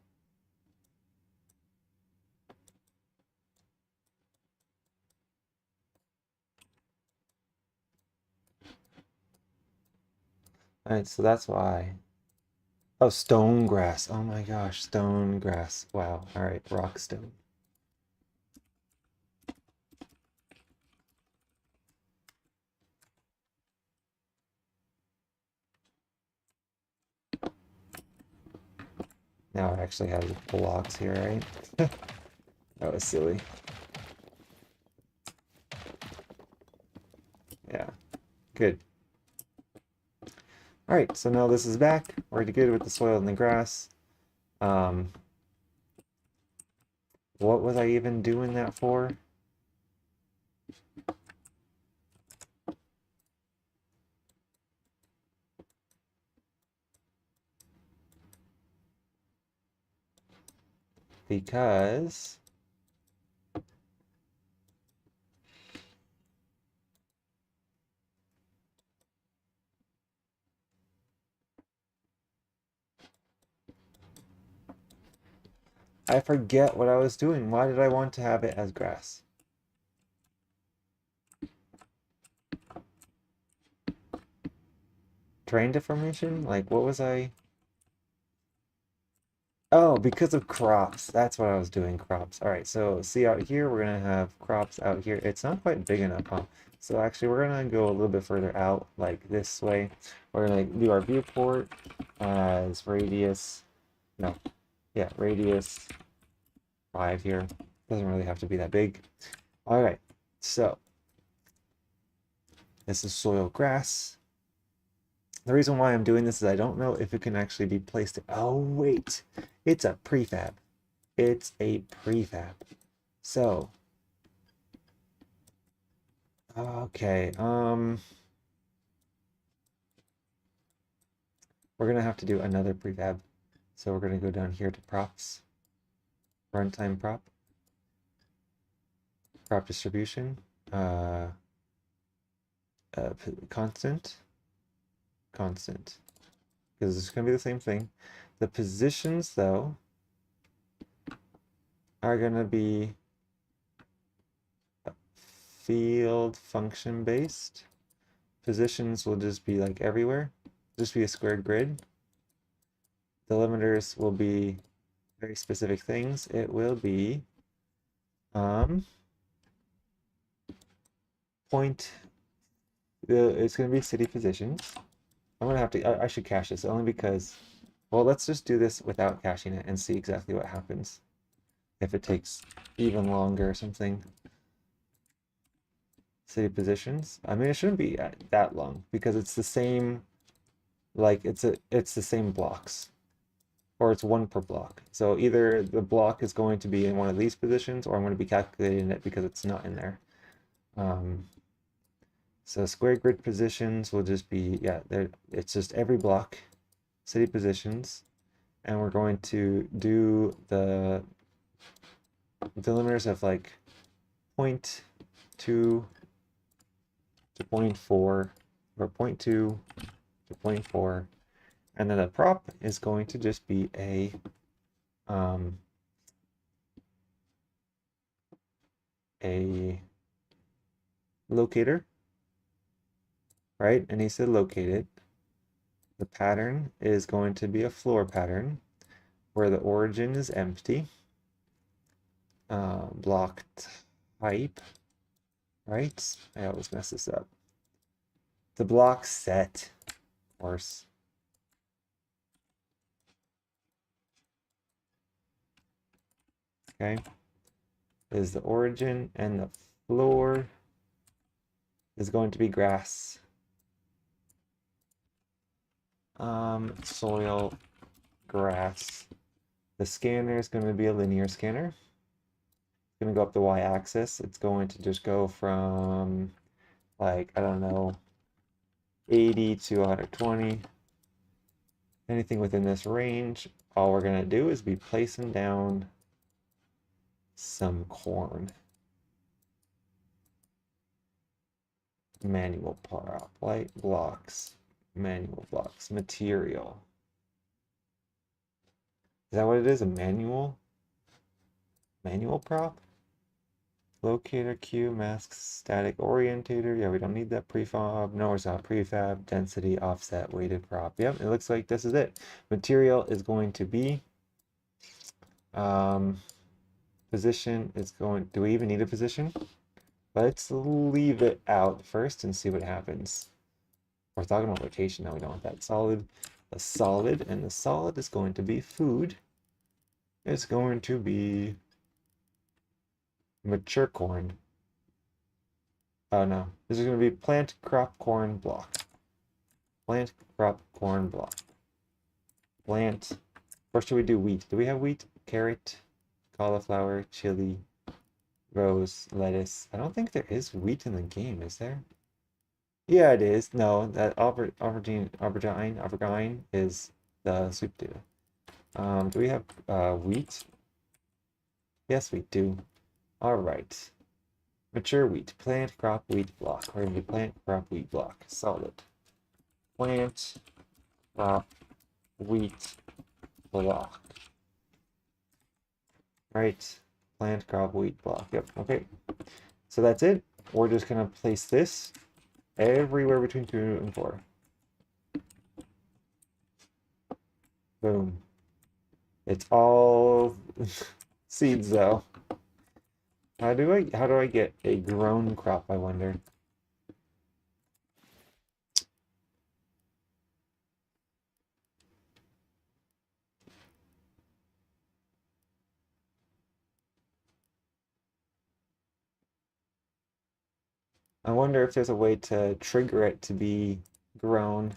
All right, so that's why. Oh, stone grass. Oh my gosh, stone grass. Wow. All right, rock stone. Now it actually has blocks here, right? That was silly. Yeah, good. All right, so now this is back. We're good with the soil and the grass. What was I even doing that for? Because I forget what I was doing. Why did I want to have it as grass? Terrain deformation? Like, what was I? Oh, because of crops. That's what I was doing, crops. All right, so see out here, we're gonna have crops out here. It's not quite big enough, huh? So actually, we're gonna go a little bit further out, like this way. We're gonna do our viewport as radius, no, yeah, radius 5 here. Doesn't really have to be that big. All right, so this is soil grass. The reason why I'm doing this is I don't know if it can actually be placed. Oh, wait, it's a prefab. It's a prefab. So, okay, we're gonna have to do another prefab. So we're gonna go down here to props, runtime prop distribution, uh, constant, because it's gonna be the same thing. The positions though are gonna be field function based. Positions will just be like everywhere, just be a square grid. Delimiters will be very specific things. It will be point. It's gonna be city positions. I'm gonna have to. I should cache this only because. Well, let's just do this without caching it and see exactly what happens. If it takes even longer or something. City positions. I mean, it shouldn't be that long because it's the same. Like it's the same blocks, or it's one per block. So either the block is going to be in one of these positions, or I'm going to be calculating it because it's not in there. So square grid positions will just be, yeah, there. It's just every block, city positions, and we're going to do the delimiters of like 0.2 to 0.4 or 0.2 to 0.4, and then the prop is going to just be a locator, right? And he said located. The pattern is going to be a floor pattern where the origin is empty. Block type, right? I always mess this up. The block set, of course. Okay, is the origin, and the floor is going to be grass. Soil, grass. The scanner is going to be a linear scanner. It's going to go up the y-axis. It's going to just go from, like, I don't know, 80 to 120. Anything within this range. All we're going to do is be placing down some corn. Manual prop, light blocks, manual blocks, material. Is that what it is? A manual? Manual prop? Locator, cue, mask, static orientator. Yeah, we don't need that prefab. No, it's not prefab. Density, offset, weighted prop. Yep, it looks like this is it. Material is going to be position is going. Do we even need a position? Let's leave it out first and see what happens. We're talking about rotation now. We don't want that solid. A solid, and the solid is going to be food. It's going to be mature corn. Oh no, this is going to be plant crop corn block. Plant crop corn block. Plant. Or should we do wheat? Do we have wheat? Carrot, cauliflower, chili, rose, lettuce. I don't think there is wheat in the game, is there? Yeah, it is. No, that aubergine is the sweet potato. Do we have wheat? Yes, we do. All right. Mature wheat. Plant, crop, wheat, block. We're gonna do plant, crop, wheat, block. Solid. Plant, crop, wheat, block. Right. Plant, crop, wheat, block. Yep. Okay. So that's it. We're just gonna place this everywhere between 2 and 4. Boom. It's all seeds though. How do I get a grown crop, I wonder? I wonder if there's a way to trigger it to be grown.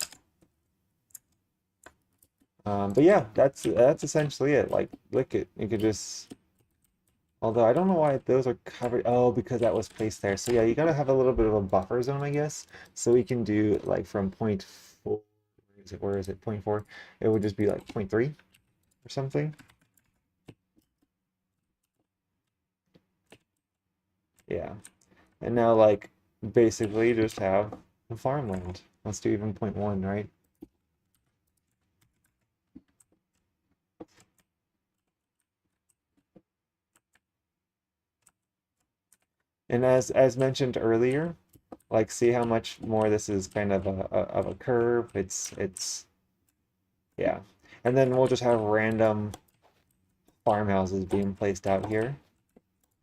But yeah, that's essentially it. Like, look it, you could just. Although I don't know why those are covered. Oh, because that was placed there. So yeah, you gotta have a little bit of a buffer zone, I guess. So we can do like from point 4. Where is it? Point 4. It would just be like point 3 or something. Yeah. And now like basically just have the farmland. Let's do even point 1, right? And as mentioned earlier, like see how much more this is kind of a curve. It's yeah. And then we'll just have random farmhouses being placed out here.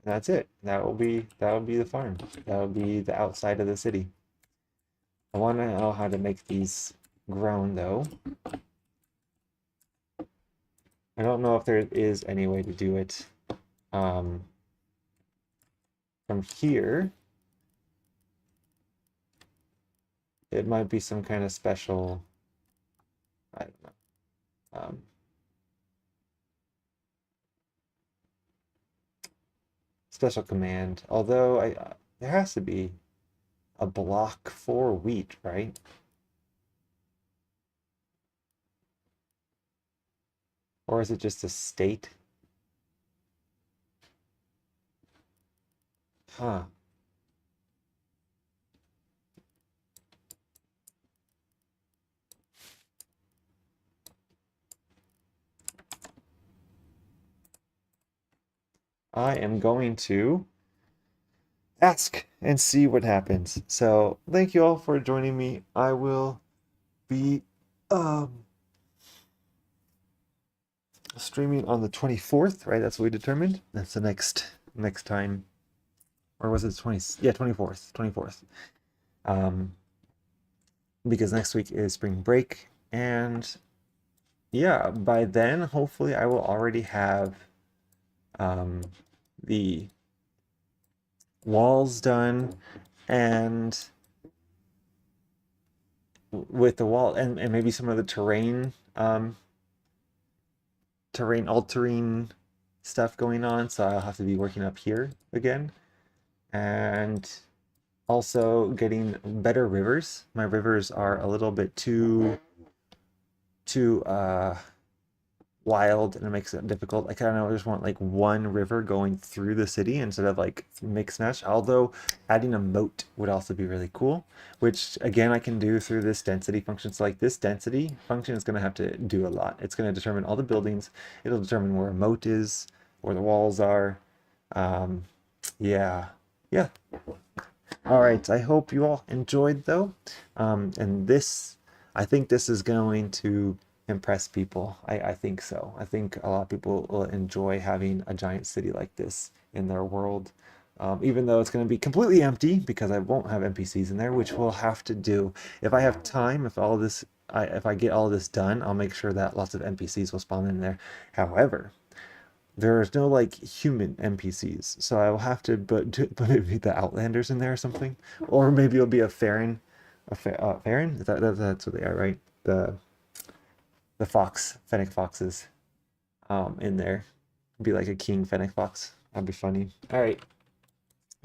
And that's it. That will be the farm. That will be the outside of the city. I want to know how to make these grown though. I don't know if there is any way to do it um, from here. It might be some kind of special, I don't know. Special command. Although there has to be a block for wheat, right? Or is it just a state? Huh. I am going to ask and see what happens. So thank you all for joining me. I will be um streaming on the 24th, right? That's what we determined. That's the next time. Or was it 20? Yeah, 24th. 24th. Um because next week is spring break and yeah, by then hopefully I will already have um the walls done and with the wall and maybe some of the terrain altering stuff going on, so I'll have to be working up here again. And also getting better rivers. My rivers are a little bit too wild and it makes it difficult. I kind of just want like one river going through the city instead of like mix mesh. Although adding a moat would also be really cool, which again I can do through this density function. So like this density function is going to have to do a lot. It's going to determine all the buildings. It'll determine where a moat is, where the walls are. Um, yeah, yeah. All right. I hope you all enjoyed though. And this, I think this is going to impress people. I think so. I think a lot of people will enjoy having a giant city like this in their world. Even though it's going to be completely empty because I won't have NPCs in there, which we'll have to do. If I have time, if I get all this done, I'll make sure that lots of NPCs will spawn in there. However, there's no like human NPCs, so I will have to put maybe the Outlanders in there or something, or maybe it'll be a Farron, Farron. That's what they are, right? The Fennec foxes, in there. Be like a king fennec fox. That'd be funny. All right.